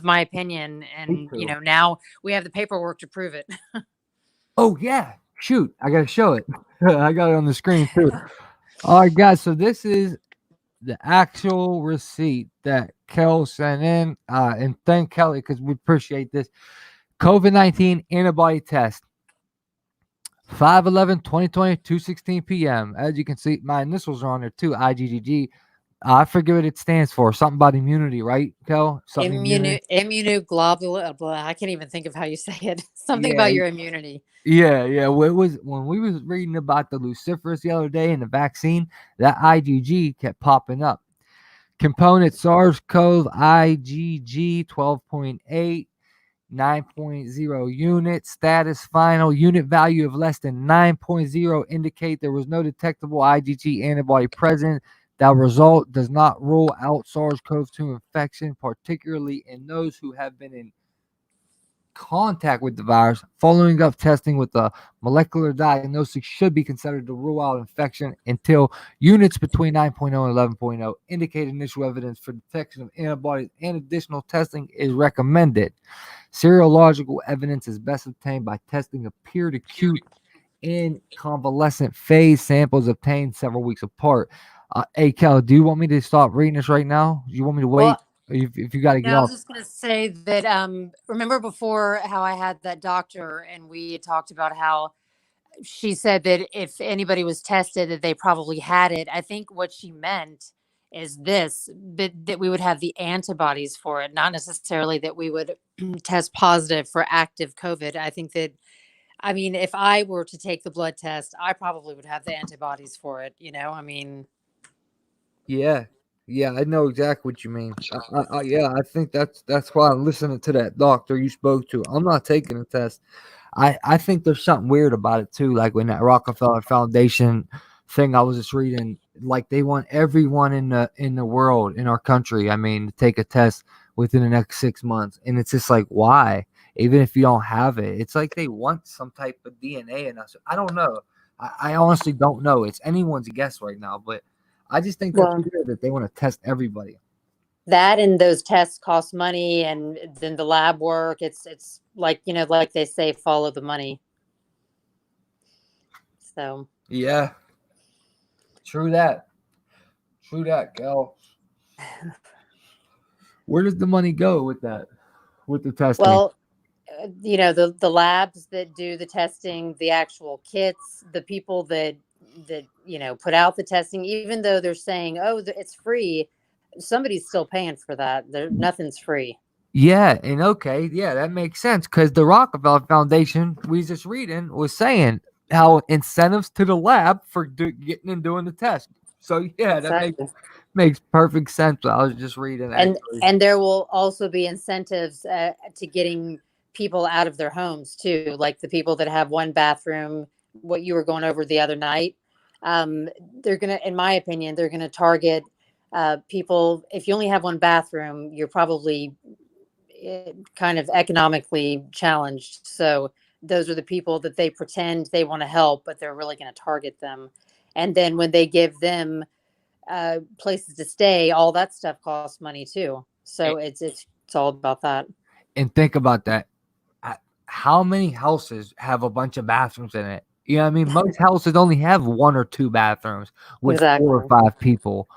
my opinion, Me and too. now we have the paperwork to prove it. Oh, yeah. Shoot. I got to show it. I got it on the screen, too. All right, guys. So this is the actual receipt that Kel sent in. And thank Kelly because we appreciate this. COVID-19 antibody test. 5/11/2020, 2:16 p.m. As you can see, my initials are on there too. IGGG. I forget what it stands for. Something about immunity, right, Kel? Something immunity. Immunoglobulin. I can't even think of how you say it. Something Yeah, about your immunity. yeah. Well, it was when we was reading about the luciferase the other day and the vaccine, that IgG kept popping up. Component SARS-CoV IgG 12.8, 9.0 unit. Status final unit value of less than 9.0 indicate there was no detectable IgG antibody present. That result does not rule out SARS-CoV-2 infection, particularly in those who have been in contact with the virus. Following up testing with the molecular diagnostics should be considered to rule out infection until units between 9.0 and 11.0 indicate initial evidence for detection of antibodies, and additional testing is recommended. Serological evidence is best obtained by testing a period acute and convalescent phase samples obtained several weeks apart. Hey, Kel, do you want me to stop reading this right now? Do you want me to wait? Well, If you got to get no, I was off. just gonna say that remember before how I had that doctor and we had talked about how she said that if anybody was tested that they probably had it. I think what she meant is this, that we would have the antibodies for it, not necessarily that we would test positive for active COVID. I think that, I mean, if I were to take the blood test, I probably would have the antibodies for it. I mean, Yeah, yeah, I know exactly what you mean. Yeah, I think that's why I'm listening to that doctor you spoke to. I'm not taking a test. I think there's something weird about it too. Like when that Rockefeller Foundation thing I was just reading, like they want everyone in the world, in our country, I mean, to take a test within the next 6 months, and it's just like why? Even if you don't have it, it's like they want some type of DNA in us. I don't know. I honestly don't know. It's anyone's guess right now, but I just think that's well, weird that they want to test everybody. that and those tests cost money, and then the lab work. It's like, like they say, follow the money. So Yeah. True that. True that, Cal. Where does the money go with that? With the testing? well, the labs that do the testing, the actual kits, the people that put out the testing, even though they're saying, oh, it's free, somebody's still paying for that. Nothing's free. Yeah, and okay, yeah, that makes sense because the Rockefeller Foundation we was just reading was saying how incentives to the lab for getting and doing the test. So yeah, that Exactly. makes perfect sense. I was just reading and actually. and there will also be incentives to getting people out of their homes too, like the people that have one bathroom, what you were going over the other night. They're gonna, in my opinion, they're gonna target people. If you only have one bathroom, you're probably kind of economically challenged, so those are the people that they pretend they want to help, but they're really going to target them. And then when they give them places to stay, all that stuff costs money too. So it's all about that. And think about that. How many houses have a bunch of bathrooms in it? You know what I mean? Most houses only have 1 or 2 bathrooms with 4 or Exactly. 5 people.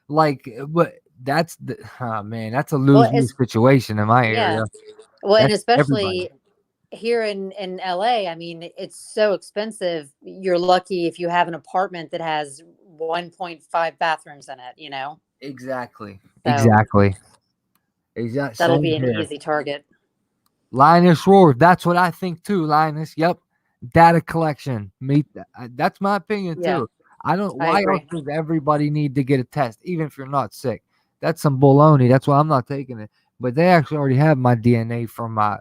Like, but that's the man, that's a Well, lose-lose situation in my yeah. area. Well, and That's everybody. especially here in LA, I mean, it's so expensive. You're lucky if you have an apartment that has 1.5 bathrooms in it. Exactly. So Exactly. that'll Same be an here. easy target. Linus Roar. That's what I think too, Linus. Yep. Data collection. That's my opinion Yeah, too. I don't. I Why else agree. does everybody need to get a test, even if you're not sick? That's some baloney. That's why I'm not taking it. But they actually already have my DNA from my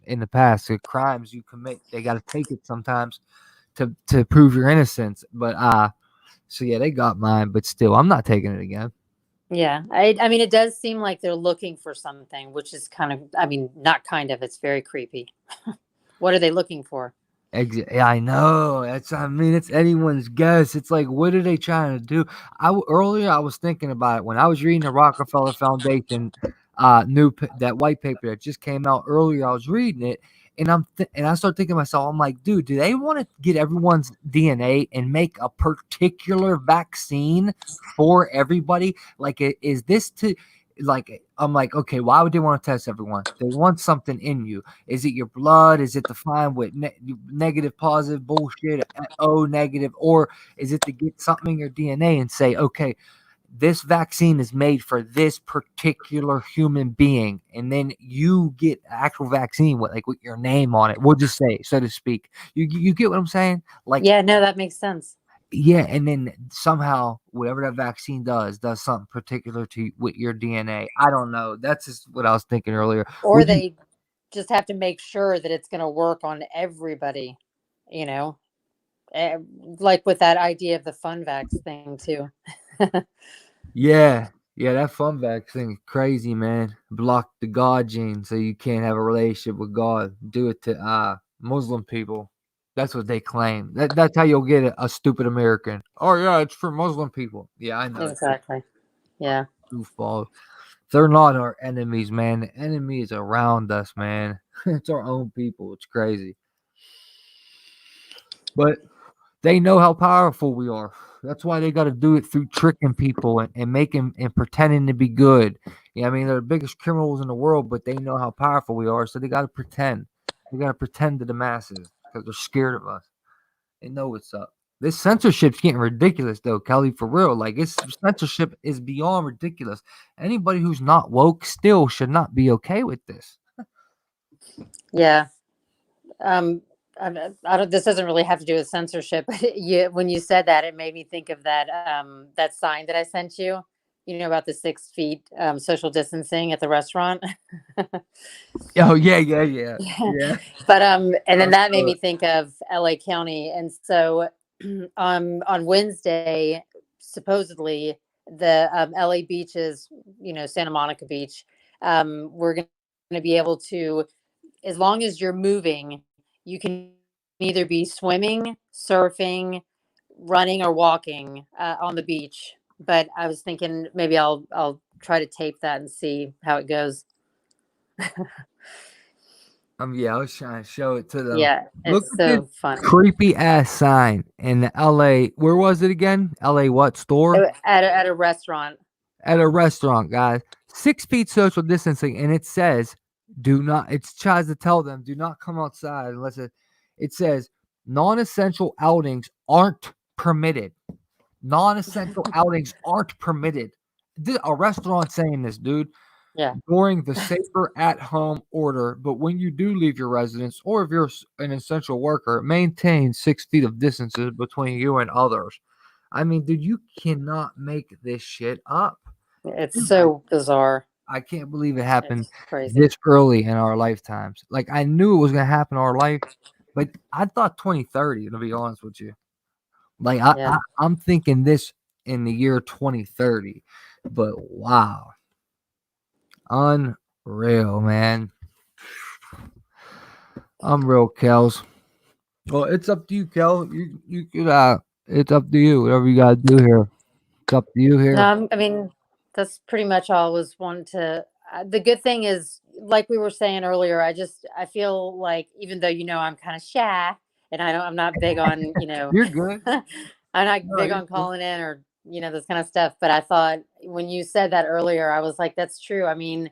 in the past. The crimes you commit, they got to take it sometimes to prove your innocence. But so yeah, they got mine. But still, I'm not taking it again. Yeah, I mean, it does seem like they're looking for something, which is kind of, I mean, not kind of, it's very creepy. What are they looking for? Yeah, I know. I mean, it's anyone's guess. It's like, what are they trying to do? Earlier, I was thinking about it when I was reading the Rockefeller Foundation, that white paper that just came out earlier. I was reading it, and and I started thinking to myself, I'm like, dude, do they want to get everyone's DNA and make a particular vaccine for everybody? Like, is this to like? I'm like, okay, why would they want to test everyone? They want something in you. Is it your blood? Is it to find what negative, positive bullshit, O negative, or is it to get something in your DNA and say, okay, this vaccine is made for this particular human being, and then you get actual vaccine with your name on it. We'll just say, so to speak. You get what I'm saying? Like, Yeah, no, that makes sense. yeah, and then somehow whatever that vaccine does something particular to with your DNA. I don't know. That's just what I was thinking earlier. Or Would you? they just have to make sure that it's going to work on everybody, you know, like with that idea of the fun vax thing too. Yeah, yeah, that fun vaccine is crazy, man. Block the God gene so you can't have a relationship with God. Do it to Muslim people. That's what they claim. That's how you'll get a stupid American. Oh yeah, it's for Muslim people. Yeah, I know. Exactly. Yeah. Goofball. They're not our enemies, man. The enemy is around us, man. It's our own people. It's crazy. But they know how powerful we are. That's why they got to do it through tricking people and making and pretending to be good. Yeah, I mean, they're the biggest criminals in the world, but they know how powerful we are, so they got to pretend. They got to pretend to the masses because they're scared of us. They know what's up. This censorship's getting ridiculous, though, Kelly. For real, censorship is beyond ridiculous. Anybody who's not woke still should not be okay with this. Yeah. Um, I don't. This doesn't really have to do with censorship, but when you said that, it made me think of that sign that I sent you. You know about the 6 feet social distancing at the restaurant. Oh yeah. But and then I that made saw me it. think of LA County, and so on Wednesday, supposedly the LA beaches, Santa Monica Beach, we're going to be able to, as long as you're moving, you can either be swimming, surfing, running, or walking on the beach. But I was thinking maybe I'll try to tape that and see how it goes. Yeah, I was trying to show it to them. Yeah, Look it's at this so funny. creepy ass sign in the LA. Where was it again? LA what store? At a restaurant. At a restaurant, guys. 6 feet social distancing, and it says, "Do not." It tries to tell them, "Do not come outside unless it says non-essential outings aren't permitted. Non-essential outings aren't permitted." A restaurant saying this, dude. Yeah. During the safer at-home order, but when you do leave your residence, or if you're an essential worker, maintain 6 feet of distances between you and others. I mean, dude, you cannot make this shit up. It's so bizarre. I can't believe it happened It's crazy. this early in our lifetimes. Like, I knew it was gonna happen in our life, but I thought 2030, to be honest with you. Like, Yeah. I'm thinking this in the year 2030, but wow. Unreal, man. Unreal, Kels. Well, it's up to you, Kel. You could it's up to you. Whatever you gotta do here. It's up to you here. No, I mean, that's pretty much all I was wanting to. The good thing is, like we were saying earlier, I feel like even though I'm kind of shy and I'm not big on You're good. I'm not No, big you're on good. calling in or this kind of stuff. But I thought when you said that earlier, I was like, that's true. I mean,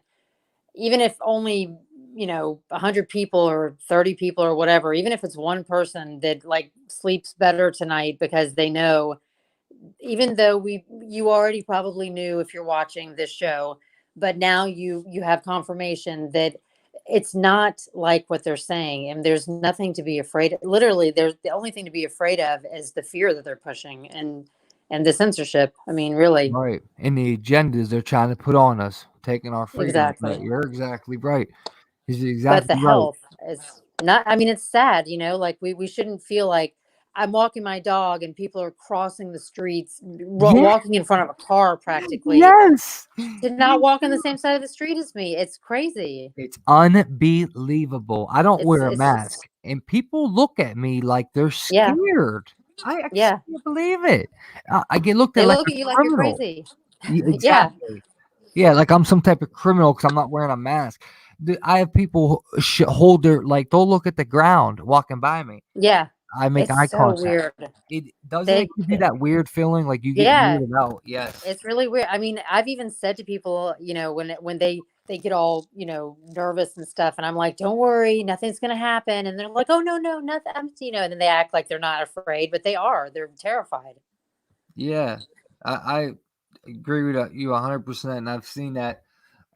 even if only 100 people or 30 people or whatever, even if it's one person that like sleeps better tonight because they know, even though you already probably knew if you're watching this show, but now you have confirmation that it's not like what they're saying, and there's nothing to be afraid of. Literally, there's the only thing to be afraid of is the fear that they're pushing and the censorship. I mean, really. Right. And the agendas they're trying to put on us, taking our freedom. Exactly. You're exactly right. He's But exactly the right. health is not, I mean, it's sad, like we shouldn't feel like I'm walking my dog and people are crossing the streets, Yeah. walking in front of a car practically Yes. to not walk on the same side of the street as me. It's crazy. It's unbelievable. I don't wear a It's mask, and people look at me like they're yeah, scared. I yeah. can't believe it. I get looked They at like look a at you like you're criminal. crazy. Yeah, Yeah, exactly. Yeah, like I'm some type of criminal because I'm not wearing a mask. I have people hold their they'll look at the ground walking by me. yeah. I make It's eye so contact. weird. Doesn't They it give you that weird feeling like you get yeah. weirded out? Yes. It's really weird. I mean, I've even said to people, when they get all, nervous and stuff, and I'm like, "Don't worry, nothing's gonna happen." And they're like, "Oh no, no, nothing." And then they act like they're not afraid, but they are. They're terrified. Yeah. I agree with you 100%, and I've seen that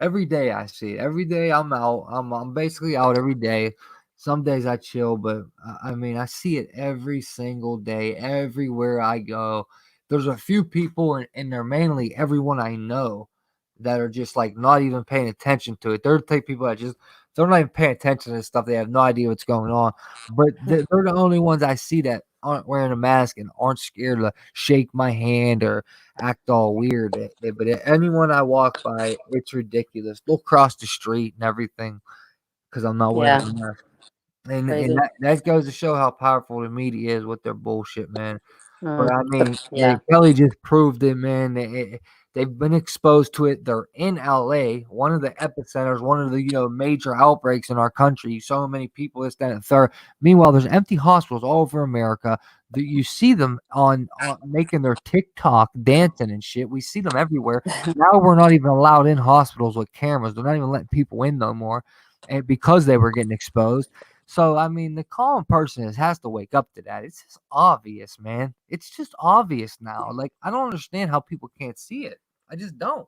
every day. I see it every day. I'm out. I'm basically out every day. Some days I chill, but I mean I see it every single day, everywhere I go. There's a few people, and they're mainly everyone I know that are just like not even paying attention to it. They're the type of people that just they're not even paying attention to stuff. They have no idea what's going on. But they're the only ones I see that aren't wearing a mask and aren't scared to shake my hand or act all weird. But anyone I walk by, it's ridiculous. They'll cross the street and everything because I'm not wearing Yeah, a mask. And crazy. that goes to show how powerful the media is with their bullshit, man. But I mean, Yeah, Kelly just proved it, man. They've been exposed to it. They're in LA, one of the epicenters, one of the major outbreaks in our country. So many people, this, that, and third. Meanwhile, there's empty hospitals all over America. You see them on making their TikTok dancing and shit. We see them everywhere. Now we're not even allowed in hospitals with cameras. They're not even letting people in no more, and because they were getting exposed. So I mean, the common person has to wake up to that. It's just obvious, man. It's just obvious now. Like I don't understand how people can't see it. I just don't.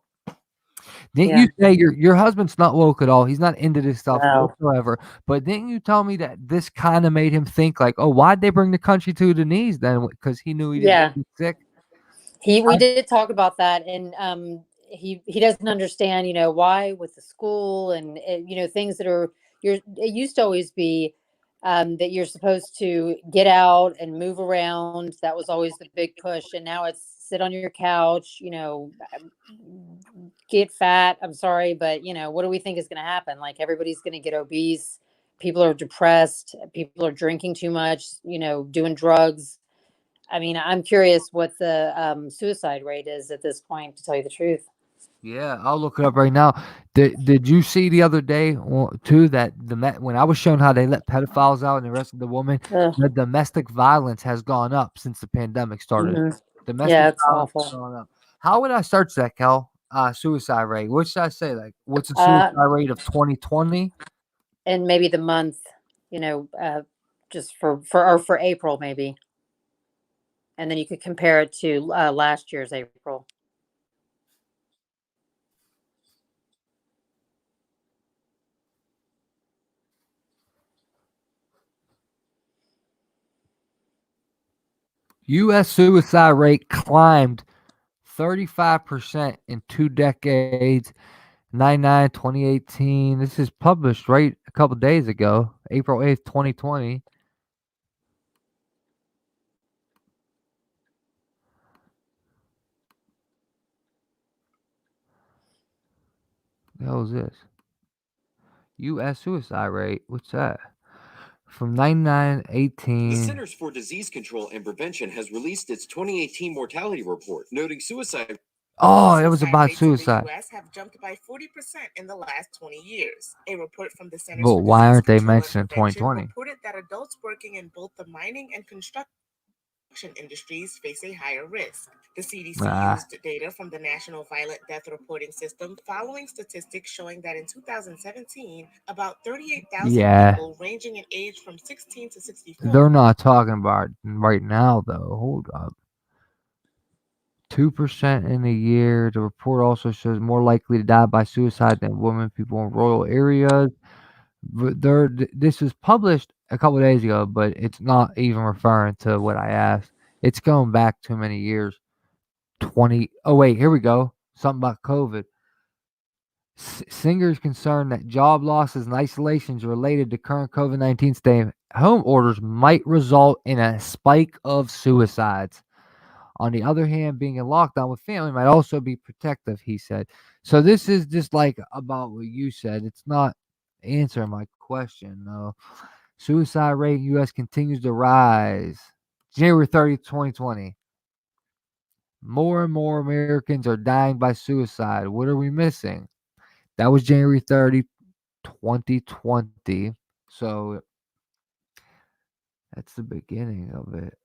Didn't yeah. you say your husband's not woke at all? He's not into this stuff No. whatsoever. But didn't you tell me that this kind of made him think like, oh, why'd they bring the country to the knees then? Because he knew he didn't Yeah. get sick. We did talk about that, and he doesn't understand, why with the school and things that are it used to always be that you're supposed to get out and move around. That was always the big push, and now it's sit on your couch, get fat. I'm sorry, but what do we think is going to happen? Like everybody's going to get obese. People are depressed. People are drinking too much. Doing drugs. I mean, I'm curious what the suicide rate is at this point, to tell you the truth. Yeah, I'll look it up right now. Did you see the other day too that when I was shown how they let pedophiles out and the rest of the women, Ugh. the domestic violence has gone up since the pandemic started. Mhm. Domestic Yeah, it's violence has awful. gone up. How would I search that, Cal? Suicide rate. What should I say? Like, what's the Uh, suicide rate of 2020? and maybe the month, you know, just for April maybe, and then you could compare it to last year's April. U.S. suicide rate climbed 35% in 2 decades. 99 2018. This is published right a couple days ago, April 8th, 2020. The hell is this? U.S. suicide rate. What's that? From 99 The 18. Centers for Disease Control and Prevention has released its 2018 mortality report, noting suicide. Oh, it was about rates in the suicide. U.S. have jumped by 40% in the last 20 years. A report from the Centers But for why Disease aren't they Control and mentioned in Prevention 2020? reported that adults working in both the mining and construction industries face a higher risk. The CDC used data from the National Violent Death Reporting System following statistics showing that in 2017, about 38,000 Yeah. people ranging in age from 16 to 64. They're not talking about it right now, though. Hold up. 2% in a year. The report also shows more likely to die by suicide than women, people in rural areas. But this was published a couple days ago, but it's not even referring to what I asked. It's going back too many years. 20. Oh, wait, here we go. Something about COVID. Singers concerned that job losses and isolations related to current COVID-19 stay-home orders might result in a spike of suicides. On the other hand, being in lockdown with family might also be protective, he said. So this is just like about what you said. It's not answering my question, though. Suicide rate in U.S. continues to rise. January 30th, 2020. More and more Americans are dying by suicide. What are we missing? That was January 30, 2020. So that's the beginning of it.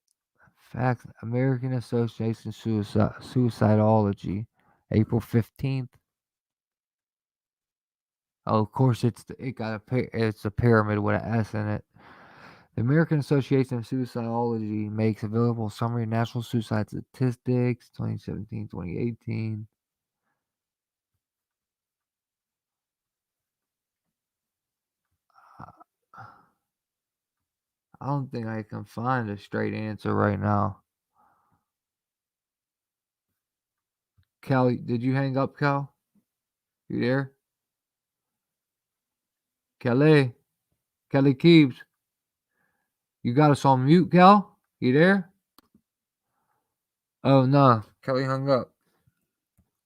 Fact, American Association Suicidology, April 15th. Oh, of course, it's a pyramid with an S in it. The American Association of Suicidology makes available a summary of national suicide statistics 2017, 2018. I don't think I can find a straight answer right now. Cal, did you hang up, Cal? You there? Kelly Keeps. You got us on mute, Cal? You there? Oh no, Kelly hung up.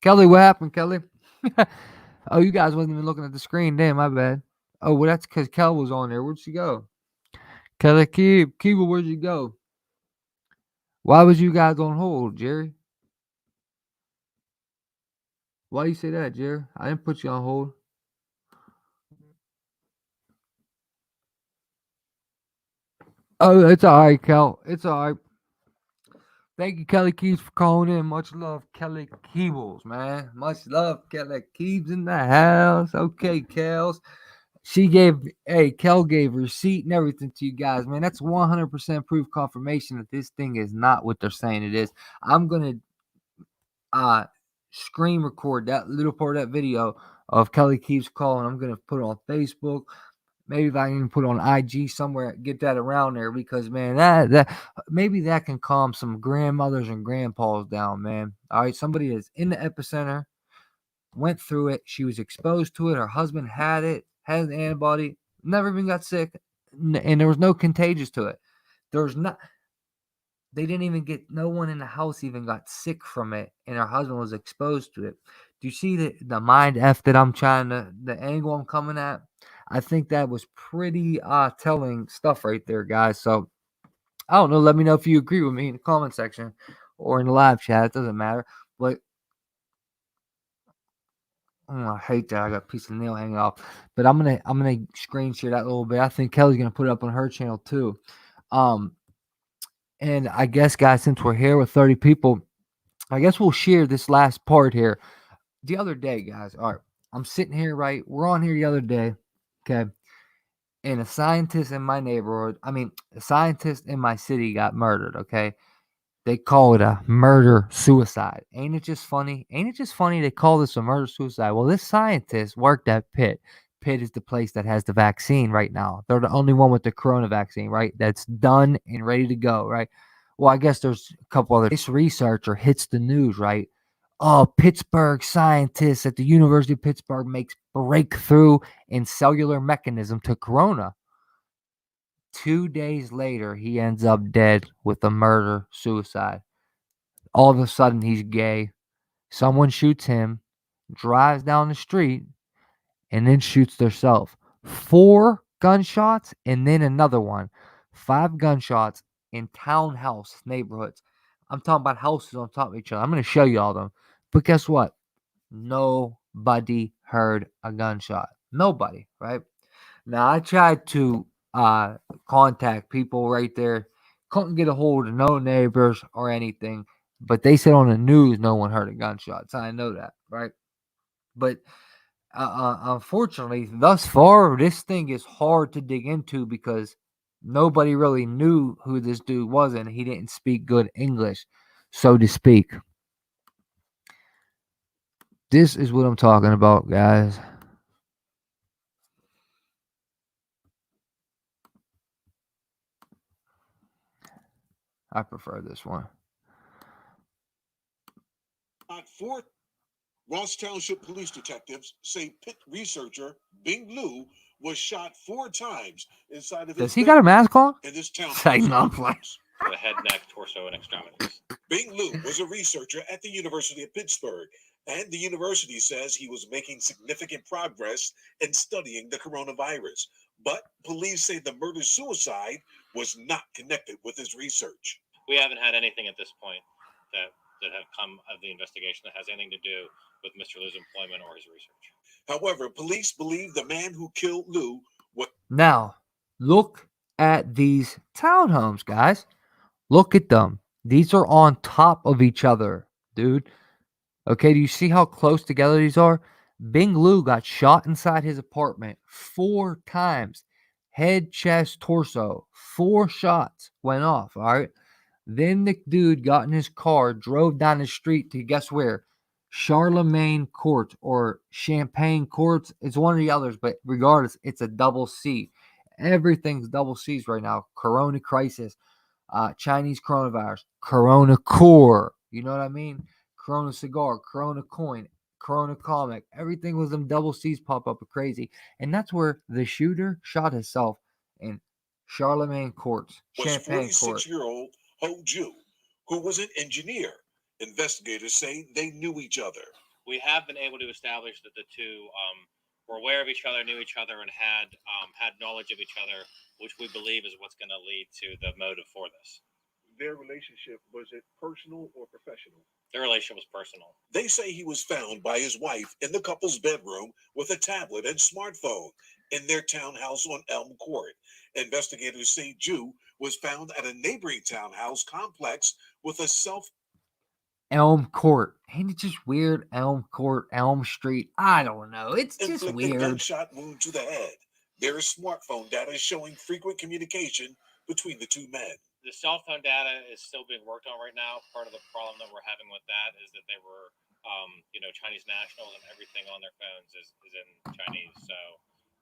Kelly, what happened, Kelly? Oh, you guys wasn't even looking at the screen. Damn, my bad. Oh, well, that's because Kel was on there. Where'd she go? Kelly Keeble, where'd you go? Why was you guys on hold, Jerry? Why you say that, Jerry? I didn't put you on hold. Oh, it's all right, Kel. It's all right. Thank you, Kelly Keeves, for calling in. Much love, Kelly Keebles, man. Much love, Kelly Keeves in the house. Okay, Kels. Kel gave receipt and everything to you guys, man. That's 100% proof confirmation that this thing is not what they're saying it is. I'm going to screen record that little part of that video of Kelly Keeves calling. I'm going to put it on Facebook. Maybe if I can put it on IG somewhere, get that around there because, man, that maybe that can calm some grandmothers and grandpas down, man. All right, somebody is in the epicenter, went through it. She was exposed to it. Her husband had it, had an antibody, never even got sick, and there was no contagious to it. They didn't even get, no one in the house even got sick from it, and her husband was exposed to it. Do you see the mind F that I'm trying to, the angle I'm coming at? I think that was pretty telling stuff right there, guys. So I don't know. Let me know if you agree with me in the comment section or in the live chat. It doesn't matter. But I hate that. I got a piece of nail hanging off. But I'm gonna screen share that a little bit. I think Kelly's gonna put it up on her channel too. And I guess, guys, since we're here with 30 people, I guess we'll share this last part here. The other day, guys, all right, I'm sitting here, right? We're on here the other day, okay? And a scientist in my neighborhood, a scientist in my city got murdered, okay? They call it a murder-suicide. Ain't it just funny? Ain't it just funny they call this a murder-suicide? Well, this scientist worked at Pitt. Pitt is the place that has the vaccine right now. They're the only one with the corona vaccine, right? That's done and ready to go, right? Well, I guess there's a couple other. This researcher hits the news, right? Oh, Pittsburgh scientists at the University of Pittsburgh makes breakthrough in cellular mechanism to corona. 2 days later, he ends up dead with a murder-suicide. All of a sudden, he's gay. Someone shoots him, drives down the street, and then shoots themselves. 4 gunshots, and then another one. 5 gunshots in townhouse neighborhoods. I'm talking about houses on top of each other. I'm going to show you all of them. But guess what? Nobody heard a gunshot. Nobody, right? Now, I tried to contact people right there. Couldn't get a hold of no neighbors or anything. But they said on the news no one heard a gunshot. So I know that, right? But unfortunately, thus far, this thing is hard to dig into because nobody really knew who this dude was, and he didn't speak good English, so to speak. This is what I'm talking about, guys. I prefer this one. Four Ross Township police detectives say Pitt researcher Bing Liu was shot 4 times inside of his Does he got a mask on? in this town. Say no, please. The head, neck, torso, and extremities. Bing Liu was a researcher at the University of Pittsburgh, and the university says he was making significant progress in studying the coronavirus. But police say the murder-suicide was not connected with his research. We haven't had anything at this point that have come of the investigation that has anything to do with Mr. Liu's employment or his research. However, police believe the man who killed Liu was... Now, look at these townhomes, guys. Look at them. These are on top of each other, dude. Okay, do you see how close together these are? Bing Liu got shot inside his apartment 4 times. Head, chest, torso. 4 shots went off, all right? Then the dude got in his car, drove down the street to guess where? Charlemagne Court or Champagne Courts. It's one of the others, but regardless, it's a double C. Everything's double C's right now. Corona crisis, Chinese coronavirus, Corona core. You know what I mean? Corona cigar, Corona coin, Corona comic. Everything was them double C's pop up crazy. And that's where the shooter shot himself in Charlemagne Courts, Champagne Court. 46-year-old Ho Ju, who was an engineer. Investigators say they knew each other. We have been able to establish that the two were aware of each other, knew each other, and had knowledge of each other, which we believe is what's going to lead to the motive for this. Their relationship, was it personal or professional? Their relationship was personal. They say he was found by his wife in the couple's bedroom with a tablet and smartphone in their townhouse on Elm Court. Investigators say Ju was found at a neighboring townhouse complex with a Elm Court. Ain't it just weird? Elm Court, Elm Street. I don't know. It's just weird. Gunshot wound to the head. There is smartphone data showing frequent communication between the 2 men. The cell phone data is still being worked on right now. Part of the problem that we're having with that is that they were, Chinese nationals, and everything on their phones is in Chinese. So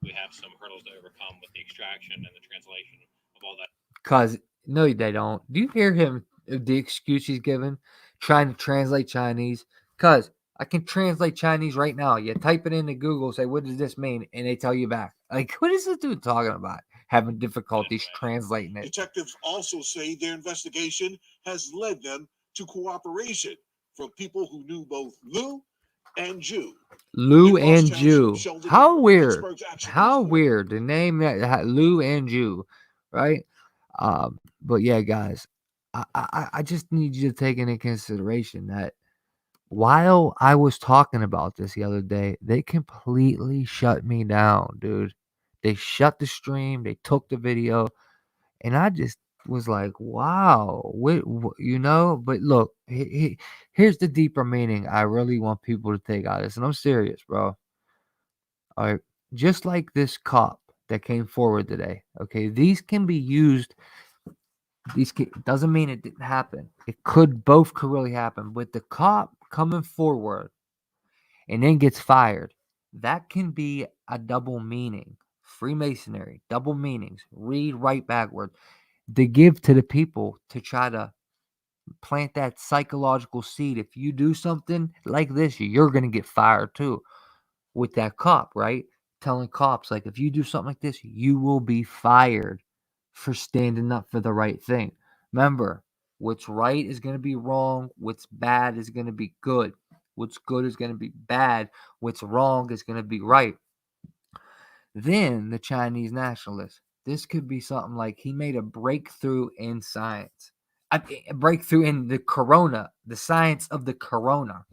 we have some hurdles to overcome with the extraction and the translation of all that. Cause no, they don't. Do you hear him? The excuse he's given, trying to translate Chinese. Cause I can translate Chinese right now. You type it into Google, say, "What does this mean?" and they tell you back. Like, what is this dude talking about? Having difficulties translating it. Detectives also say their investigation has led them to cooperation from people who knew both Liu and Ju. Liu and Ju. How weird. How weird. The name that Liu and Ju, right? But yeah, guys, I just need you to take into consideration that while I was talking about this the other day, they completely shut me down, dude. They shut the stream, they took the video, and I just was like, wow, you know. But look, here's the deeper meaning I really want people to take out of this, and I'm serious, bro. All right, just like this cop that came forward today. Okay, these can be used. Doesn't mean it didn't happen. It both could really happen. But the cop coming forward and then gets fired, that can be a double meaning. Freemasonry, double meanings. Read right backward. They give to the people to try to plant that psychological seed. If you do something like this, you're going to get fired too. With that cop, right? Telling cops, like, if you do something like this, you will be fired for standing up for the right thing. Remember, what's right is going to be wrong. What's bad is going to be good. What's good is going to be bad. What's wrong is going to be right. Then the Chinese nationalist. This could be something like he made a breakthrough in science. A breakthrough in the corona, the science of the corona.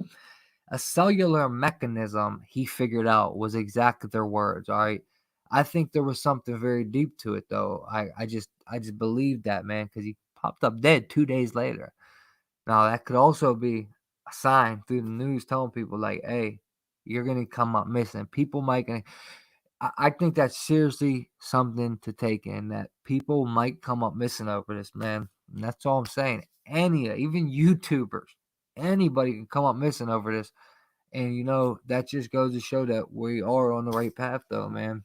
A cellular mechanism he figured out was exactly their words. All right. I think there was something very deep to it, though. I just believe that, man, because he popped up dead 2 days later. Now that could also be a sign through the news telling people like, hey, you're gonna come up missing. People might I think that's seriously something to take in, that people might come up missing over this, man. And that's all I'm saying. Even YouTubers, anybody can come up missing over this. And, you know, that just goes to show that we are on the right path, though, man.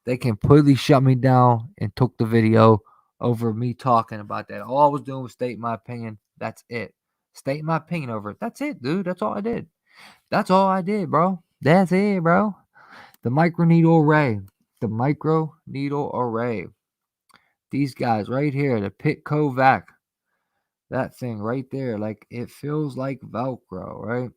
They completely shut me down and took the video over me talking about that. All I was doing was state my opinion. That's it. State my opinion over it. That's it, dude. That's all I did. That's all I did, bro. That's it, bro. The microneedle array. The microneedle array. These guys right here, the Pittsburgh. That thing right there, like it feels like Velcro, right?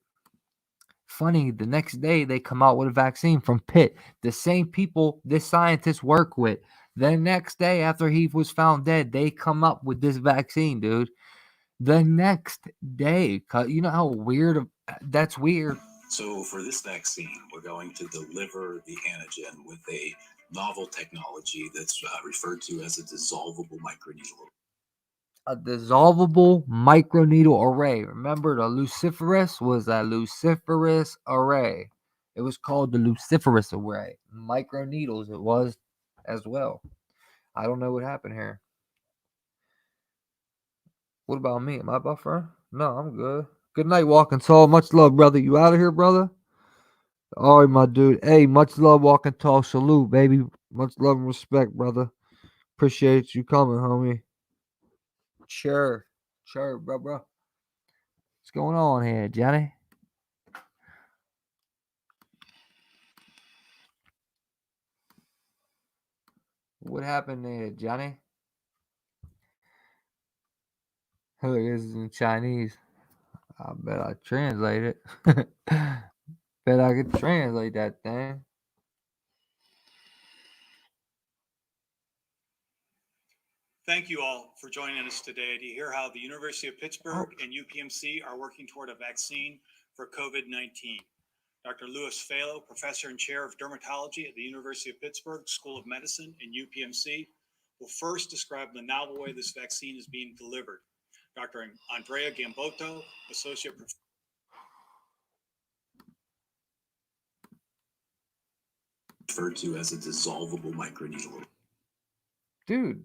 Funny, the next day they come out with a vaccine from Pitt, the same people this scientist work with. The next day after he was found dead, they come up with this vaccine, dude. The next day, you know how weird that's weird. So for this vaccine, we're going to deliver the antigen with a novel technology that's referred to as a dissolvable microneedle. A dissolvable microneedle array. Remember, the luciferase was a luciferase array. It was called the luciferase array. Microneedles, it was as well. I don't know what happened here. What about me? Am I buffer? No, I'm good. Good night, Walking Tall. Much love, brother. You out of here, brother? All right, my dude. Hey, much love, Walking Tall. Salute, baby. Much love and respect, brother. Appreciate you coming, homie. Sure, bro. What's going on here, Johnny? What happened there, Johnny? Look, this is in Chinese. I bet I translate it. Bet I could translate that thing. Thank you all for joining us today to hear how the University of Pittsburgh and UPMC are working toward a vaccine for COVID-19. Dr. Louis Falo, Professor and Chair of Dermatology at the University of Pittsburgh School of Medicine and UPMC, will first describe the novel way this vaccine is being delivered. Dr. Andrea Gambotto, Associate Professor. Referred to as a dissolvable microneedle. Dude.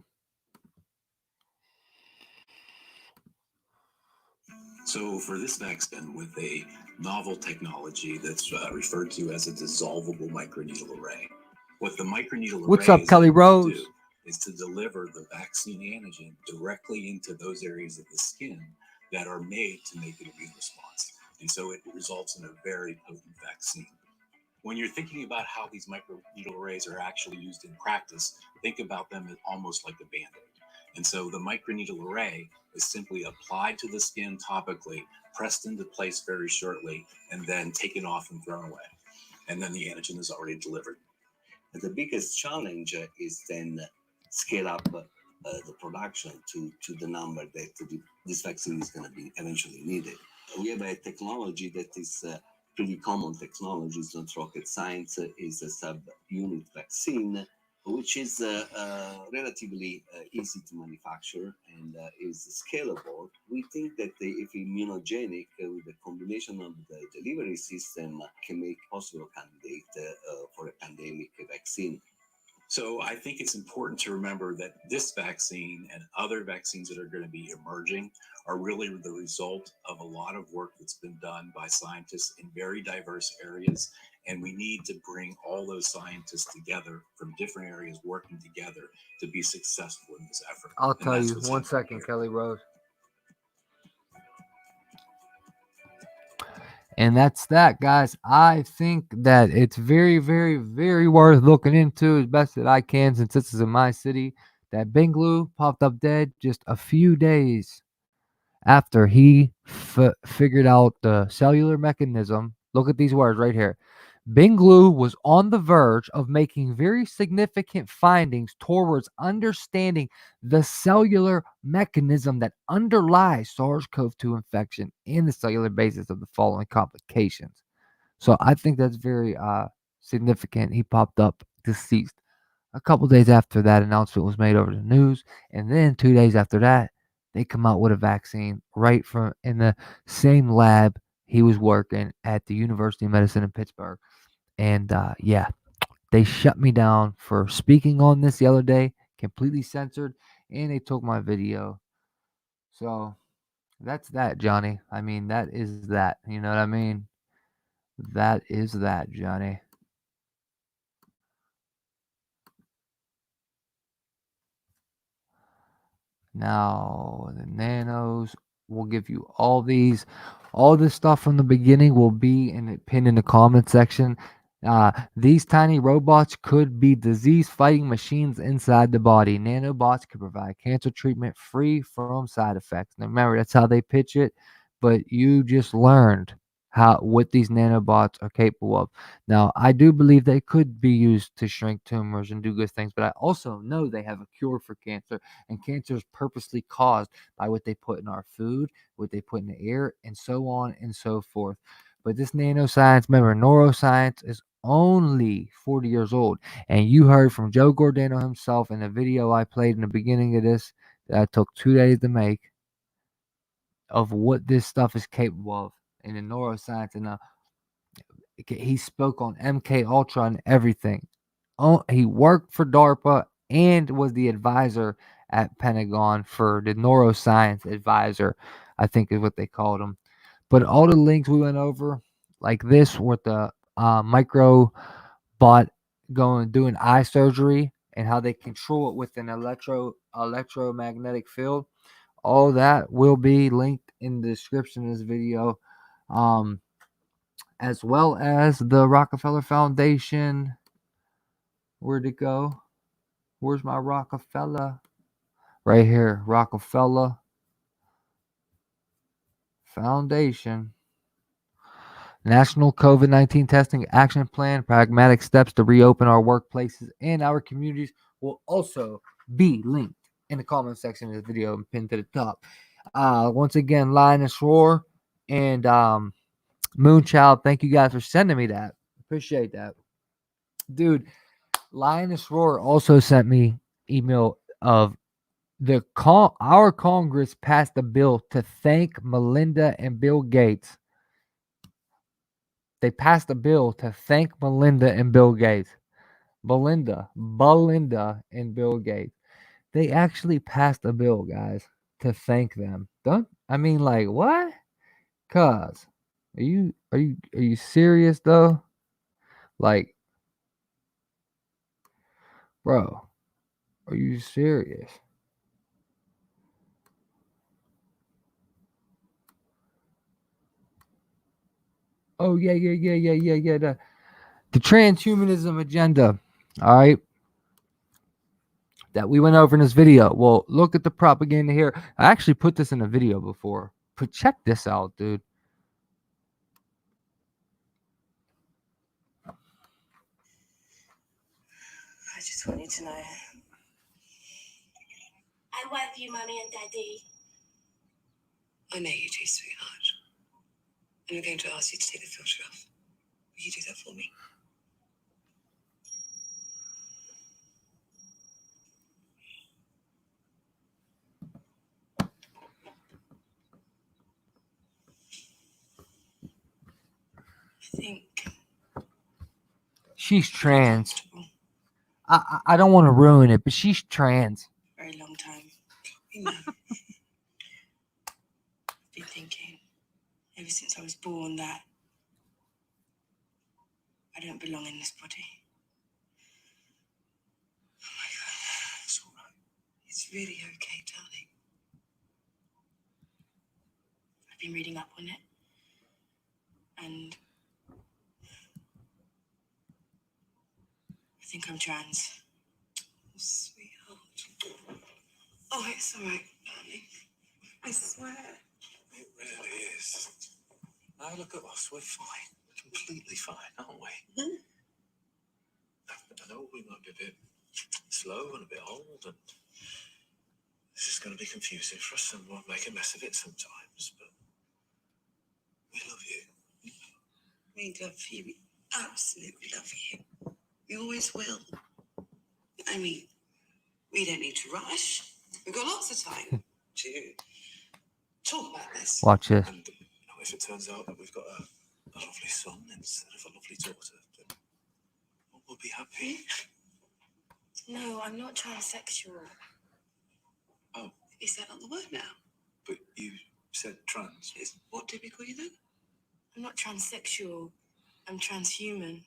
So for this vaccine with a novel technology that's referred to as a dissolvable microneedle array. What the microneedle What's array up, Kelly Rose? is to deliver the vaccine antigen directly into those areas of the skin that are made to make an immune response. And so it results in a very potent vaccine. When you're thinking about how these microneedle arrays are actually used in practice, think about them as almost like a Band-Aid. And so the microneedle array is simply applied to the skin topically, pressed into place very shortly, and then taken off and thrown away. And then the antigen is already delivered. The biggest challenge is then scale up the production to the number that this vaccine is going to be eventually needed. we have a technology that is pretty common technology. It's not rocket science. Is a subunit vaccine, which is relatively easy to manufacture and is scalable. We think that if immunogenic with a combination of the delivery system can make possible candidate for a pandemic vaccine. So I think it's important to remember that this vaccine and other vaccines that are going to be emerging are really the result of a lot of work that's been done by scientists in very diverse areas. And we need to bring all those scientists together from different areas working together to be successful in this effort. I'll tell you, 1 second, Kelly Rose. And that's that, guys. I think that it's very, very, very worth looking into as best that I can, since this is in my city. That Binglu popped up dead just a few days after he figured out the cellular mechanism. Look at these words right here. Binglu was on the verge of making very significant findings towards understanding the cellular mechanism that underlies SARS-CoV-2 infection and the cellular basis of the following complications. So I think that's very significant. He popped up deceased a couple days after that announcement was made over the news, and then 2 days after that, they come out with a vaccine right from in the same lab he was working at the University of Medicine in Pittsburgh. And yeah, they shut me down for speaking on this the other day, completely censored, and they took my video. So that's that, Johnny. I mean, that is that. You know what I mean? That is that, Johnny. Now, the nanos will give you all these. All this stuff from the beginning will be pinned in the comment section. These tiny robots could be disease-fighting machines inside the body. Nanobots could provide cancer treatment free from side effects. Now, remember, that's how they pitch it, but you just learned what these nanobots are capable of. Now, I do believe they could be used to shrink tumors and do good things, but I also know they have a cure for cancer, and cancer is purposely caused by what they put in our food, what they put in the air, and so on and so forth. But this nanoscience, remember, neuroscience is only 40 years old. And you heard from Joe Giordano himself in the video I played in the beginning of this that took 2 days to make, of what this stuff is capable of in the neuroscience. And he spoke on MK Ultra and everything. He worked for DARPA and was the advisor at Pentagon for the neuroscience advisor, I think is what they called him. But all the links we went over, like this with the microbot doing eye surgery and how they control it with an electromagnetic field, all that will be linked in the description of this video, as well as the Rockefeller Foundation. Where'd it go? Where's my Rockefeller? Right here, Rockefeller Foundation. National COVID-19 Testing Action Plan, pragmatic steps to reopen our workplaces and our communities will also be linked in the comment section of this video and pinned to the top. Once again, Linus Roar and Moonchild, thank you guys for sending me that. Appreciate that. Dude, Linus Roar also sent me email of our Congress passed a bill to thank Melinda and Bill Gates. They passed a bill to thank Melinda and Bill Gates. Belinda, and Bill Gates. They actually passed a bill, guys, to thank them. Like what? Cuz are you serious though? Like, bro, are you serious? Oh yeah. The transhumanism agenda. All right. That we went over in this video. Well, look at the propaganda here. I actually put this in a video before. But check this out, dude. I just want you to know. I love you, Mommy and Daddy. I know you do, sweetheart. I'm going to ask you to take the filter off. Will you do that for me? I think She's trans. I don't want to ruin it, but she's trans. very long time. You know, I've been thinking ever since I was born that I don't belong in this body. Oh my God, it's all right. It's really okay, darling. I've been reading up on it, and I think I'm trans. Oh, sweetheart. Oh, it's all right, darling. I swear. It really is. Now look at us, we're fine. We're completely fine, aren't we? Mhm. I know we might be a bit slow and a bit old, and this is going to be confusing for us, and we'll make a mess of it sometimes, but we love you. We love you. We absolutely love you. We always will. I mean, we don't need to rush. We've got lots of time to talk about this. Watch this. And if it turns out that we've got a lovely son instead of a lovely daughter, then we'll be happy. No, I'm not transsexual. Oh. Is that not the word now? But you said trans. What did we call you then? I'm not transsexual. I'm transhuman.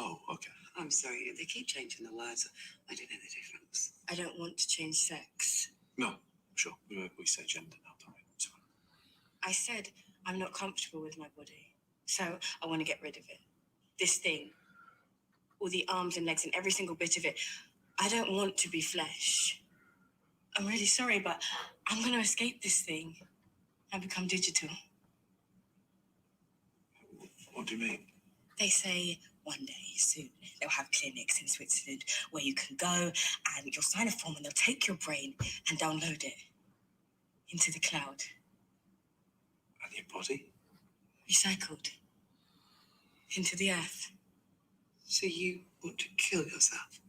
Oh, okay. I'm sorry, they keep changing the words. I don't know the difference. I don't want to change sex. No, sure. We say gender now, don't we? Sorry. I said I'm not comfortable with my body, so I want to get rid of it. This thing, all the arms and legs and every single bit of it. I don't want to be flesh. I'm really sorry, but I'm going to escape this thing and become digital. What do you mean? They say one day soon they'll have clinics in Switzerland where you can go and you'll sign a form and they'll take your brain and download it into the cloud. And your body? Recycled into the earth. So you want to kill yourself?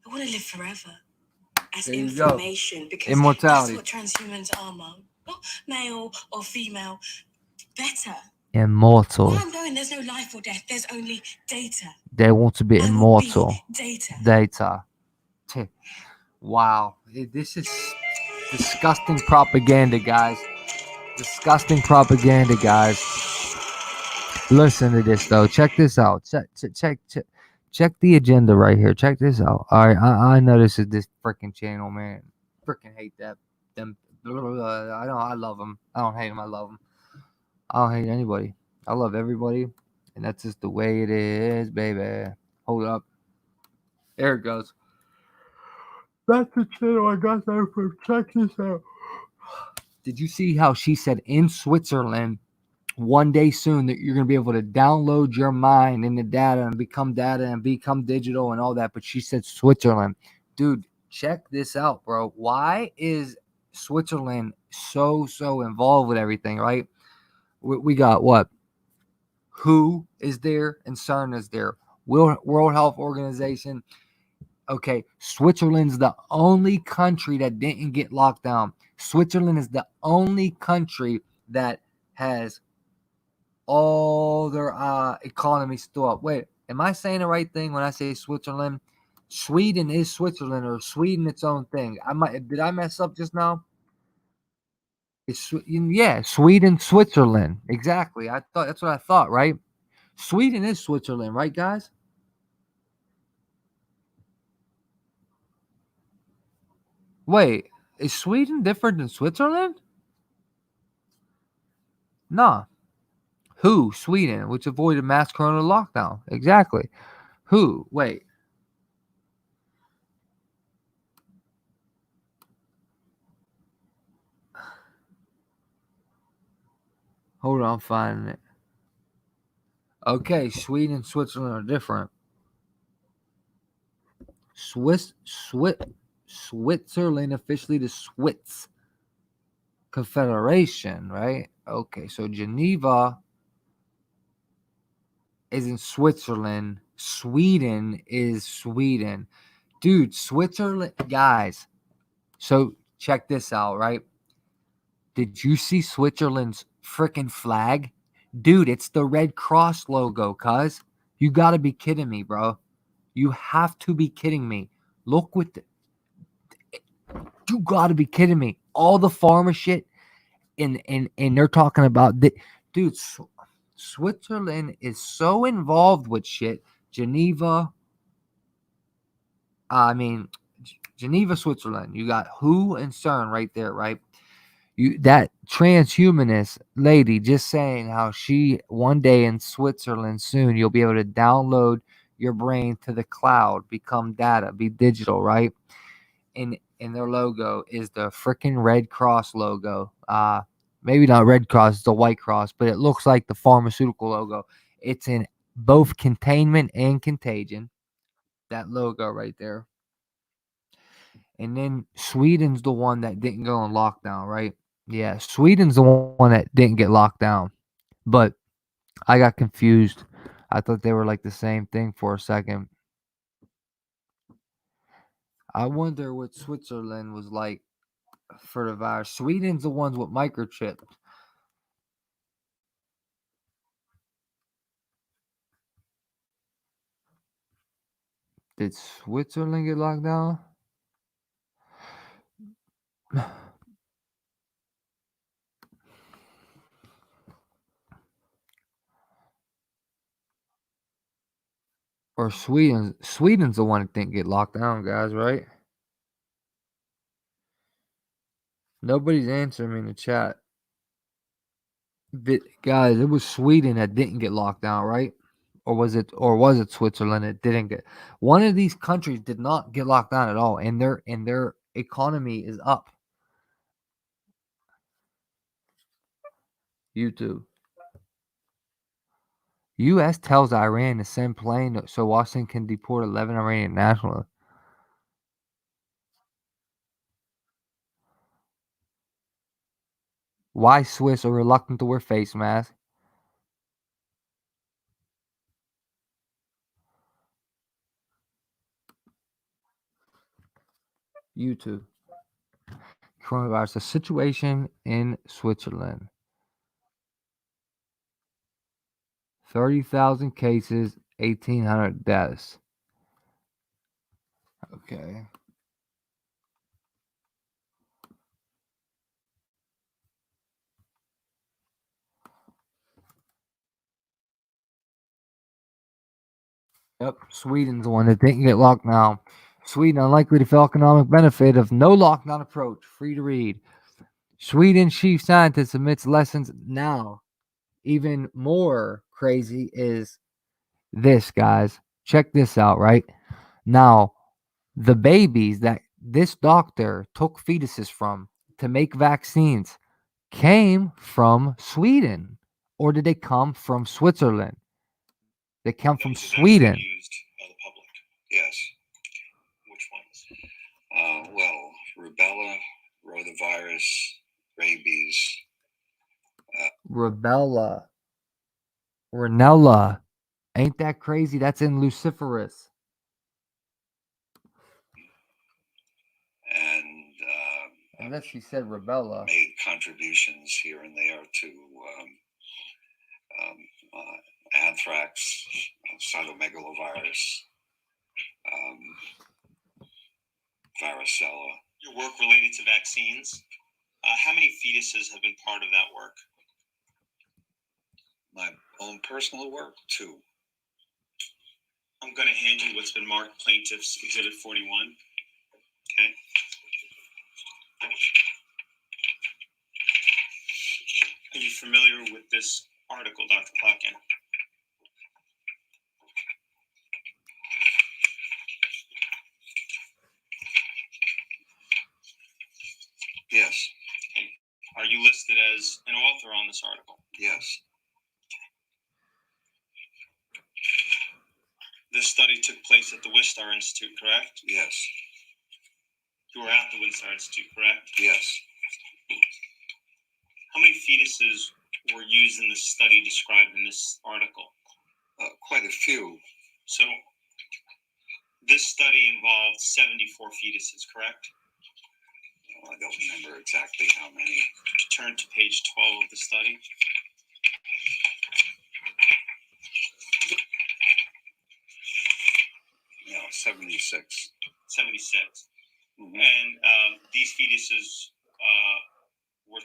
I want to live forever as There you go. information because Immortality. that's what transhumans are, Mum. Not male or female. Better. Immortal. Where I'm going, there's no life or death. There's only data. They want to be I will immortal. be data. Data. Wow. This is disgusting propaganda, guys. Disgusting propaganda, guys. Listen to this, though. Check this out. Check the agenda right here. Check this out. All right. I know this is this freaking channel, man. Freaking hate that. Them. I love them. I don't hate them. I love them. I don't hate anybody. I love everybody. And that's just the way it is, baby. Hold up. There it goes. That's the channel I got that from. Check this out. Did you see how she said in Switzerland, one day soon that you're going to be able to download your mind into data and become digital and all that? But she said Switzerland. Dude, check this out, bro. Why is Switzerland so involved with everything, right? We got what? WHO is there and CERN is there. World Health Organization. Okay, Switzerland's the only country that didn't get locked down. Switzerland is the only country that has all their economies still up. Wait, am I saying the right thing when I say Switzerland? Sweden is Switzerland, or Sweden its own thing. Did I mess up just now? It's Sweden, Switzerland. Exactly. I thought that's what I thought, right? Sweden is Switzerland, right, guys? Wait, is Sweden different than Switzerland? Nah. WHO, Sweden, which avoided mass corona lockdown. Exactly. WHO, wait. Hold on, I'm finding it. Okay, Sweden and Switzerland are different. Switzerland officially the Swiss Confederation, right? Okay, so Geneva is in Switzerland. Sweden is Sweden. Dude, Switzerland, guys. So check this out, right? Did you see Switzerland's freaking flag? Dude, it's the Red Cross logo, cuz. You gotta be kidding me, bro. You have to be kidding me. Look with the, you gotta be kidding me. All the pharma shit and they're talking about the dude, Switzerland is so involved with shit. Geneva, Geneva, Switzerland. You got WHO and CERN right there, right? You that transhumanist lady just saying how she one day in Switzerland soon you'll be able to download your brain to the cloud, become data, be digital, right? And their logo is the freaking Red Cross logo. Maybe not Red Cross, it's the White Cross, but it looks like the pharmaceutical logo. It's in both containment and contagion. That logo right there. And then Sweden's the one that didn't go on lockdown, right? Yeah, Sweden's the one that didn't get locked down. But I got confused. I thought they were like the same thing for a second. I wonder what Switzerland was like for the virus. Sweden's the ones with microchips. Did Switzerland get locked down? Or Sweden's the one that didn't get locked down, guys, right? Nobody's answering me in the chat. Guys, it was Sweden that didn't get locked down, right? Or was it Switzerland that didn't get? One of these countries did not get locked down at all, and their economy is up. YouTube. U.S. tells Iran to send plane so Washington can deport 11 Iranian nationals. Why Swiss are reluctant to wear face masks? YouTube. Coronavirus, the situation in Switzerland. 30,000 cases, 1,800 deaths. Okay. Yep, Sweden's the one that didn't get locked down. Sweden unlikely to feel economic benefit of no lockdown approach. Free to read. Sweden chief scientist admits lessons now. Even more crazy is this, guys. Check this out, right? Now, the babies that this doctor took fetuses from to make vaccines came from Sweden. Or did they come from Switzerland? They come from Sweden. Used by the public. Yes. Which ones? Well, rubella, rotavirus, rabies. Rubella. Rhinella. Ain't that crazy? That's in Luciferus. And unless he said rubella. Made contributions here and there to anthrax, cytomegalovirus, varicella. Your work related to vaccines, how many fetuses have been part of that work? My own personal work, 2. I'm going to hand you what's been marked Plaintiff's Exhibit 41. Okay. Are you familiar with this article, Dr. Plotkin? Yes. Okay. Are you listed as an author on this article? Yes. This study took place at the Wistar Institute, correct? Yes. You were at the Wistar Institute, correct? Yes. How many fetuses were used in the study described in this article? Quite a few. So this study involved 74 fetuses, correct? I don't remember exactly how many. Turn to page 12 of the study. Yeah, 76. 76. Mhm. And these fetuses were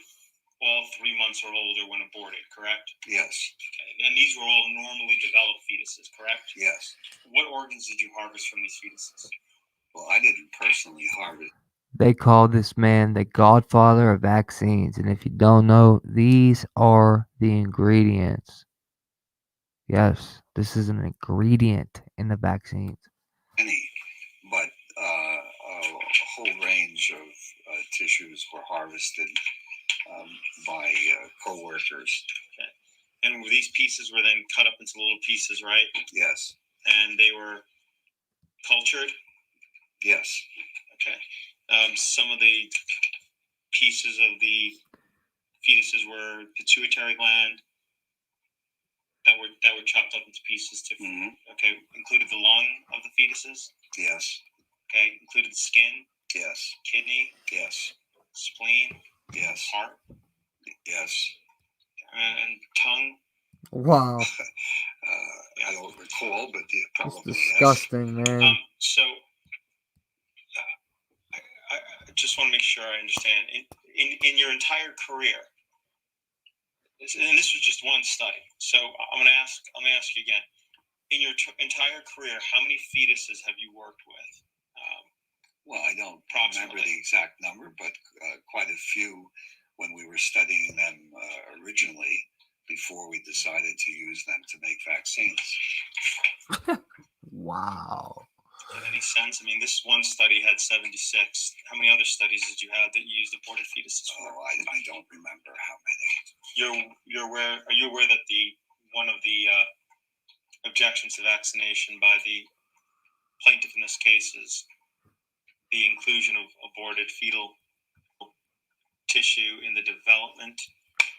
all 3 months or older when aborted, correct? Yes. Okay. And these were all normally developed fetuses, correct? Yes. What organs did you harvest from these fetuses? Well, I didn't personally harvest. They call this man the godfather of vaccines. And if you don't know, these are the ingredients. Yes, this is an ingredient in the vaccines. Any, but a whole range of tissues were harvested by co-workers. Okay. And these pieces were then cut up into little pieces, right? Yes. And they were cultured? Yes. Okay. Some of the pieces of the fetuses were pituitary gland that were chopped up into pieces to okay, included the lung of the fetuses? Yes. Okay, included the skin? Yes. Kidney? Yes. Spleen? Yes. Heart? Yes. And tongue? Wow. I don't recall, but yeah, It's probably disgusting, man. So I just want to make sure I understand. In your entire career, and this was just one study, so I'm gonna ask you again. In your entire career, how many fetuses have you worked with? Well, I don't remember the exact number, but quite a few when we were studying them originally, before we decided to use them to make vaccines. Wow. In any sense? I mean, this one study had 76. How many other studies did you have that you used aborted fetuses for? Oh, I don't remember how many. You're aware? Are you aware that one of the objections to vaccination by the plaintiff in this case is the inclusion of aborted fetal tissue in the development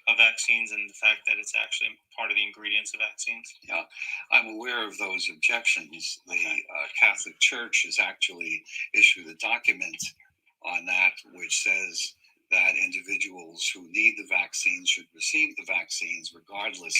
of vaccines, and the fact that it's actually part of the ingredients of vaccines? Yeah, I'm aware of those objections. The Catholic Church has actually issued a document on that, which says that individuals who need the vaccines should receive the vaccines regardless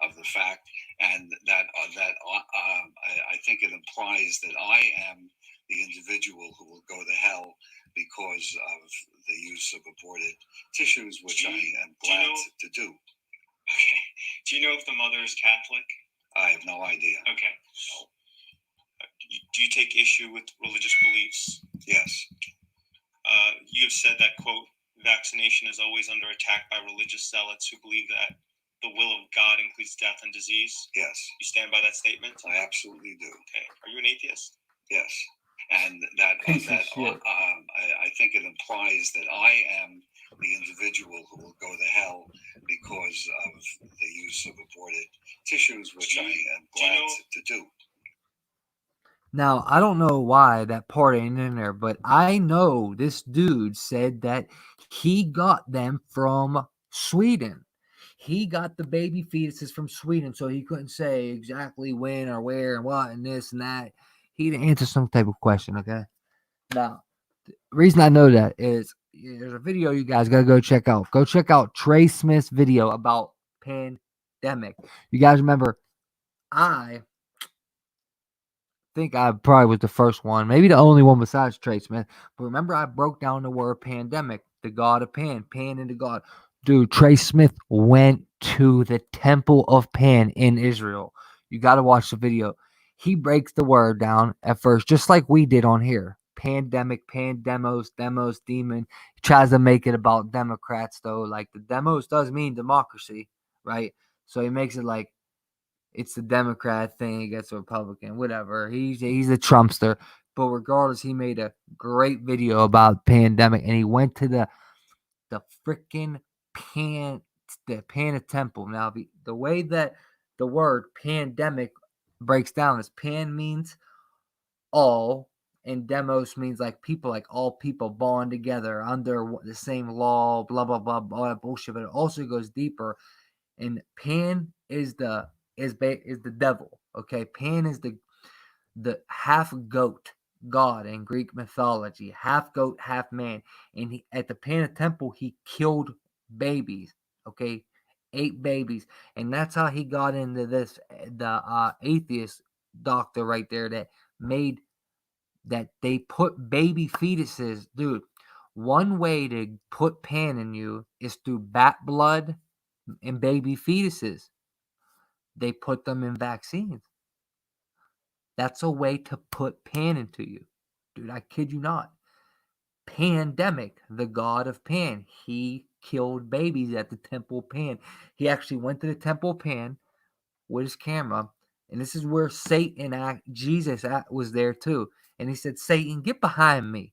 of the fact, and that I think it implies that I am the individual who will go to hell because of the use of aborted tissues, which I am glad to do. Okay. Do you know if the mother is Catholic? I have no idea. Okay. Do you take issue with religious beliefs? Yes. You have said that, quote, vaccination is always under attack by religious zealots who believe that the will of God includes death and disease? Yes. You stand by that statement? I absolutely do. Okay. Are you an atheist? Yes. And that I think it implies that I am the individual who will go to hell because of the use of aborted tissues, which I am glad to do. Now, I don't know why that part ain't in there, but I know this dude said that he got them from Sweden. He got the baby fetuses from Sweden, so he couldn't say exactly when or where and what and this and that. He didn't answer some type of question, okay? Now, the reason I know that is there's a video you guys got to go check out. Go check out Trey Smith's video about pandemic. You guys remember, I think I probably was the first one, maybe the only one besides Trey Smith. But remember, I broke down the word pandemic, the god of Pan into God. Dude, Trey Smith went to the temple of Pan in Israel. You got to watch the video. He breaks the word down at first, just like we did on here. Pandemic, pandemos, demos, demon. He tries to make it about Democrats, though. Like, the demos does mean democracy, right? So he makes it like it's the Democrat thing against the Republican, whatever. He's a Trumpster. But regardless, he made a great video about pandemic, and he went to the freaking Pan temple. Now, the way that the word pandemic breaks down is pan means all, and demos means like people, like all people bond together under the same law, blah blah blah, all that bullshit. But it also goes deeper. And Pan is the devil. Okay, Pan is the half goat god in Greek mythology, half goat, half man. And he, at the Pan temple, he killed babies. Okay, 8 babies, and that's how he got into this. The atheist doctor right there that made that they put baby fetuses, dude. One way to put Pan in you is through bat blood and baby fetuses. They put them in vaccines. That's a way to put Pan into you. Dude, I kid you not. Pandemic, the god of Pan. He killed babies at the Temple of Pan. He actually went to the Temple of Pan with his camera, and this is where Jesus was there too. And he said, Satan, get behind me.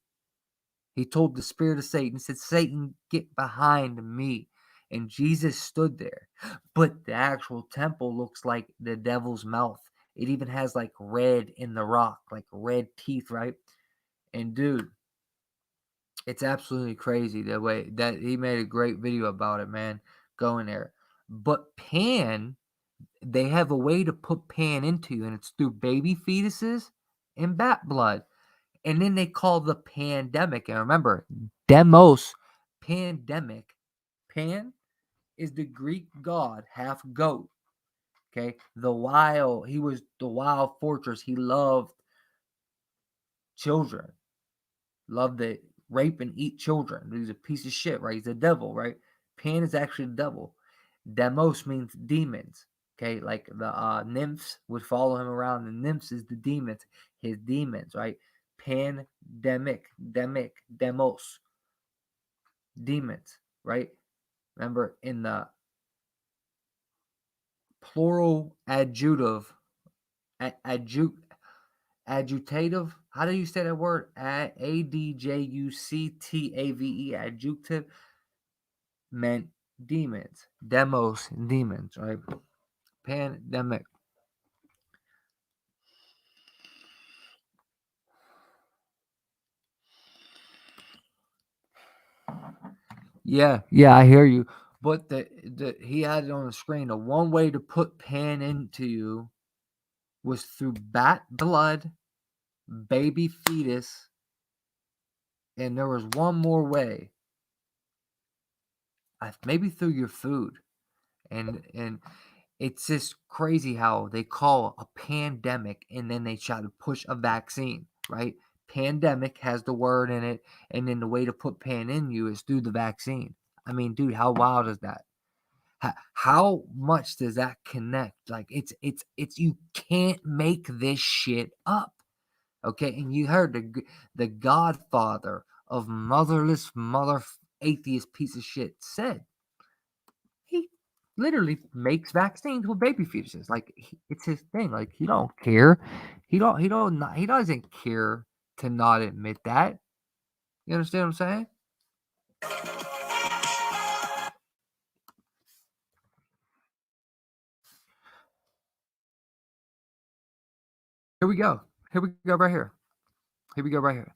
He told the spirit of Satan, he said, Satan, get behind me. And Jesus stood there. But the actual temple looks like the devil's mouth. It even has like red in the rock, like red teeth, right? And dude, it's absolutely crazy the way that he made a great video about it, man. Going there. But Pan, they have a way to put Pan into you, and it's through baby fetuses and bat blood. And then they call the pandemic. And remember, demos, pandemic. Pan is the Greek god, half goat. Okay. He was the wild fortress. He loved children. Loved to rape and eat children. He's a piece of shit, right? He's a devil, right? Pan is actually the devil. Demos means demons. Okay, like the nymphs would follow him around. The nymphs is the demons, his demons, right? Pandemic, demos, demons, right? Remember, in the plural adjutative, adjutative. How do you say that word? Adjuctave, adjective, meant demons, demos, demons, right? Pandemic. Yeah, I hear you. But he had it on the screen. The one way to put Pan into you was through bat blood, baby fetus, and there was one more way. Maybe through your food. And it's just crazy how they call a pandemic and then they try to push a vaccine, right? Pandemic has the word in it, and then the way to put Pan in you is through the vaccine. I mean, dude, how wild is that? How much does that connect? Like, it's you can't make this shit up. Okay, and you heard the godfather of motherless atheist piece of shit said he literally makes vaccines with baby fetuses. Like, it's his thing. Like, he don't care. He doesn't care to not admit that. You understand what I'm saying? Here we go. Here we go right here. Here we go right here.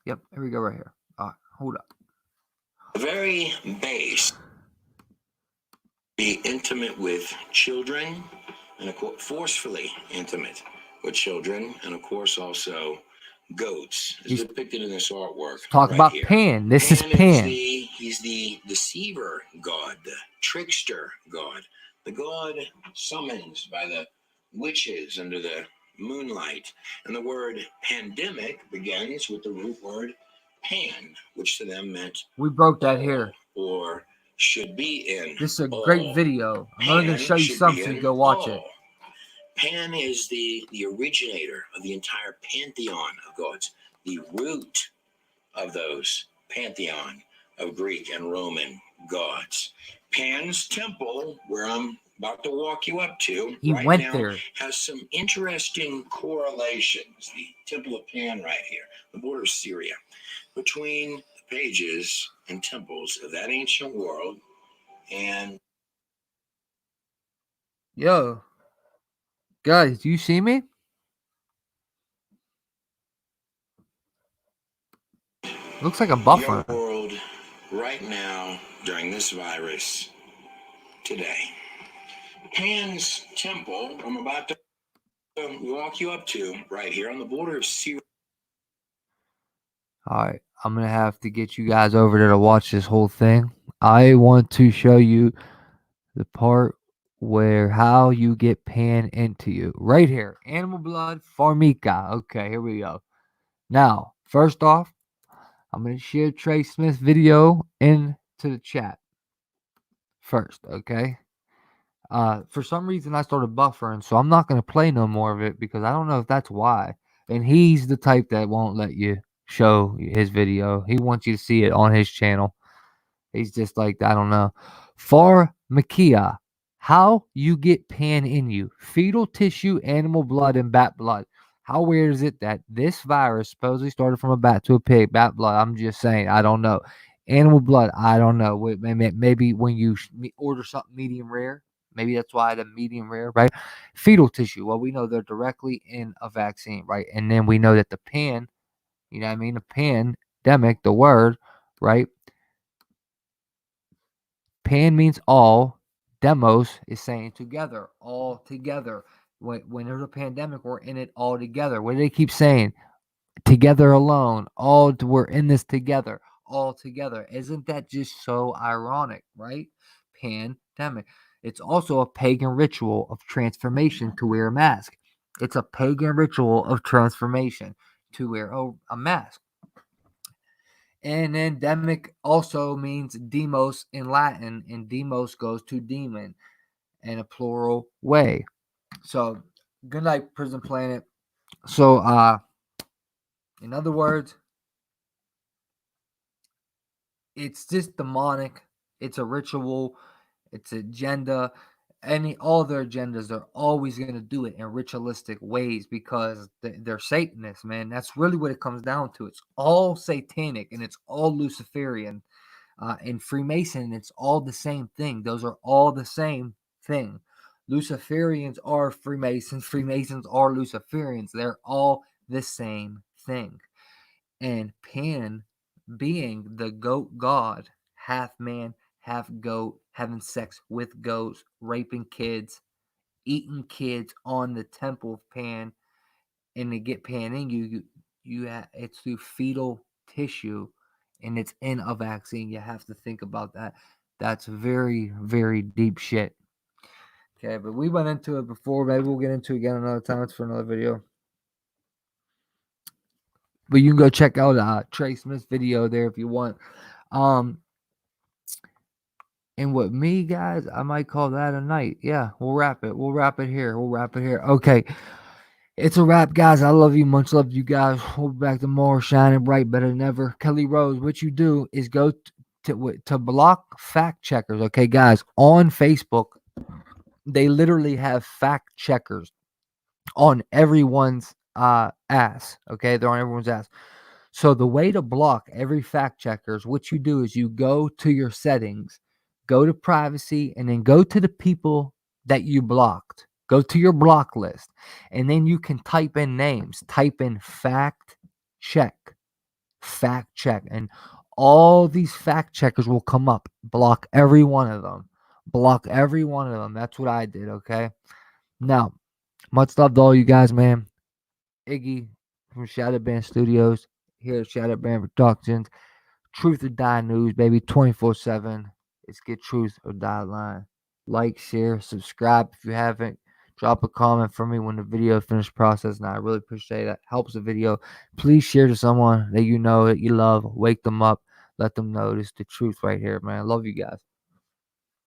Yep, here we go right here. All right, hold up. Very base. Be intimate with children, and of course, forcefully intimate with children, and of course also goats, as depicted in this artwork. Talk right about here. Pan. This is Pan. He's the deceiver god, the trickster god, the god summoned by the witches under the moonlight. And the word pandemic begins with the root word pan, which to them meant We broke that here. or should be in. This is a great video. I'm only going to show you something so you go watch it. Pan is the originator of the entire pantheon of gods, the root of those pantheon of Greek and Roman gods. Pan's temple, where I'm about to walk you up to He right went now, there. has some interesting correlations. The Temple of Pan right here, the border of Syria, between the pages and temples of that ancient world and Yo, guys, do you see me? Looks like a buffer. Your world right now during this virus today. Pan's Temple, I'm about to walk you up to right here on the border of Syria. All right, I'm gonna have to get you guys over there to watch this whole thing. I want to show you the part where how you get Pan into you. Right here, animal blood, Formica. Okay, here we go. Now, first off, I'm gonna share Trey Smith's video into the chat first, okay? For some reason I started buffering, so I'm not gonna play no more of it because I don't know if that's why. And he's the type that won't let you show his video. He wants you to see it on his channel. He's just like, I don't know. Formica, how you get Pan in you. Fetal tissue, animal blood, and bat blood. How weird is it that this virus supposedly started from a bat to a pig? Bat blood, I'm just saying, I don't know. Animal blood, I don't know. Maybe when you order something medium rare, maybe that's why the medium rare, right? Fetal tissue, well, we know they're directly in a vaccine, right? And then we know that the pan, you know what I mean? The pandemic, the word, right? Pan means all. Demos is saying together, all together. When there's a pandemic, we're in it all together. What do they keep saying? Together alone. We're in this together. All together. Isn't that just so ironic, right? Pandemic. It's also a pagan ritual of transformation to wear a mask. It's a pagan ritual of transformation to wear a mask. And endemic also means demos in Latin, and demos goes to demon in a plural way. So, good night, Prison Planet. So, in other words, it's just demonic. It's a ritual. It's agenda. All their agendas, they're always going to do it in ritualistic ways because they're Satanists, man. That's really what it comes down to. It's all satanic and it's all Luciferian. And Freemason, it's all the same thing. Those are all the same thing. Luciferians are Freemasons. Freemasons are Luciferians. They're all the same thing. And Pan, being the goat god, half man, half goat, having sex with goats, raping kids, eating kids on the temple of Pan, and to get Pan in you, it's through fetal tissue, and it's in a vaccine. You have to think about that. That's very, very deep shit. Okay, but we went into it before. Maybe we'll get into it again another time. It's for another video. But you can go check out Trey Smith's video there if you want. And with me, guys, I might call that a night. Yeah, we'll wrap it. We'll wrap it here. Okay. It's a wrap, guys. I love you. Much love to you guys. We'll be back tomorrow, shining bright, better than ever. Kelly Rose, what you do is go to block fact checkers. Okay, guys, on Facebook, they literally have fact checkers on everyone's ass. Okay, they're on everyone's ass. So the way to block every fact checkers, what you do is you go to your settings, go to privacy, and then go to the people that you blocked. Go to your block list, and then you can type in names. Type in fact check, and all these fact checkers will come up. Block every one of them. That's what I did, okay? Now, much love to all you guys, man. Iggy from Shadow Band Studios, here at Shadow Band Productions. Truth or Die News, baby, 24/7. It's Get Truth or Die Line. Like, share, subscribe if you haven't. Drop a comment for me when the video is finished processing. I really appreciate that. Helps the video. Please share to someone that you know, that you love. Wake them up. Let them know this is the truth right here, man. I love you guys.